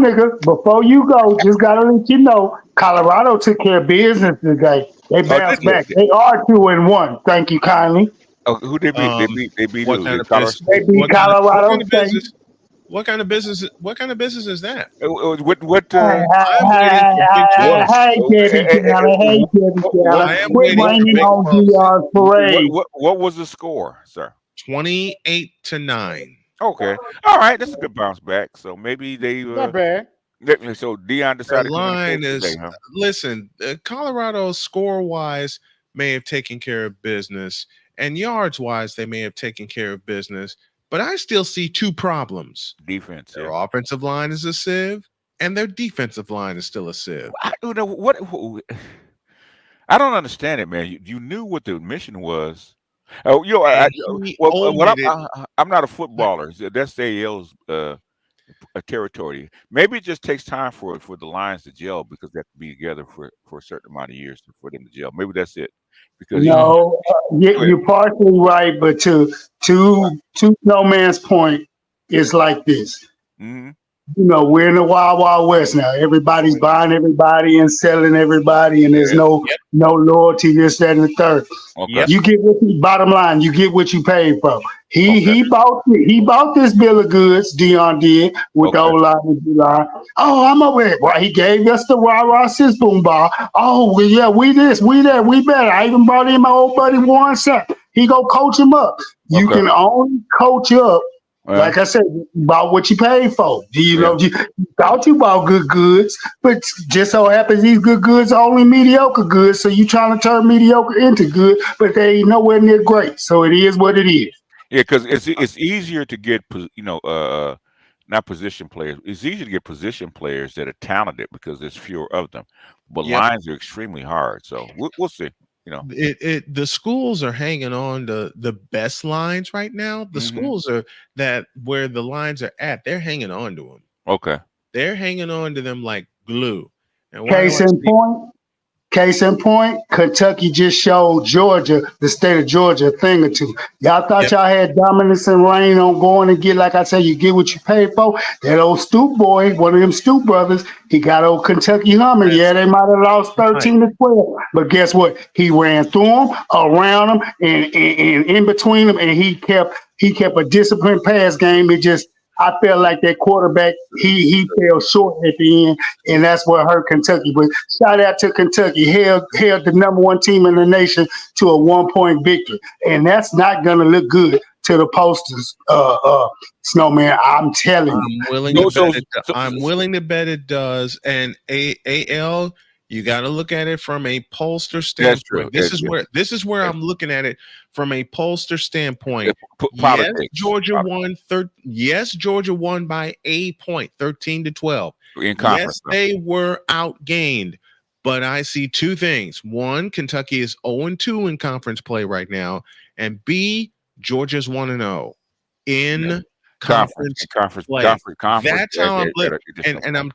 nigga. Before you go, just gotta let you know, Colorado took care of business today. They bounced back. They are 2-1. Thank you kindly. Oh, who they beat? They beat what kind of They beat Colorado State. What kind of business? What kind of business is that? Hey, Debbie Gallo. Quit raining on DR's parade. What was the score, sir? 28-9. Okay, all right, that's a good bounce back. So maybe they not bad. So Dion decided. The line is today, huh? Listen. Colorado score-wise may have taken care of business, and yards-wise they may have taken care of business. But I still see two problems. Defense. Their offensive line is a sieve, and their defensive line is still a sieve. I don't understand it, man. You knew what the mission was. Oh, I'm not a footballer. That's AL's territory. Maybe it just takes time for the lines to gel because they have to be together for a certain amount of years for them to gel. Maybe that's it. Because you're partially right, but to No Man's point, it's like this. Mm-hmm. You know, we're in the wild, wild west now. Everybody's buying everybody and selling everybody, and there's no loyalty, this, that, and the third. Okay. You get bottom line, you get what you paid for. He bought this bill of goods, Dion did, with the O-line and D-line. Oh, I'm over it. Well, he gave us the rah-rah sis boom bar. Oh, well, yeah, we this, we that, we better. I even brought in my old buddy Warren Sapp. He go coach him up. You can only coach up, like I said, about what you paid for. You know, you thought you bought good goods, but just so happens these good goods are only mediocre goods. So you trying to turn mediocre into good, but they ain't nowhere near great. So it is what it is. Yeah, because it's easier to get not position players. It's easier to get position players that are talented because there's fewer of them. But lines are extremely hard. So we'll see. You know, the schools are hanging on to the best lines right now. The schools are where the lines are at. They're hanging on to them. Okay, they're hanging on to them like glue. And Case in point, Kentucky just showed Georgia, the state of Georgia, a thing or two. Y'all thought y'all had dominance and reign on going and get, like I said, you get what you paid for. That old Stoop boy, one of them Stoop brothers, he got old Kentucky humming. Yeah, they might have lost 13-12, but guess what? He ran through them, around them, and in between them, and he kept a disciplined pass game. I felt like that quarterback, he fell short at the end, and that's what hurt Kentucky. But shout out to Kentucky, held the number one team in the nation to a 1-point victory, and that's not going to look good to the posters, Snowman. I'm telling you. I'm willing to bet it does. And AL, you got to look at it from a pollster standpoint. This is where I'm looking at it from a pollster standpoint. Yes, Georgia won by a point, 13-12. In conference, they were outgained. But I see two things. One, Kentucky is 0-2 in conference play right now, and B, Georgia's 1-0 in conference play. That's how I'm looking, and I'm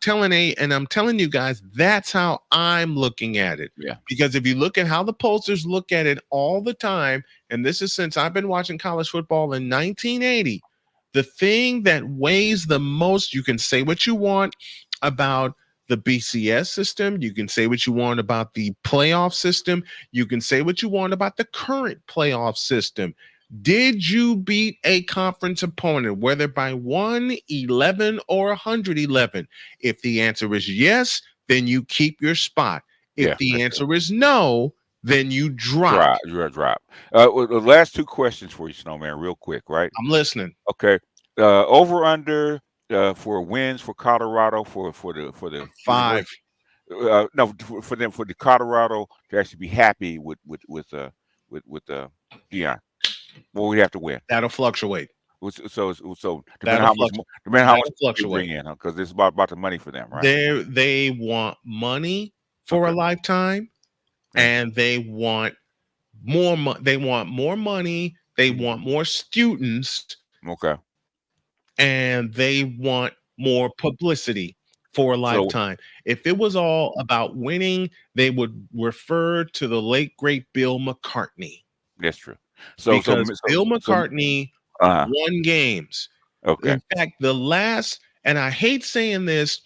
telling you guys, that's how I'm looking at it. Yeah. Because if you look at how the pollsters look at it all the time, and this is since I've been watching college football in 1980, The thing that weighs the most, you can say what you want about the BCS system. You can say what you want about the playoff system. You can say what you want about the current playoff system. Did you beat a conference opponent, whether by 111 or 111? If the answer is yes, then you keep your spot. If the answer is no, then you drop. Drop. Well, the last two questions for you, Snowman, real quick, right? I'm listening. Okay. Over under for wins for Colorado for the 5. No, for the Colorado to actually be happy with Deion. Well, we have to win. That'll fluctuate. So depending how much you bring in, because it's about the money for them, right? They want money for a lifetime, and they want more. They want more money. They want more students. Okay. And they want more publicity for a lifetime. If it was all about winning, they would refer to the late great Bill McCartney. That's true. Because Bill McCartney won games. Okay. In fact, the last, and I hate saying this,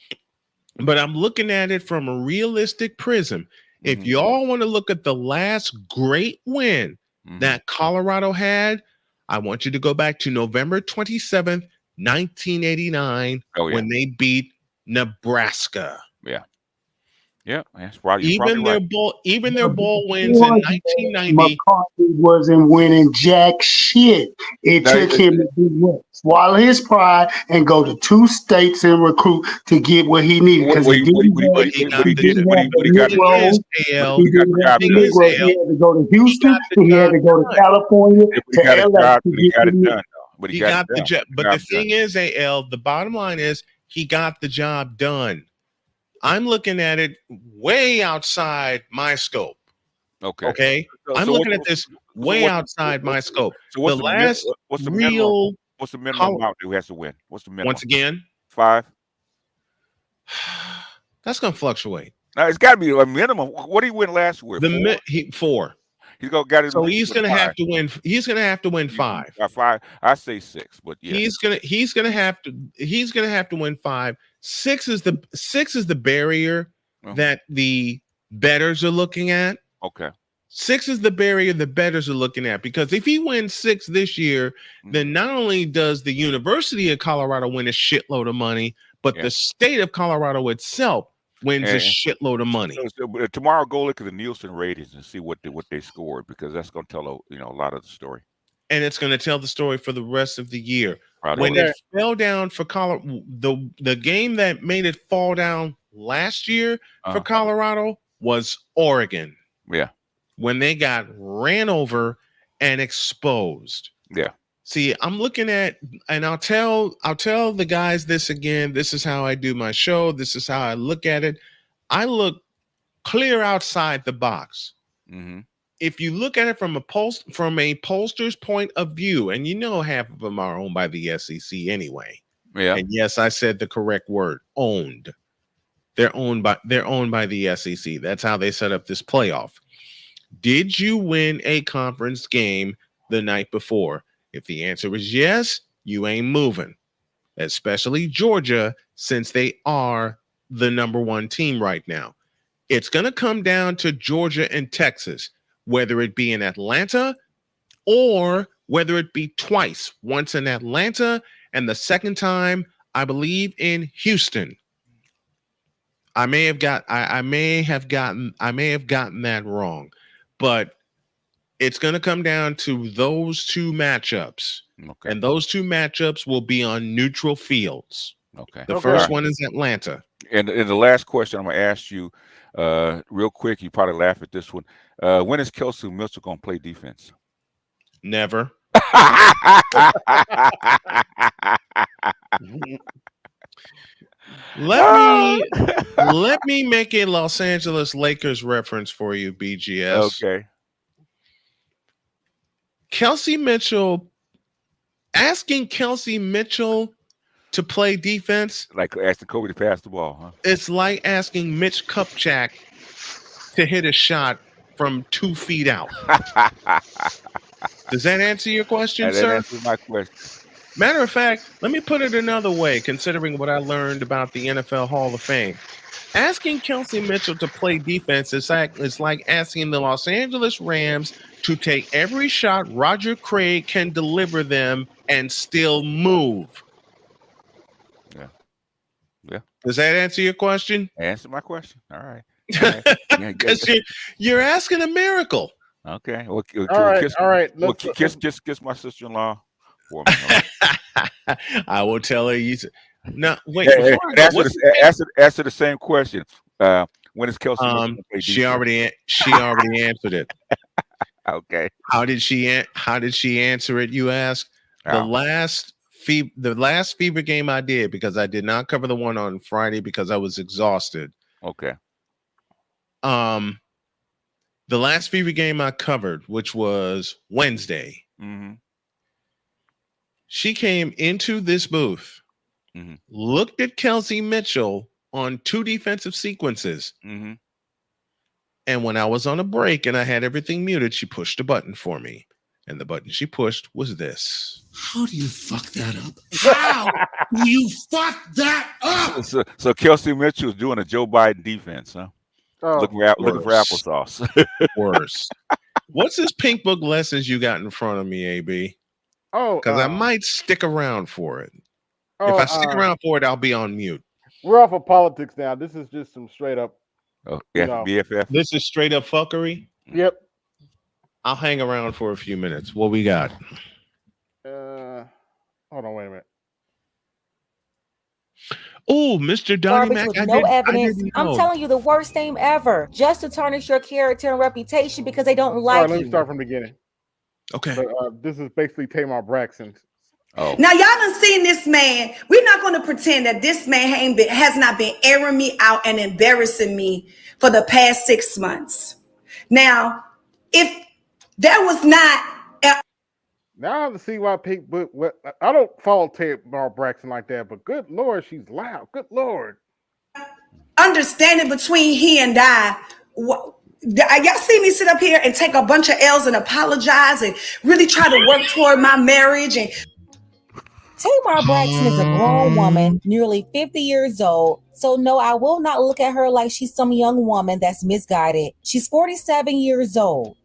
but I'm looking at it from a realistic prism. If you all want to look at the last great win that Colorado had, I want you to go back to November 27th, 1989, when they beat Nebraska. Yeah, that's probably even their right. bowl wins in 1990. McCarthy wasn't winning jack shit. It took him to do swallow his pride and go to 2 states and recruit to get what he needed. Because he didn't have the Negro. He had to go to Houston. He had to go to California to LA. But he got the job. But the thing is, AL, the bottom line is he got the job done. I'm looking at it way outside my scope. Okay. I'm looking at this way outside my scope. So what's the minimum amount who has to win? What's the minimum? Once again, 5. That's going to fluctuate. Now it's got to be a minimum. What did he win last year? 4. He's got his. So he's going to have to win. He's going to have to win 5. 5. I say 6, but yeah. He's going to have to win 5. 6 is the barrier that the bettors are looking at. Okay. 6 is the barrier the bettors are looking at, because if he wins 6 this year, then not only does the University of Colorado win a shitload of money, but the state of Colorado itself wins a shitload of money. So tomorrow, go look at the Nielsen ratings and see what they scored, because that's going to tell a lot of the story. And it's going to tell the story for the rest of the year. Probably. When it fell down for Colorado, the game that made it fall down last year for Colorado was Oregon. Yeah. When they got ran over and exposed. Yeah. See, I'm looking at, and I'll tell the guys this again. This is how I do my show. This is how I look at it. I look clear outside the box. If you look at it from a pollster's point of view, and half of them are owned by the SEC anyway. Yeah. And yes, I said the correct word, owned. They're owned by the SEC. That's how they set up this playoff. Did you win a conference game the night before? If the answer is yes, you ain't moving. Especially Georgia, since they are the number 1 team right now. It's going to come down to Georgia and Texas, whether it be in Atlanta or whether it be twice, once in Atlanta and the second time, I believe, in Houston. I may have gotten that wrong, but it's going to come down to those 2 matchups. Okay. And those 2 matchups will be on neutral fields. Okay. The first one is Atlanta. And the last question I'm going to ask you real quick, you probably laugh at this one. When is Kelsey Mitchell going to play defense? Never. Let me make a Los Angeles Lakers reference for you, BGS. Okay. Asking Kelsey Mitchell to play defense, like asking Kobe to pass the ball, huh? It's like asking Mitch Kupchak to hit a shot from 2 feet out. Does that answer your question, that sir? answers my question. Matter of fact, let me put it another way, considering what I learned about the NFL Hall of Fame. Asking Kelsey Mitchell to play defense is like asking the Los Angeles Rams to take every shot Roger Craig can deliver them and still move. Yeah. Yeah. Does that answer your question? Answer my question. All right. Because you're asking a miracle. Okay. Well, All right. Well, kiss my sister-in-law for me. I will tell her you. No, wait. Hey, answer the same question. When is Kelsey? She already answered it. Okay. How did she answer it? You ask. The last Fever game I did, because I did not cover the one on Friday because I was exhausted. Okay. The last Fever game I covered, which was Wednesday, she came into this booth. Looked at Kelsey Mitchell on 2 defensive sequences. And when I was on a break and I had everything muted, she pushed a button for me. And the button she pushed was this. How do you fuck that up? How do you fuck that up? So Kelsey Mitchell is doing a Joe Biden defense, huh? Looking for applesauce. Worse. What's this pink book lessons you got in front of me, AB? Oh, because I might stick around for it. If I stick around for it, I'll be on mute. We're off of politics now. This is just some straight up. BFF. This is straight up fuckery. Yep. I'll hang around for a few minutes. What we got? Hold on, wait a minute. Oh, Mr. Donnie Mac. With no evidence. I'm telling you, the worst name ever, just to tarnish your character and reputation because they don't like you. Let me start from the beginning. Okay. But, this is basically Tamar Braxton. Oh. Now y'all done seen this man. We're not going to pretend that this man has not been airing me out and embarrassing me for the past 6 months. Now, if that was not now I have to see why I don't follow Tamar Braxton like that, but good Lord, she's loud. Good Lord. Understanding between he and I, y'all see me sit up here and take a bunch of L's and apologize and really try to work toward my marriage. And Tamar Braxton is a grown woman, nearly 50 years old. So no, I will not look at her like she's some young woman that's misguided. She's 47 years old.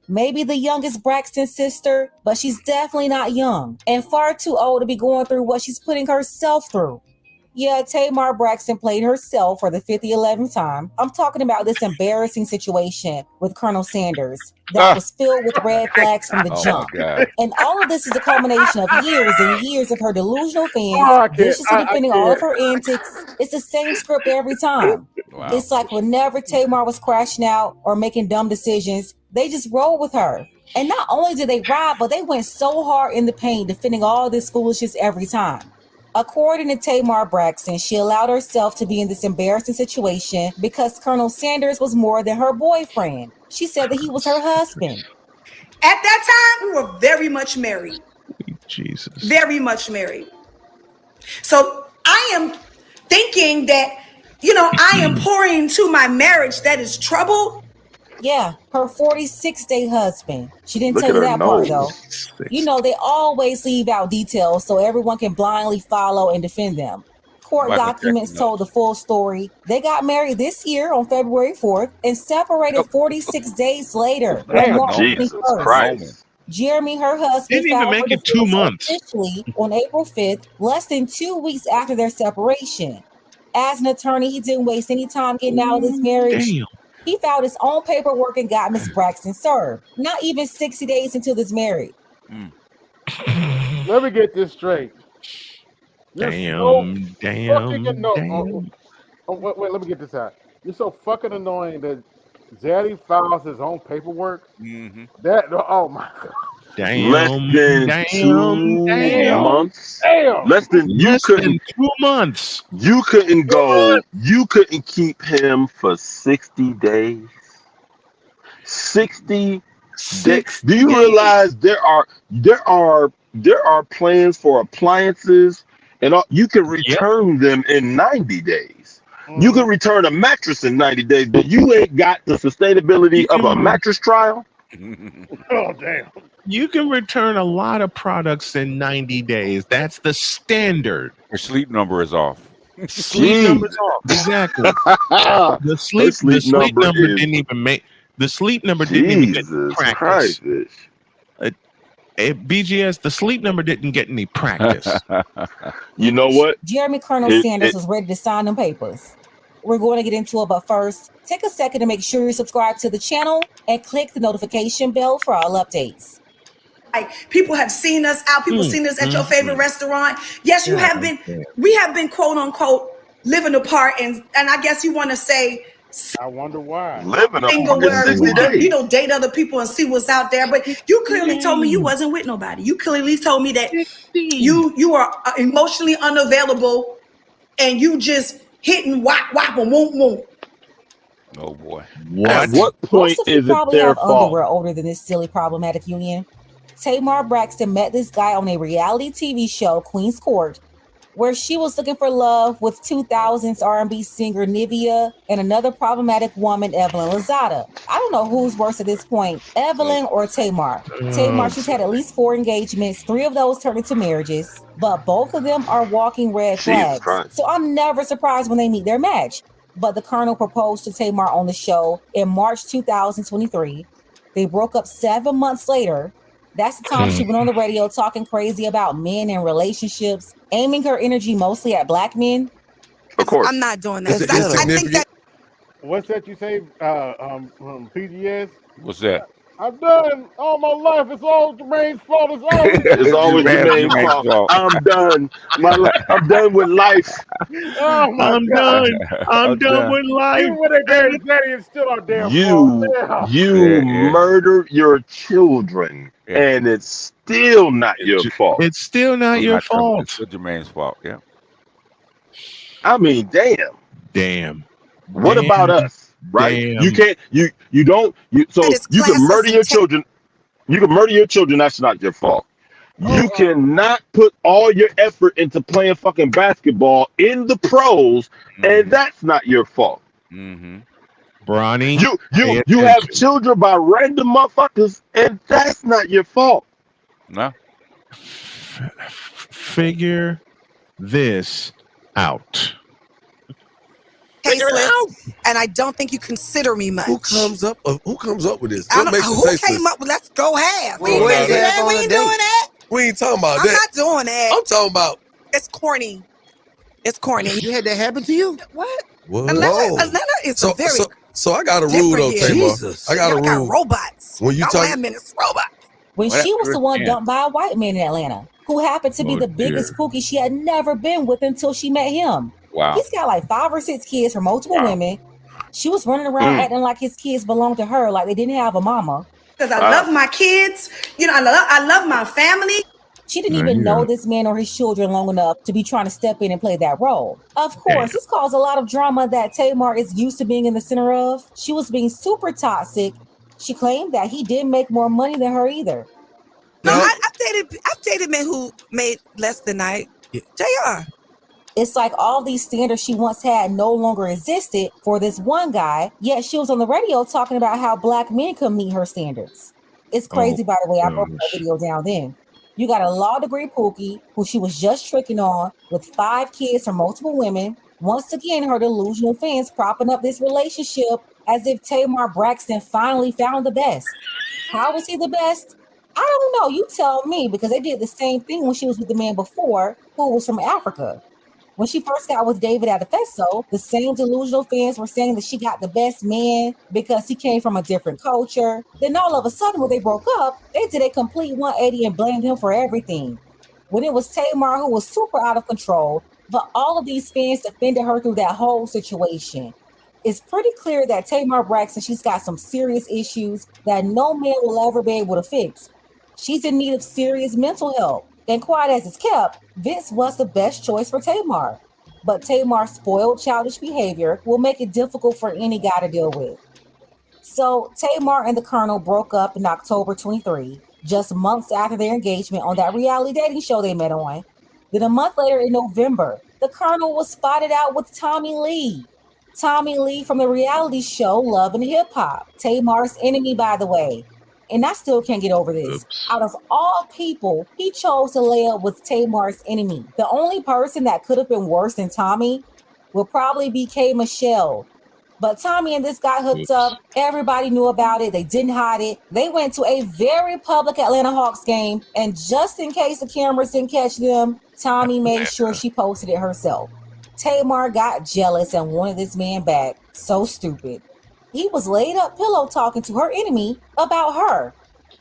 Maybe the youngest Braxton sister, but she's definitely not young and far too old to be going through what she's putting herself through. Yeah, Tamar Braxton played herself for the 50-11th time. I'm talking about this embarrassing situation with Colonel Sanders that was filled with red flags from the jump. And all of this is a culmination of years and years of her delusional fans viciously defending all of her antics. It's the same script every time. Wow. It's like whenever Tamar was crashing out or making dumb decisions, they just rolled with her. And not only did they ride, but they went so hard in the paint defending all this foolishness every time. According to Tamar Braxton, she allowed herself to be in this embarrassing situation because Colonel Sanders was more than her boyfriend. She said that he was her husband. At that time, we were very much married. Jesus. Very much married. So I am thinking that, I am pouring into my marriage that is troubled. Yeah, her 46-day husband. She didn't tell you that part, though. They always leave out details so everyone can blindly follow and defend them. Court documents told the full story. They got married this year on February 4th and separated 46 days later. Jesus Christ. Jeremy, her husband, didn't even make it 2 months. Officially on April 5th, less than 2 weeks after their separation. As an attorney, he didn't waste any time getting out of this marriage. Damn. He filed his own paperwork and got Miss Braxton served. Not even 60 days into this marriage. Let me get this straight. Damn. Wait, let me get this out. You're so fucking annoying that Zaddy files his own paperwork. Oh my God. Damn. Less than 2 months. Less than 2 months. You couldn't go. You couldn't keep him for 60 days. 60 days. Do you realize there are plans for appliances and you can return them in 90 days. You can return a mattress in 90 days, but you ain't got the sustainability of a mattress trial. Oh, damn. You can return a lot of products in 90 days. That's the standard. Your sleep number is off. Sleep number's off. Exactly. The sleep number didn't even make the sleep number didn't even get practice. BGS, the sleep number didn't get any practice. You know what? Jeremy Colonel Sanders was ready to sign them papers. We're going to get into it, but first, take a second to make sure you subscribe to the channel and click the notification bell for all updates. Like, people have seen us out. People seen us at your favorite restaurant. Yes, you have been. We have been, quote unquote, living apart, and I guess you want to say. I wonder why. Living apart. Date other people and see what's out there. But you clearly told me you wasn't with nobody. You clearly told me that you are emotionally unavailable, and you just hitting whop and won't. Oh boy. At what point is it their fault? We're older than this silly problematic union. Tamar Braxton met this guy on a reality TV show, Queen's Court, where she was looking for love with 2000s R&B singer Nivea and another problematic woman, Evelyn Lozada. I don't know who's worse at this point, Evelyn or Tamar. Tamar, she's had at least 4 engagements, 3 of those turned into marriages, but both of them are walking red flags. So I'm never surprised when they meet their match. But the Colonel proposed to Tamar on the show in March 2023. They broke up 7 months later. That's the time she went on the radio talking crazy about men and relationships, aiming her energy mostly at black men. Of course. I'm not doing that. I think that. What's that you say, PGS? What's that? I've done all my life. It's all Jermaine's fault. It's always Jermaine's fault. I'm done. I'm done with life. Oh my I'm God. done. I'm done with life. Even when they bury daddy, it's still our damn fault. You murder your children, and it's still not your fault. It's still not your fault. It's still Jermaine's fault. Yeah. I mean, damn. What about us? Right? You can't. You don't. So you can murder your children. You can murder your children. That's not your fault. You cannot put all your effort into playing fucking basketball in the pros, and that's not your fault. Bronny, you have children by random motherfuckers, and that's not your fault. No. Figure this out. And I don't think you consider me much. Who comes up with this? I What don't makes know it who tasteless? came up with. Let's go half. We Oh, ain't no, doing that. We ain't doing that. We ain't talking about I'm that. not doing that. I'm talking about. It's corny. It's corny. You had that happen to you? What? Whoa. Atlanta is a very So I got a rule though, different Tamar. Jesus. I got a Y'all got rule. robots. When you Y'all talk, have minutes robots. When Well, she was the one yeah. dumped by a white man in Atlanta, who happened to be the biggest pookie she had never been with until she met him. Wow. He's got like 5 or 6 kids from multiple women. She was running around acting like his kids belonged to her, like they didn't have a mama. Because I love my kids. You know, I love my family. She didn't even know this man or his children long enough to be trying to step in and play that role. Of course, this caused a lot of drama that Tamar is used to being in the center of. She was being super toxic. She claimed that he didn't make more money than her either. No, I've dated men who made less than I. JR. It's like all these standards she once had no longer existed for this one guy, yet she was on the radio talking about how black men could meet her standards. It's crazy, by the way. I broke that video down then. You got a law degree pookie who she was just tricking on with 5 kids from multiple women. Once again, her delusional fans propping up this relationship as if Tamar Braxton finally found the best. How was he the best? I don't know. You tell me, because they did the same thing when she was with the man before, who was from Africa. When she first got with David Adefeso, the same delusional fans were saying that she got the best man because he came from a different culture. Then all of a sudden, when they broke up, they did a complete 180 and blamed him for everything. When it was Tamar who was super out of control, but all of these fans defended her through that whole situation. It's pretty clear that Tamar Braxton, she's got some serious issues that no man will ever be able to fix. She's in need of serious mental help. And quiet as it's kept, Vince was the best choice for Tamar. But Tamar's spoiled, childish behavior will make it difficult for any guy to deal with. So Tamar and the Colonel broke up in October 23, just months after their engagement on that reality dating show they met on. Then a month later in November, the Colonel was spotted out with Tommy Lee. Tommy Lee from the reality show Love and Hip Hop, Tamar's enemy, by the way. And I still can't get over this. Out of all people, he chose to lay up with Tamar's enemy. The only person that could have been worse than Tommy would probably be K. Michelle. But Tommy and this guy hooked up. Everybody knew about it. They didn't hide it. They went to a very public Atlanta Hawks game. And just in case the cameras didn't catch them, Tommy made sure she posted it herself. Tamar got jealous and wanted this man back. So stupid. He was laid up pillow talking to her enemy about her,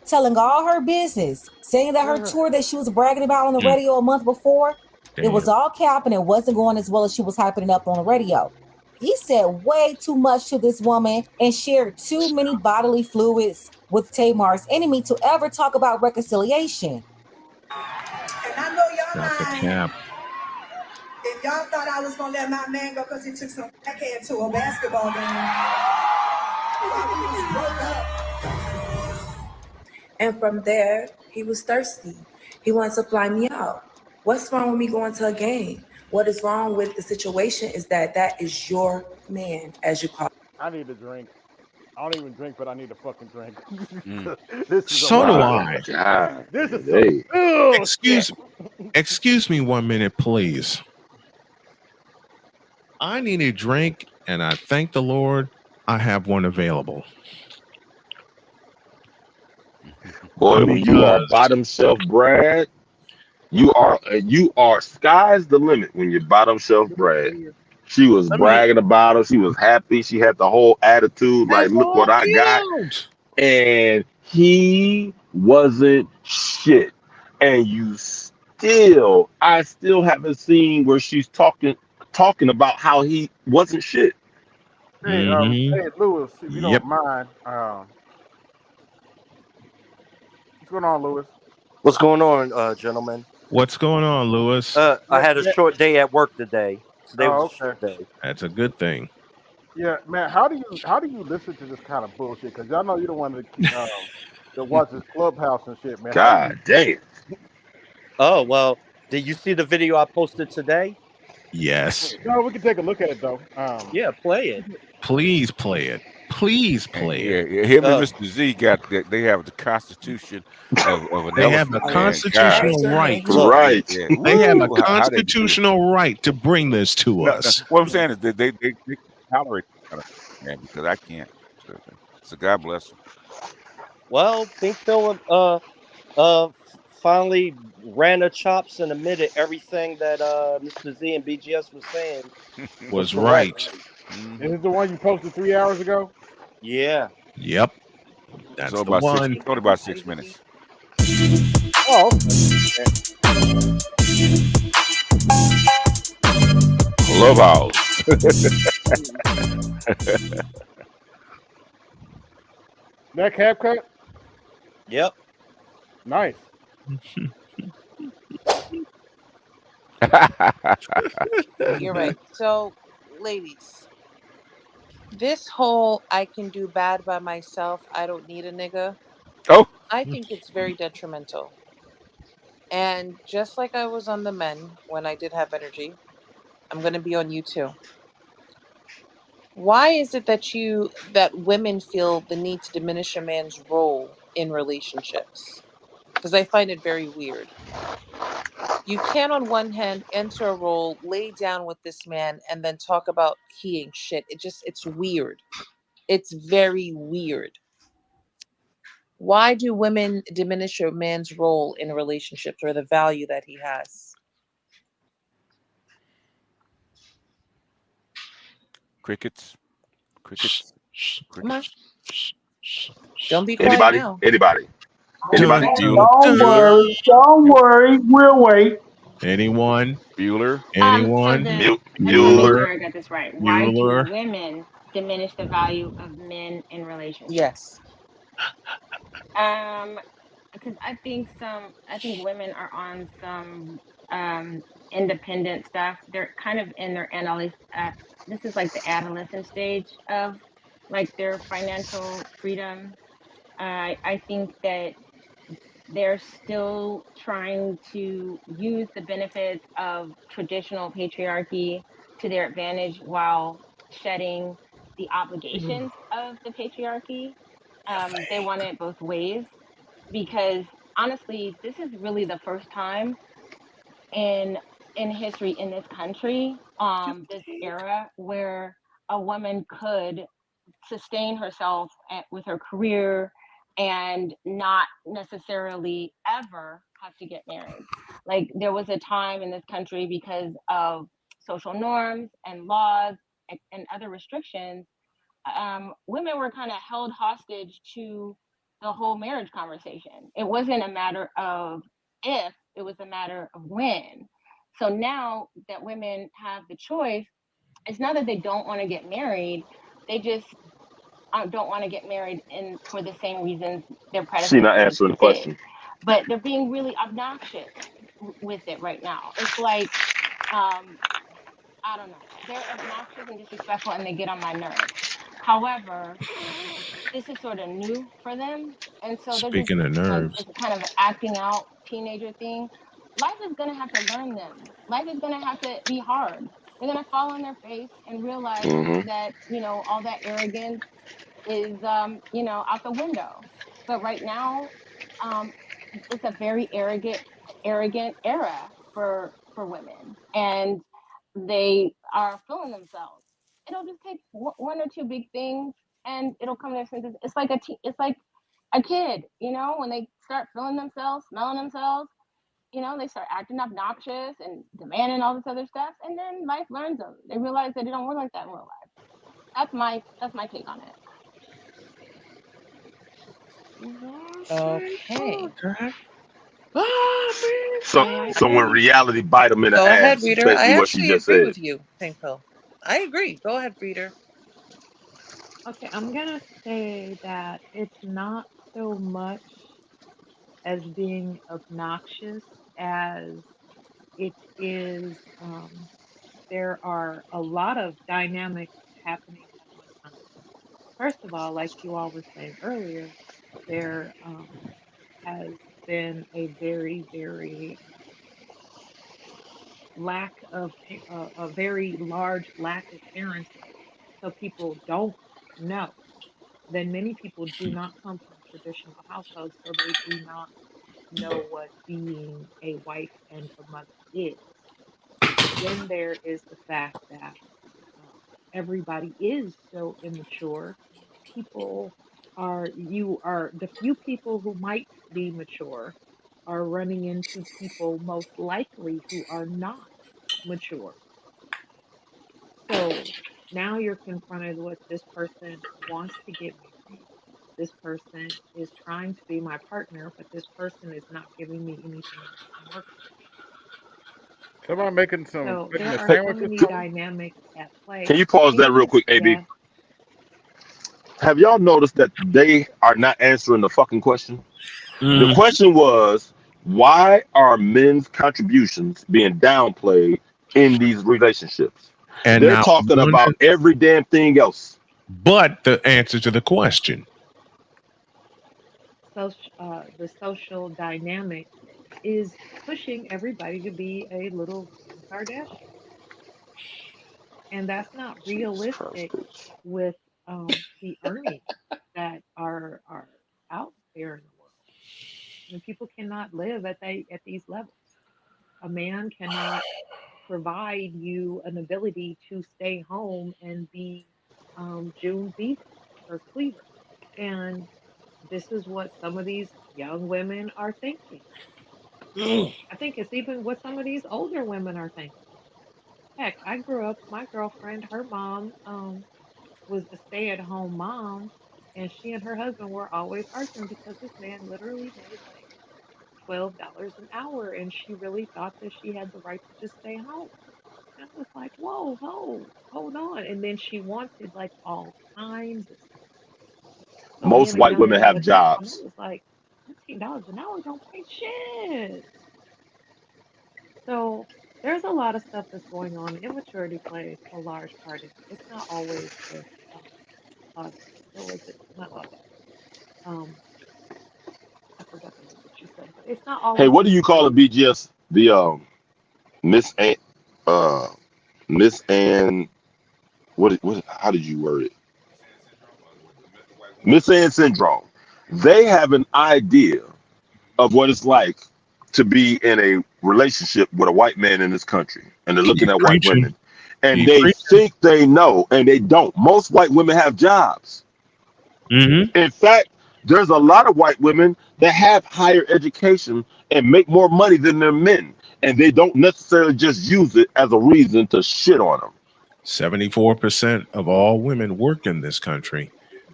telling all her business, saying that her tour that she was bragging about on the radio a month before, it was all cap and it wasn't going as well as she was hyping it up on the radio. He said way too much to this woman and shared too many bodily fluids with Tamar's enemy to ever talk about reconciliation. And I know y'all mind. If y'all thought I was gonna let my man go because he took some backhand to a basketball game, and from there, he was thirsty. He wanted to fly me out. What's wrong with me going to a game? What is wrong with the situation is that is your man, as you call it. I need a drink. I don't even drink, but I need a fucking drink. So do I. This is Excuse me 1 minute, please. I need a drink, and I thank the Lord I have one available. Boy, when you are bottom shelf Brad, you are sky's the limit when you're bottom shelf Brad. She was bragging about it. She was happy. She had the whole attitude, like, look what I got. And he wasn't shit. And I still haven't seen where she's talking about how he wasn't shit. Hey, hey, Lewis, if you don't mind, what's going on, Lewis? What's going on, gentlemen? What's going on, Lewis? I had a short day at work today. Today was a short day. That's a good thing. Yeah, man. How do you listen to this kind of bullshit? Because y'all know you don't want to watch this Clubhouse and shit, man. God damn. Oh well, did you see the video I posted today? Yes. No, we can take a look at it though. Yeah, play it. Please play it. Please play it. Yeah, him and Mr. Z they have the Constitution of an They have the constitutional right. Right. Yeah. They have a How they do it. constitutional right to bring this to us. What I'm saying is they tolerate that, man, because I can't. So God bless them. Well, Pink Pill finally ran her chops and admitted everything that Mr. Z and BGS was saying was right. Is it the one you posted 3 hours ago? Yeah. Yep. That's so the one. Only about 6 minutes. Oh. Love House. That cap cut? Yep. Nice. You're right. So, ladies, this whole I can do bad by myself, I don't need a nigga. Oh. I think it's very detrimental. And just like I was on the men when I did have energy, I'm going to be on you too. Why is it that women feel the need to diminish a man's role in relationships? Because I find it very weird. You can, on one hand, enter a role, lay down with this man, and then talk about he ain't shit. It's weird. It's very weird. Why do women diminish a man's role in relationships or the value that he has? Crickets. Come on. Don't be quiet now. Anybody? Don't worry. We'll wait. Anyone? Bueller? Anyone? Bueller. I got this right. Why do Bueller. women diminish the value of men in relationships? Yes. Because I think women are on some independent stuff. They're kind of in their this is like the adolescent stage of like their financial freedom. I think that they're still trying to use the benefits of traditional patriarchy to their advantage while shedding the obligations of the patriarchy. they want it both ways, because honestly, this is really the first time in history in this country, this era, where a woman could sustain herself with her career and not necessarily ever have to get married. Like, there was a time in this country, because of social norms and laws and other restrictions, women were kind of held hostage to the whole marriage conversation. It wasn't a matter of if, it was a matter of when. So now that women have the choice, it's not that they don't want to get married, they just don't want to get married for the same reasons their She not predecessors answering the did. question. But they're being really obnoxious with it right now. It's like, I don't know. They're obnoxious and disrespectful, and they get on my nerves. However, this is sort of new for them, and so they're just Speaking of like nerves, this kind of acting out teenager thing. Life is gonna have to learn them. Life is gonna have to be hard. They're gonna fall on their face and realize Mm-hmm. that, all that arrogance is, out the window. But right now, it's a very arrogant era for women, and they are feeling themselves. It'll just take one or two big things, and it'll come to their senses. It's like a kid, when they start feeling themselves, smelling themselves, they start acting obnoxious and demanding all this other stuff, and then life learns them. They realize that it don't work like that in real life. That's my take on it. Okay. So when reality bite them in the Go ahead, ass, Reader. I basically what she actually just agree said. with you, Pink Pill. I agree. Go ahead, Reader. Okay, I'm gonna say that it's not so much as being obnoxious as it is. There are a lot of dynamics happening at one time. First of all, like you all were saying earlier, there has been a very, very a very large lack of parents, so people don't know. Then many people do not come from traditional households, so they do not know what being a wife and a mother is. Then there is the fact that everybody is so immature. The few people who might be mature are running into people most likely who are not mature. So now you're confronted with this person wants to get married. This person is trying to be my partner, but this person is not giving me anything else in work. Somebody making So a there are so sandwich or many something? dynamics at play. Can you pause that real And quick, AB? yeah, Have y'all noticed that they are not answering the fucking question? The Mm. question was, why are men's contributions being downplayed in these relationships? And They're now, talking about every damn thing else. but the answer to the question. the social dynamic is pushing everybody to be a little Kim Kardashian. And that's not realistic with the earnings that are out there in the world. I mean, people cannot live at these levels. A man cannot provide you an ability to stay home and be June Beaver or Cleaver. And this is what some of these young women are thinking. I think it's even what some of these older women are thinking. Heck, I grew up, my girlfriend, her mom was a stay-at-home mom, and she and her husband were always arguing because this man literally made like $12 an hour, and she really thought that she had the right to just stay home. And I was like, whoa, hold on. And then she wanted like all kinds of stuff. So Most being a white young women girl have at that time, I jobs. was like, $15 an hour don't pay shit. So there's a lot of stuff that's going on. Immaturity plays a large part in it. It's not always just logic. What was it? Not logic. Um, I forgot the word that you said, but it's not Hey, always what do just you call it, logic. BGS? The Miss Ann, uh, Miss Ann. What? How did you word it? Miss Ann syndrome. They have an idea of what it's like to be in a relationship with a white man in this country, and they're looking at white women, and they think they know, and they don't. Most white women have jobs. In fact, there's a lot of white women that have higher education and make more money than their men, and they don't necessarily just use it as a reason to shit on them. 74% of all women work in this country.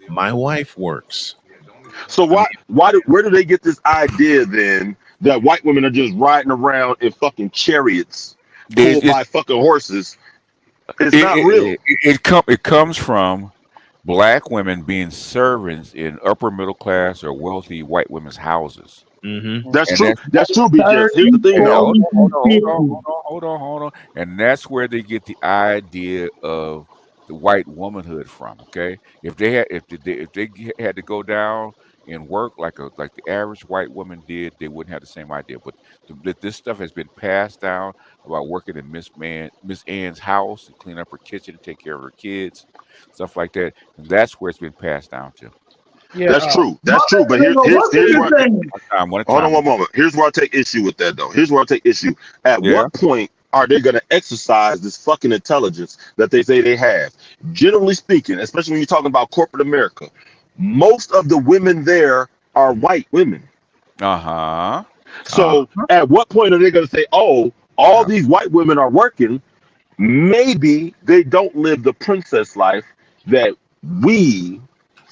My wife works. So where do they get this idea then that white women are just riding around in fucking chariots pulled by fucking horses? It's not real. It comes from black women being servants in upper middle class or wealthy white women's houses. That's true. That's true. Because here's the thing, though. Hold on. And that's where they get the idea of the white womanhood from. Okay, if they had to go down and work like the average white woman did, they wouldn't have the same idea. But this stuff has been passed down about working in Miss Ann's house and clean up her kitchen and take care of her kids, stuff like that. And that's where it's been passed down to. Yeah, that's true. That's true. But here's hold on one moment. Here's where I take issue with that, though. Here's where I take issue. At what point are they going to exercise this fucking intelligence that they say they have? Generally speaking, especially when you're talking about corporate America, most of the women there are white women. So at what point are they going to say, oh, all these white women are working? Maybe they don't live the princess life that we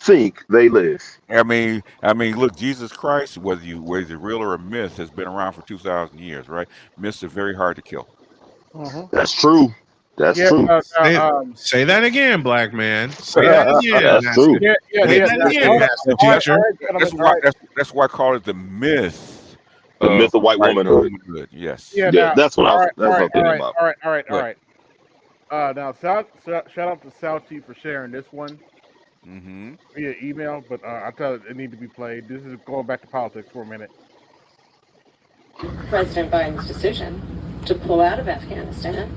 think they live. I mean, look, Jesus Christ, whether it's real or a myth, has been around for 2,000 years, right? Myths are very hard to kill. That's true. That's true. Say that again, black man. Say that again. That's true. That's why I call it the myth. The myth of white womanhood. Yes. That's what I was thinking about. All right. Now, shout out to Salty for sharing this one via email, but I tell it need to be played. This is going back to politics for a minute. President Biden's decision to pull out of Afghanistan.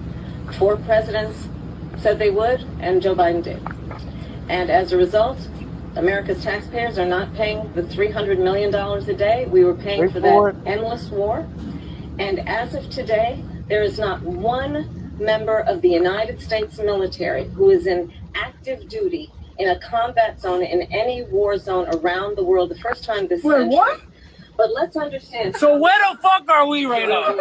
4 presidents said they would, and Joe Biden did. And as a result, America's taxpayers are not paying the $300 million a day we were paying for that endless war. And as of today, there is not one member of the United States military who is in active duty in a combat zone in any war zone around the world. The first time this century. What? But let's understand. So where the fuck are we right now?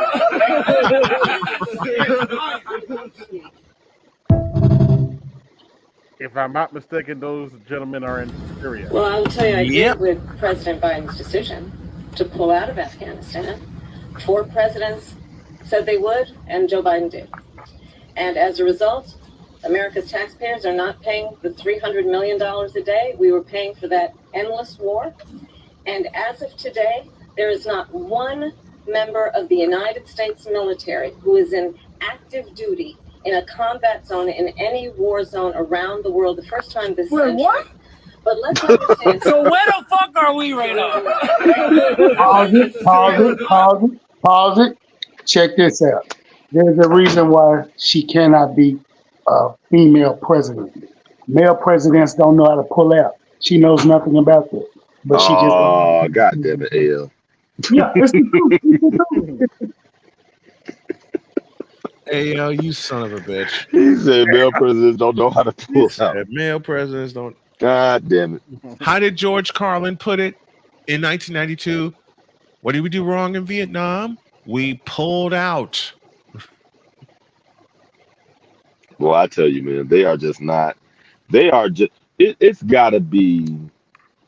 If I'm not mistaken, those gentlemen are in Syria. Well, I will tell you, I agree with President Biden's decision to pull out of Afghanistan. 4 presidents said they would, and Joe Biden did. And as a result, America's taxpayers are not paying the $300 million a day we were paying for that endless war. And as of today, there is not one member of the United States military who is in active duty in a combat zone in any war zone around the world. The first time this century. What? But let's understand. So where the fuck are we right now? Pause it. Check this out. There's a reason why she cannot be a female president. Male presidents don't know how to pull out. She knows nothing about that. But she just. Oh, God damn it, L. Yeah, it's the truth. Hey, yo, you son of a bitch. He said male presidents don't know how to pull out. Male presidents don't. God damn it. How did George Carlin put it in 1992? What did we do wrong in Vietnam? We pulled out. Well, I tell you, man, they are just not. They are just. It's got to be.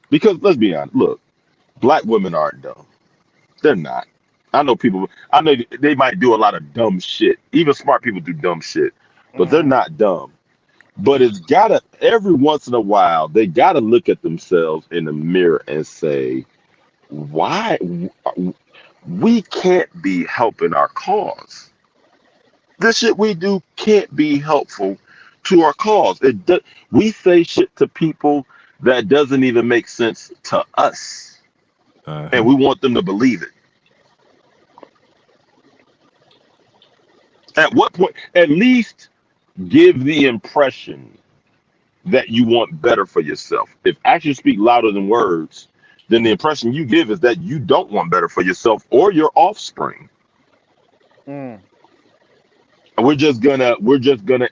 Because let's be honest. Look, black women aren't dumb. They're not. I know they might do a lot of dumb shit. Even smart people do dumb shit, but they're not dumb. But it's gotta, every once in a while, they gotta look at themselves in the mirror and say, why we can't be helping our cause. This shit we do can't be helpful to our cause. We say shit to people that doesn't even make sense to us. And we want them to believe it. At what point, at least give the impression that you want better for yourself. If actions speak louder than words, then the impression you give is that you don't want better for yourself or your offspring. We're just gonna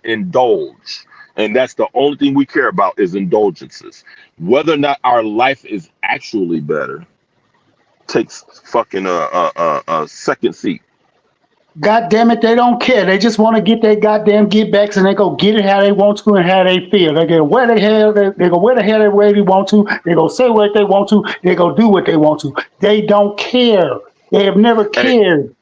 indulge, and that's the only thing we care about is indulgences. Whether or not our life is actually better takes fucking a second seat. God damn it, they don't care. They just want to get their goddamn get backs, and they go get it how they want to and how they feel. They go where the hell they go where the hell they want to. They go say what they want to. They go do what they want to. They don't care. They have never cared.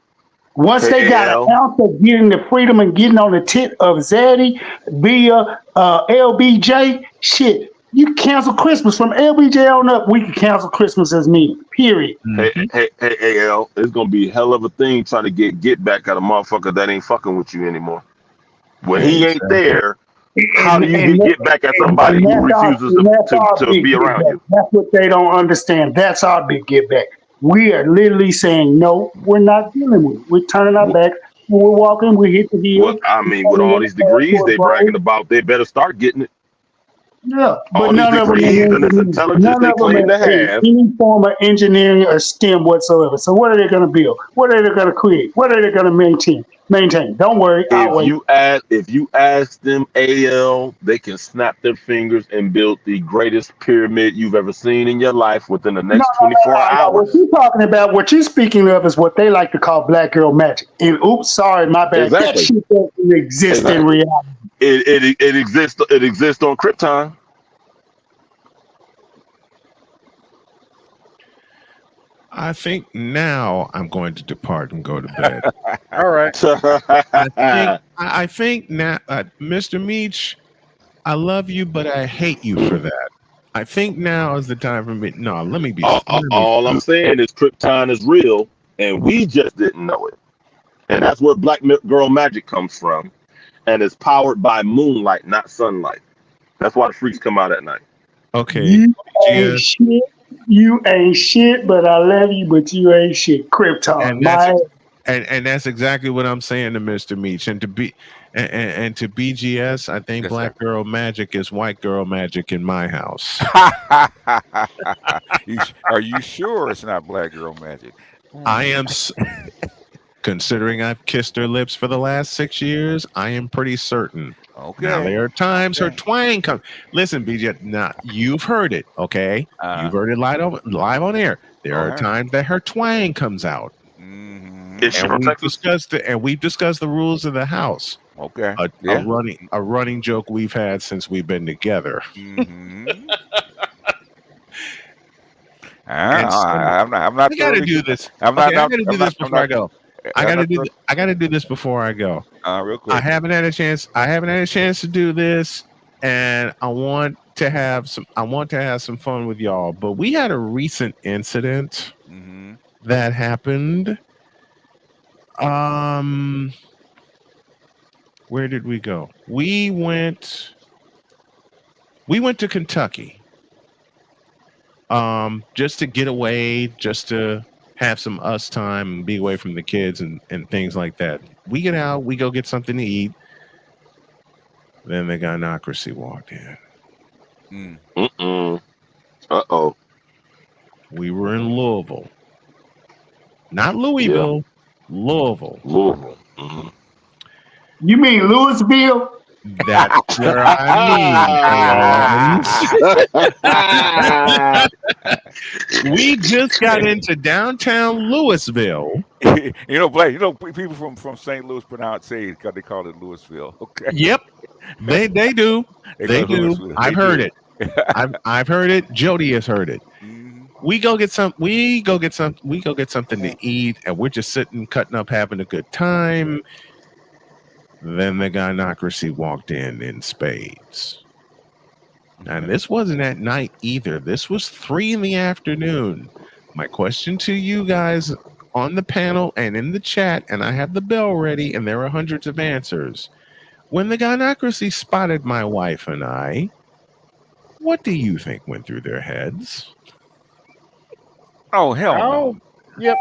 Once they got an ounce of getting the freedom and getting on the tip of Zaddy via LBJ, shit, you can cancel Christmas from LBJ on up. We can cancel Christmas as needed. Period. Hey, AL, it's gonna be a hell of a thing trying to get back at a motherfucker that ain't fucking with you anymore. When he ain't there, how do you get back at somebody who refuses to be around you? That's what they don't understand. That's our big get back. We are literally saying, no, we're not dealing with it. We're turning our back. When we're walking, we hit the heel. Well, I mean, with all these degrees they bragging about, they better start getting it. Yeah, but all none these of them degrees and this intelligence they claim to have. any form of engineering or STEM whatsoever. So what are they going to build? What are they going to create? What are they going to maintain? Don't worry, I'll wait. If you ask them, AL, they can snap their fingers and build the greatest pyramid you've ever seen in your life within the next 24 hours. What you're talking about, what you're speaking of, is what they like to call black girl magic. And oops, sorry, my bad. Exactly. That shit doesn't exist in reality. It exists. It exists on Krypton. I think now I'm going to depart and go to bed. All right. I think now, Mr. Meach, I love you, but I hate you for that. I think now is the time for me. No, let me be. All I'm saying is Krypton is real, and we just didn't know it. And that's where black girl magic comes from, and it's powered by moonlight, not sunlight. That's why the freaks come out at night. Okay. You ain't shit, but I love you, but you ain't shit. Krypton, and that's exactly what I'm saying to Mr. Meach. And to BGS, I think black girl magic is white girl magic in my house. Are you sure it's not black girl magic? I am. Considering I've kissed her lips for the last 6 years, I am pretty certain. Okay. Now there are times her twang comes. Listen, BJ, now you've heard it, okay? You've heard it live on air. There are times that her twang comes out. Mm-hmm. And we've discussed the rules of the house. Okay. A running joke we've had since we've been together. Mm-hmm. I'm not. I gotta do this. I gotta do this before I go. I gotta do this before I go. Real quick. I haven't had a chance to do this, and I want to have some fun with y'all. But we had a recent incident that happened. Where did we go? We went to Kentucky. Just to get away, just to have some us time and be away from the kids and things like that. We get out, we go get something to eat. Then the gynocracy walked in. Uh-oh. We were in Louisville. Not Louisville, Louisville. Mm-hmm. You mean Louisville? That's where I mean. We just got into downtown Louisville. Blake, people from St. Louis they call it Louisville. Okay. Yep. They do. They do. I've heard it. I've heard it. Jody has heard it. We go get something to eat, and we're just sitting, cutting up, having a good time. Then the gynocracy walked in spades. And this wasn't at night either. This was 3 p.m. My question to you guys on the panel and in the chat, and I have the bell ready, and there are hundreds of answers. When the gynocracy spotted my wife and I, what do you think went through their heads? Oh, hell no. Yep.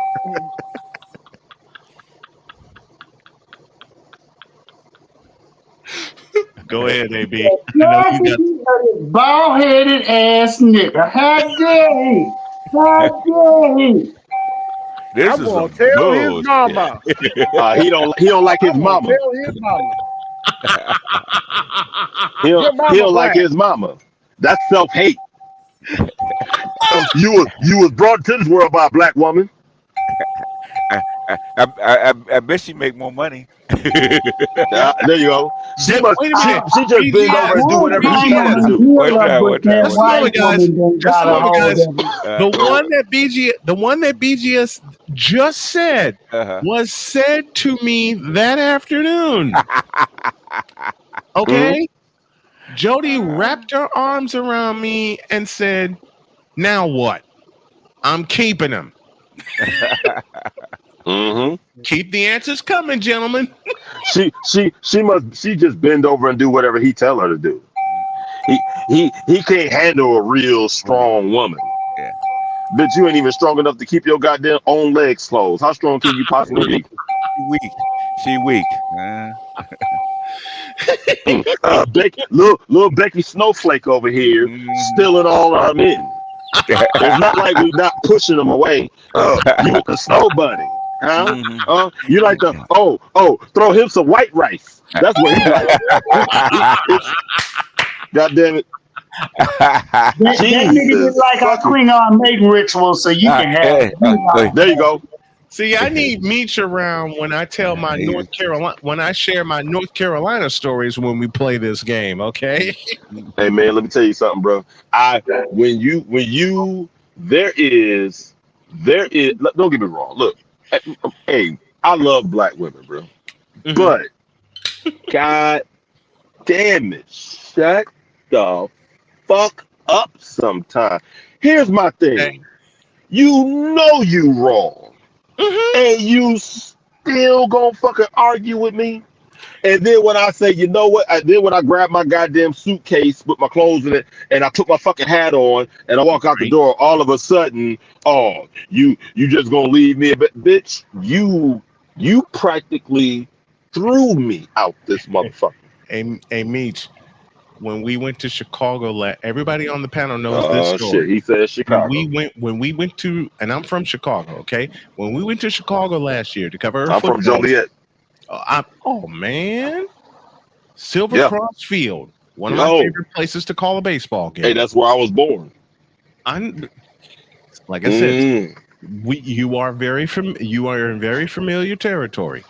Go ahead, AB. Yes, you bald-headed ass nigga. How dare he? How dare he? This I'm is gonna some tell his bullshit. mama. He don't like his I'm gonna mama. tell his mama. He Your mama don't like black. his mama. That's self-hate. You was brought to this world by a black woman. I bet she make more money. There you go. She Wait a minute. just bend over and do whatever he tell her to do. Just a moment, guys. Just a moment, guys. The go one that BGS just said was said to me that afternoon. Okay? Jody wrapped her arms around me and said, "Now what? I'm keeping him." Keep the answers coming, gentlemen. She just bend over and do whatever he tell her to do. He can't handle a real strong woman. Yeah. Bitch, you ain't even strong enough to keep your goddamn own legs closed. How strong can you possibly be? She weak. Little Becky Snowflake over here stealing all our men. It's not like we're not pushing them away. You the snow bunny. Huh? You like to throw him some white rice. That's what he like. God damn it. That nigga did like our Klingon mating ritual, so you can have it. There you go. See, I need Meech around when I tell my share my North Carolina stories when we play this game, okay? Hey man, let me tell you something, bro. There is don't get me wrong. Look, hey, I love black women, bro. But god damn it, shut the fuck up sometime. Here's my thing. You know you wrong. And you still gonna fucking argue with me? And then when I say, you know what? When I grab my goddamn suitcase with my clothes in it, and I put my fucking hat on, and I walk out the door, all of a sudden, you just gonna leave me? But bitch, you practically threw me out this motherfucker. Hey, Meech, when we went to Chicago, everybody on the panel knows this story. Shit, he said Chicago. When we went to, and I'm from Chicago, okay? When we went to Chicago last year to cover I'm from Joliet. Oh man, Silver Cross Field, one of my favorite places to call a baseball game. Hey, that's where I was born. Like I said, you are in very familiar territory.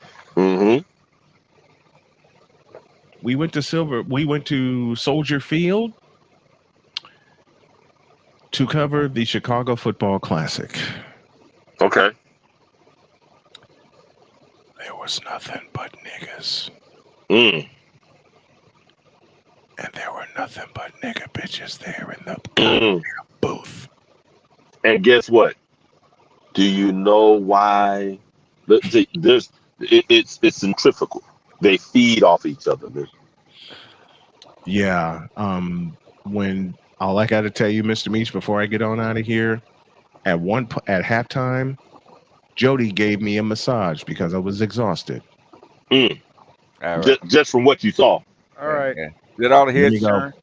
We went to Soldier Field to cover the Chicago Football Classic. Okay. There was nothing but niggas. Mm. And there were nothing but nigga bitches there in the booth. And guess what? Do you know why? It's centrifugal. They feed off each other, man. Yeah. When all I got to tell you, Mr. Meach, before I get on out of here, at halftime, Jody gave me a massage because I was exhausted. Mm. All right. Just from what you saw. All right. Yeah. Is that all the heads turn?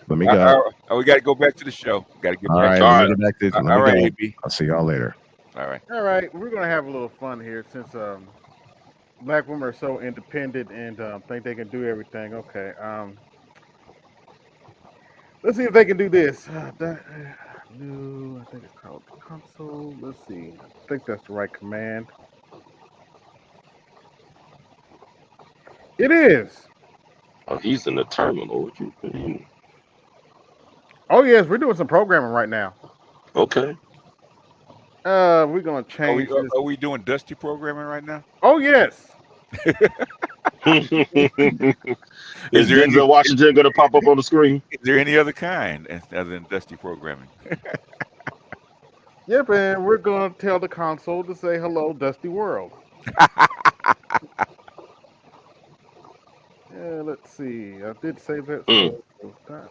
Let me go. We got to go back to the show. Got to get all back. Right, let me get back to. Let me all right, go. AB. I'll see y'all later. All right. All right. We're gonna have a little fun here since black women are so independent and think they can do everything. Okay. Let's see if they can do this. I think it's called console. Let's see. I think that's the right command. It is. Oh, he's in the terminal. What you mean? Oh yes, we're doing some programming right now. Okay. We're gonna change. Are we doing Dusty programming right now? Oh yes. Is Denzel Washington going to pop up on the screen? Is there any other kind other than Dusty programming? Yep, and we're going to tell the console to say hello, Dusty World. Yeah, let's see. I did say that. So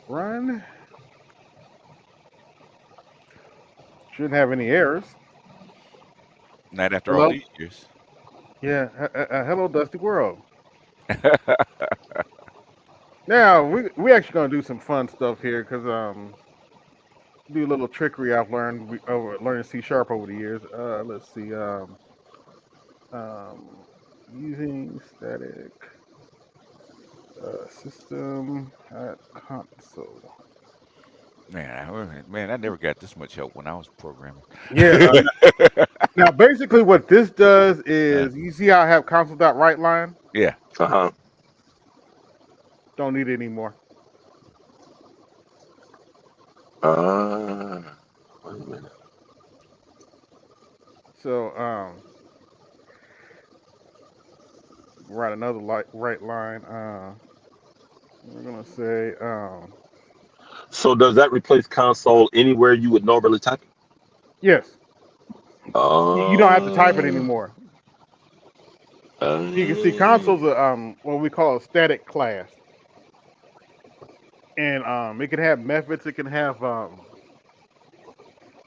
run. Shouldn't have any errors. Not after all these years. Yeah. Hello, Dusty World. Now we actually gonna do some fun stuff here because do a little trickery I've learned over learning C# over the years. Let's see. Using static system at console. Man, I never got this much help when I was programming. Yeah. Now, basically, what this does is you see how I have console.writeLine? Yeah. Don't need it anymore. Wait a minute. So, write another right line. We're gonna say. So does that replace console anywhere you would normally type it? Yes. You don't have to type it anymore. You can see console's what we call a static class, and it can have methods. It can have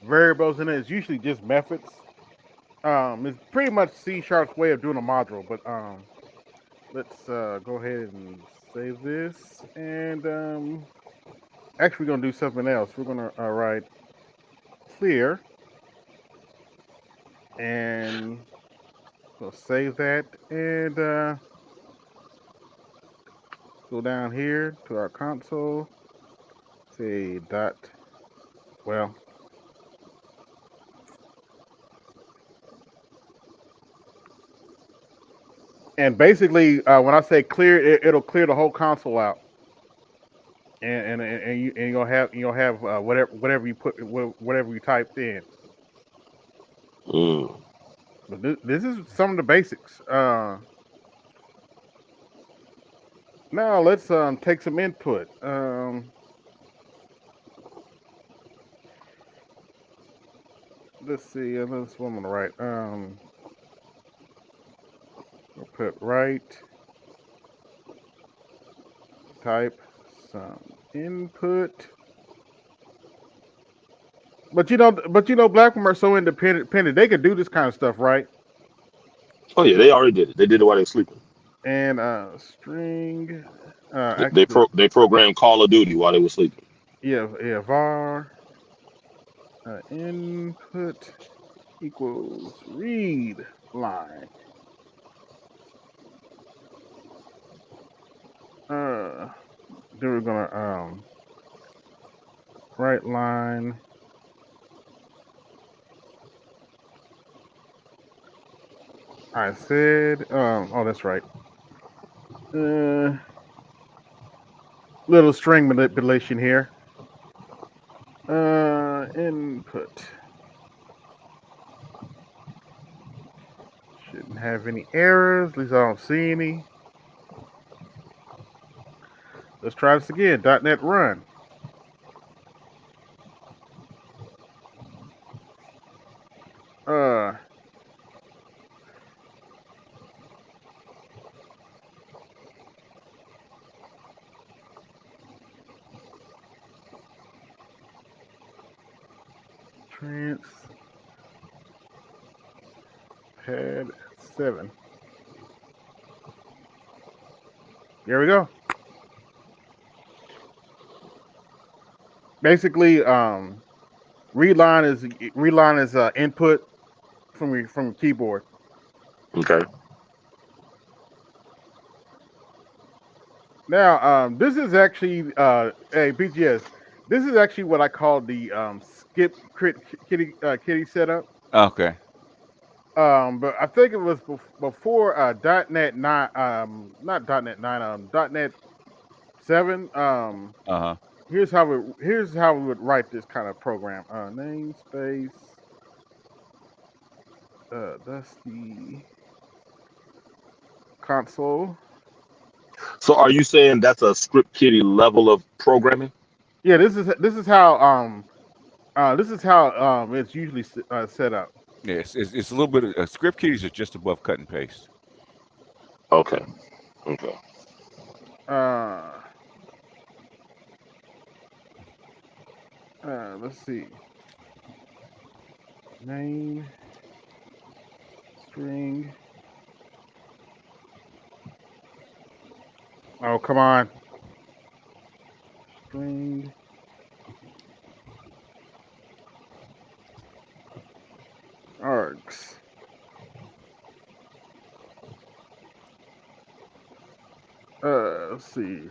variables in it. It's usually just methods. It's pretty much C#'s way of doing a module, but let's go ahead and save this. And actually, we're gonna do something else. We're gonna write clear, and we'll save that, and go down here to our console. Say dot. Well. And basically, when I say clear, it'll clear the whole console out, and you'll have whatever you put whatever you typed in. But this is some of the basics. Now let's take some input. Let's see. That's what I'm gonna write. We'll put write. Type some input. But you know, black women are so independent. They could do this kind of stuff, right? Oh yeah, they already did it. They did it while they were sleeping. And string. They programmed Call of Duty while they were sleeping. Yeah. Var input equals read line. Then we're gonna write line. I said, oh, that's right. Little string manipulation here. Input. Shouldn't have any errors. At least I don't see any. Let's try this again. .NET run. Pad 7. There we go. Basically, read line is input from your keyboard. Okay. Now, this is actually BGS. This is actually what I call the skip kitty setup. Okay. But I think it was before .NET 9, not .NET 9, .NET 7. Here's how we would write this kind of program. Namespace. That's the console. So, are you saying that's a script kiddie level of programming? Yeah, this is how it's usually set up. Yes, it's a little bit of script kiddies are just above cut and paste. Okay. Let's see. Name string. Oh, come on. string. Args. Let's see.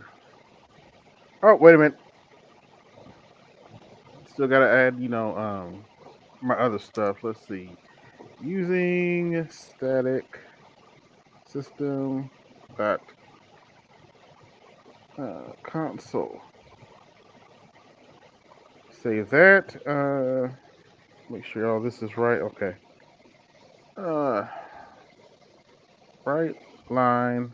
Oh, wait a minute. Still gotta add, my other stuff. Let's see. Using static system dot console. Save that. Make sure all this is right. Okay. Right line.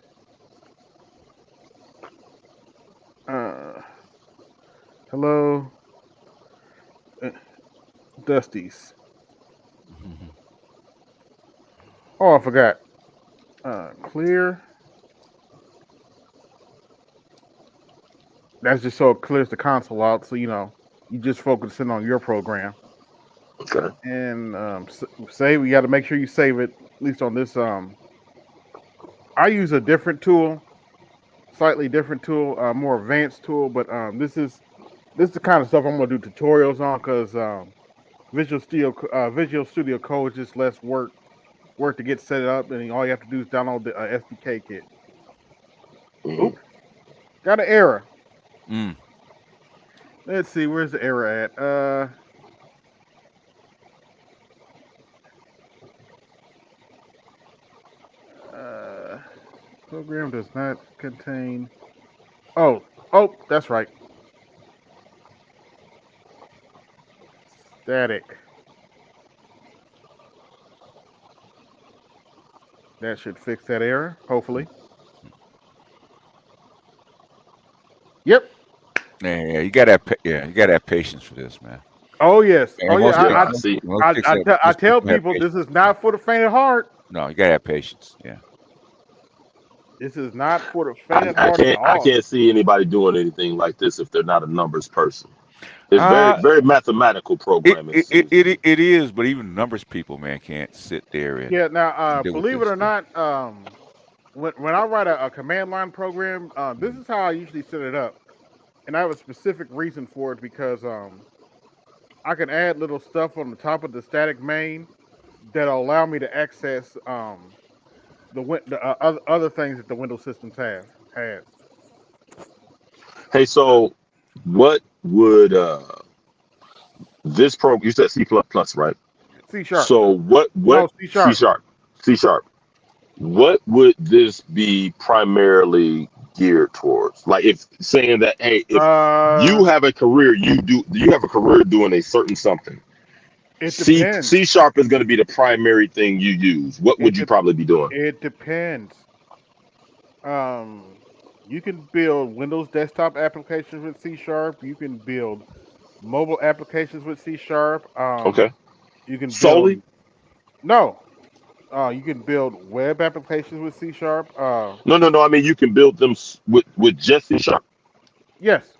Hello, Dusties. Oh, I forgot. Clear. That's just so it clears the console out, so you just focusing on your program. Okay. And save. We got to make sure you save it at least on this. I use a different tool, slightly different tool, more advanced tool, but this is the kind of stuff I'm gonna do tutorials on because Visual Studio Code is just less work to get set up, and all you have to do is download the SDK kit. Oop, got an error. Let's see, where's the error at? Program does not contain. Oh, that's right. Static. That should fix that error, hopefully. Yep. Yeah, you gotta have patience for this, man. Oh yes. And Oh yeah. I tell people this is not for the faint of heart. No, you gotta have patience. Yeah. This is not for the faint of heart at all. I can't see anybody doing anything like this if they're not a numbers person. It's very mathematical programming. It is, but even numbers people, man, can't sit there and Now, believe it or not, when I write a command line program, this is how I usually set it up, and I have a specific reason for it because I can add little stuff on the top of the static main that'll allow me to access the other things that the Windows systems has. Hey, so what would this program? You said C++, right? C#. So what? No, C#. C#. What would this be primarily geared towards? Like, if saying that, hey, if you have a career, you have a career doing a certain something. C# is going to be the primary thing you use. What would you probably be doing? It depends. You can build Windows desktop applications with C#. You can build mobile applications with C#. Okay. You can solely. No. You can build web applications with C#. No. I mean, you can build them with just C#. Yes.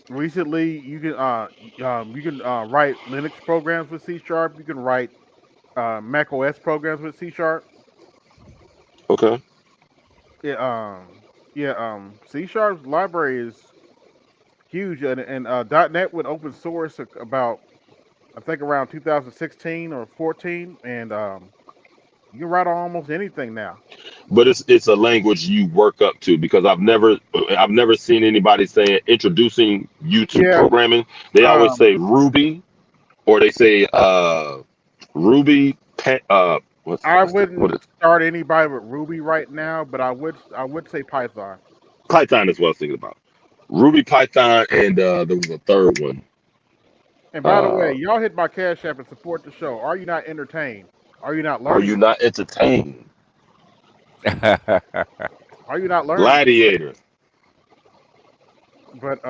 Recently, you can write Linux programs with C#. You can write Mac OS programs with C#. Okay. C# library is huge, and .NET went open source about, I think, around 2016 or 14, and you can write on almost anything now. But it's a language you work up to, because I've never seen anybody saying introducing you to programming. They always say Ruby, or they say Ruby. I wouldn't start anybody with Ruby right now, but I would say Python. Python is what I was thinking about. Ruby, Python, and there was a third one. And by the way, y'all hit my Cash App and support the show. Are you not entertained? Are you not learning? Are you not entertained? Are you not learning? Gladiator. But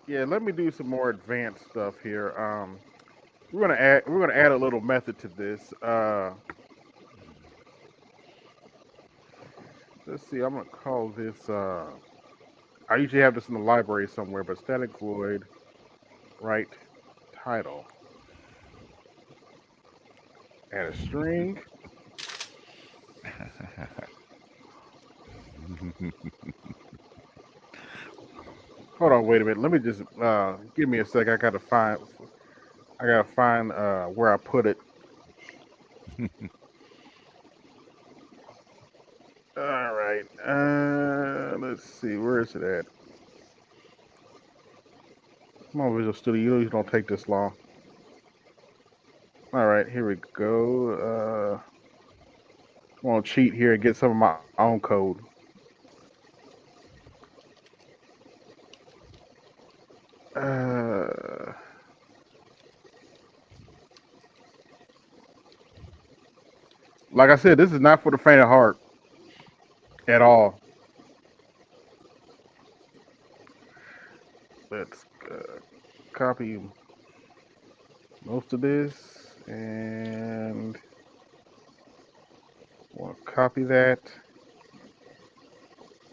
let me do some more advanced stuff here. We're gonna add a little method to this. Let's see. I'm gonna call this. I usually have this in the library somewhere, but static void right title. Add a string. Hold on, wait a minute. Let me just give me a sec. I gotta find where I put it. All right. Let's see. Where is it at? Come on, Visual Studio. You usually don't take this long. All right, here we go. I'm gonna cheat here and get some of my own code. Like I said, this is not for the faint of heart at all. Let's copy most of this and we'll copy that.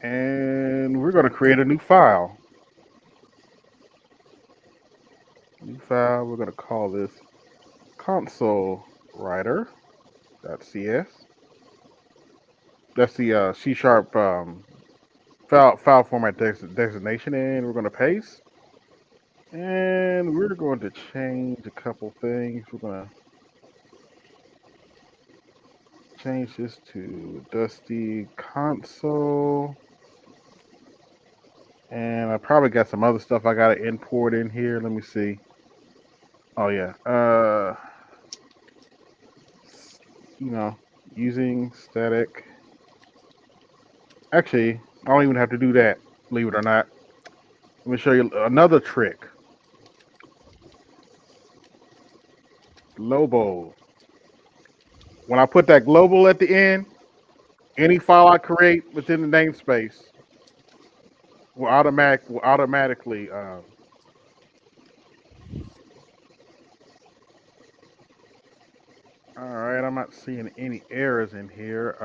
And we're going to create a new file. New file, we're going to call this console writer.cs. That's the C# file format designation, and we're going to paste. And we're going to change a couple things. We're going to change this to Dusty Console. And I probably got some other stuff I got to import in here. Let me see. Oh, yeah. Using static. Actually, I don't even have to do that, believe it or not. Let me show you another trick. Global. When I put that global at the end, any file I create within the namespace will automatically all right, I'm not seeing any errors in here.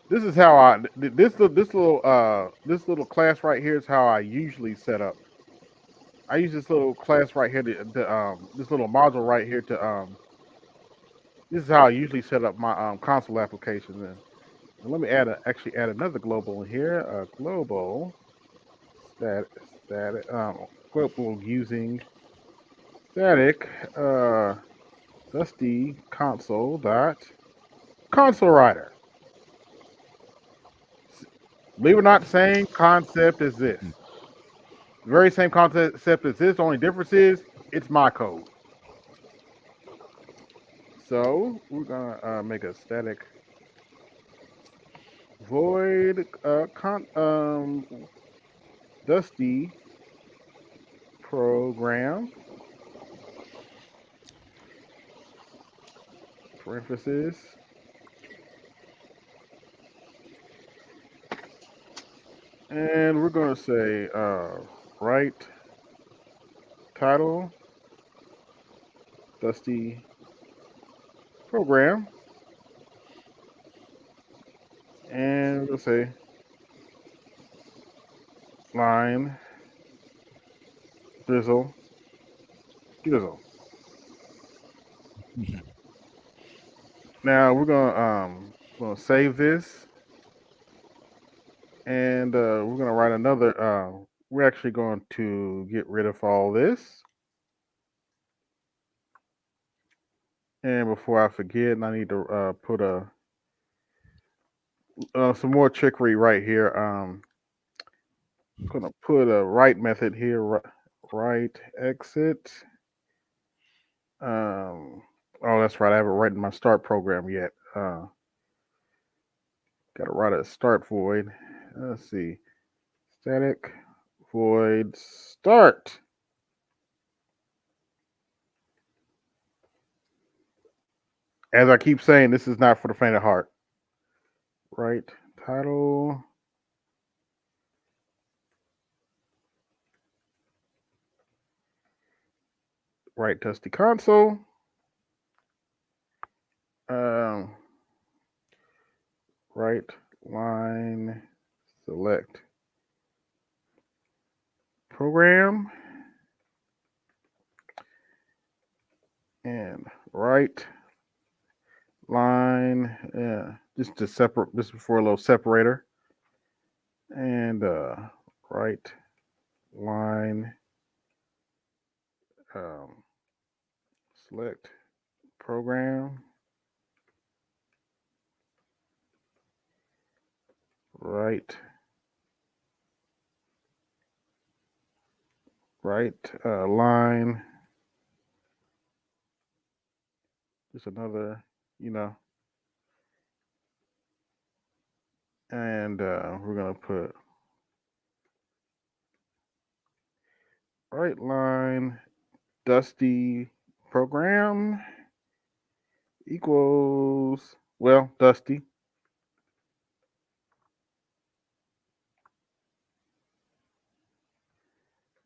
This is how this little class right here is how I usually set up. I use this little class right here this little module right here to this is how I usually set up my console application. And let me actually add another global in here. Global static global using static Dusty console writer. Believe it or not, the same concept as this. The very same concept as this. The only difference is it's my code. So we're gonna make a static void Dusty program parentheses. And we're going to say write title Dusty program. And we'll say line drizzle. Now we're gonna save this. And we're going to write another. We're actually going to get rid of all this. And before I forget, I need to put some more trickery right here. I'm going to put a write method here. Write exit. Oh, that's right. I haven't written my start program yet. Got to write a start void. Let's see. Static void start. As I keep saying, this is not for the faint of heart. Right title. Right Dusty console. Right line select program and right line just to separate. This is for a little separator. And right line. Select program. Right line. Just another, and we're gonna put right line Dusty program equals, well, Dusty.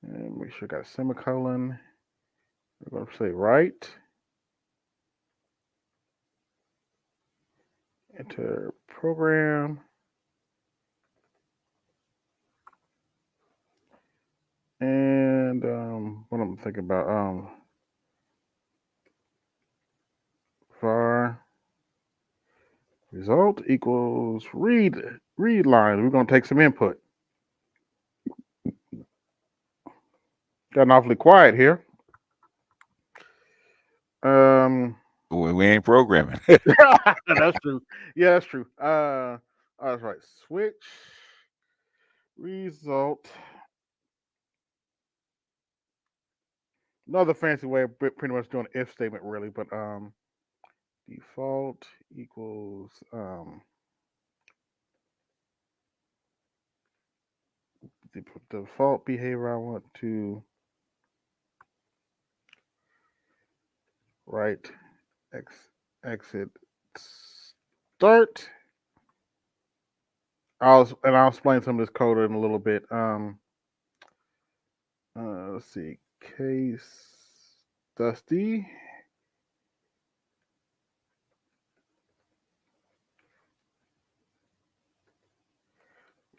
And make sure I got a semicolon. We're going to say right. Enter program. And what I'm thinking about, var result equals read line. We're going to take some input. Gotten awfully quiet here. We ain't programming. That's true. Yeah, that's true. That's right. Switch result. Another fancy way of pretty much doing an if statement, really, but default equals the default behavior I want to write exit start. I'll explain some of this code in a little bit. Let's see, case Dusty.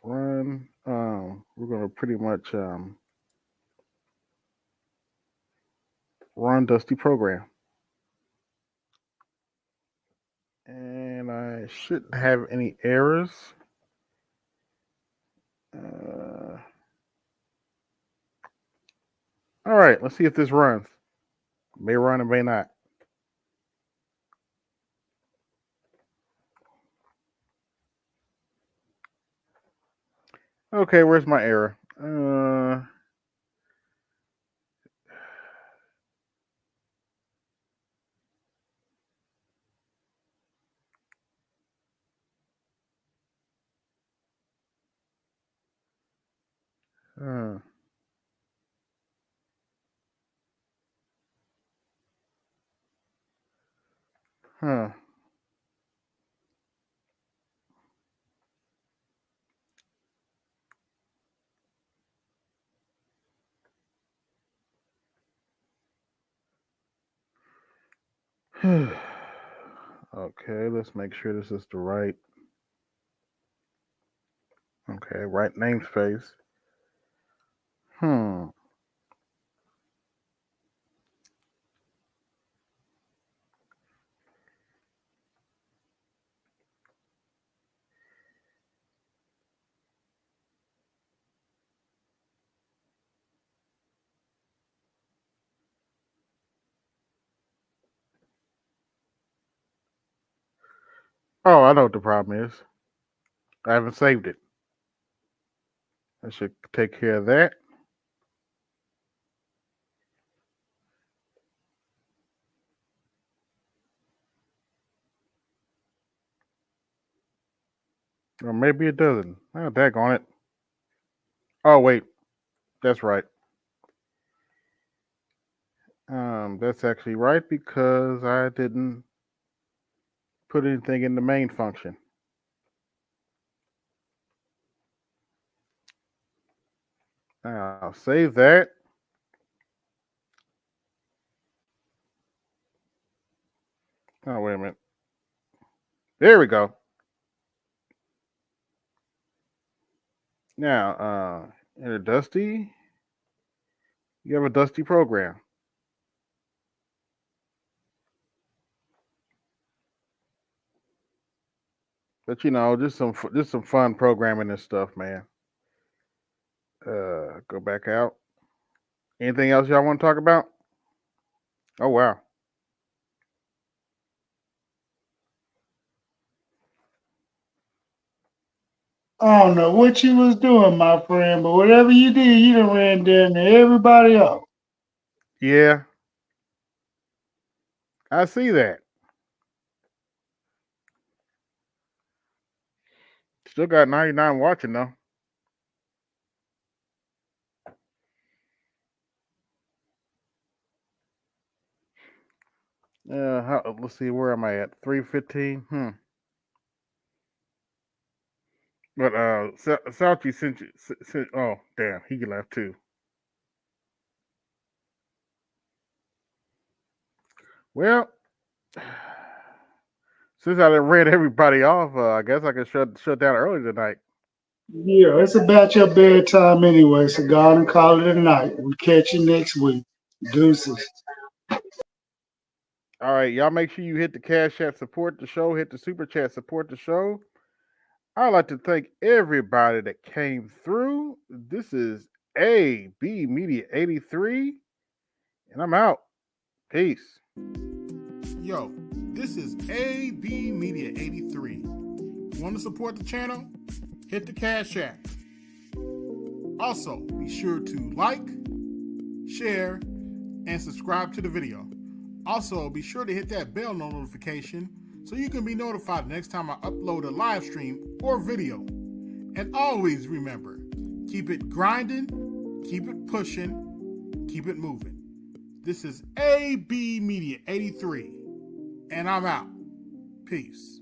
Run. We're gonna pretty much run Dusty program. And I shouldn't have any errors. All right, let's see if this runs. May run and may not. Okay, where's my error? Huh. Okay, let's make sure this is the right. Okay, right namespace. Oh, I know what the problem is. I haven't saved it. I should take care of that. Or maybe it doesn't. Oh, daggone it. Oh, wait. That's right. That's actually right because I didn't put anything in the main function. I'll save that. Oh, wait a minute. There we go. Now, enter Dusty. You have a Dusty program. But just some fun programming and stuff, man. Go back out. Anything else y'all want to talk about? Oh wow. I don't know what you was doing, my friend, but whatever you did, you done ran down to everybody else. Yeah. I see that. Still got 99 watching though. Let's see, where am I at? 315. But Salchi sent you. Oh damn, he left too. Well, since I done read everybody off, I guess I can shut down early tonight. Yeah, it's about your bedtime anyway, so go on and call it a night. We'll catch you next week. Deuces. All right, y'all make sure you hit the Cash App, support the show, hit the Super Chat, support the show. I'd like to thank everybody that came through. This is AB Media 83, and I'm out. Peace. Yo, this is AB Media 83. Want to support the channel? Hit the Cash App. Also, be sure to like, share, and subscribe to the video. Also, be sure to hit that bell notification so you can be notified next time I upload a live stream or video. And always remember, keep it grinding, keep it pushing, keep it moving. This is AB Media 83, and I'm out. Peace.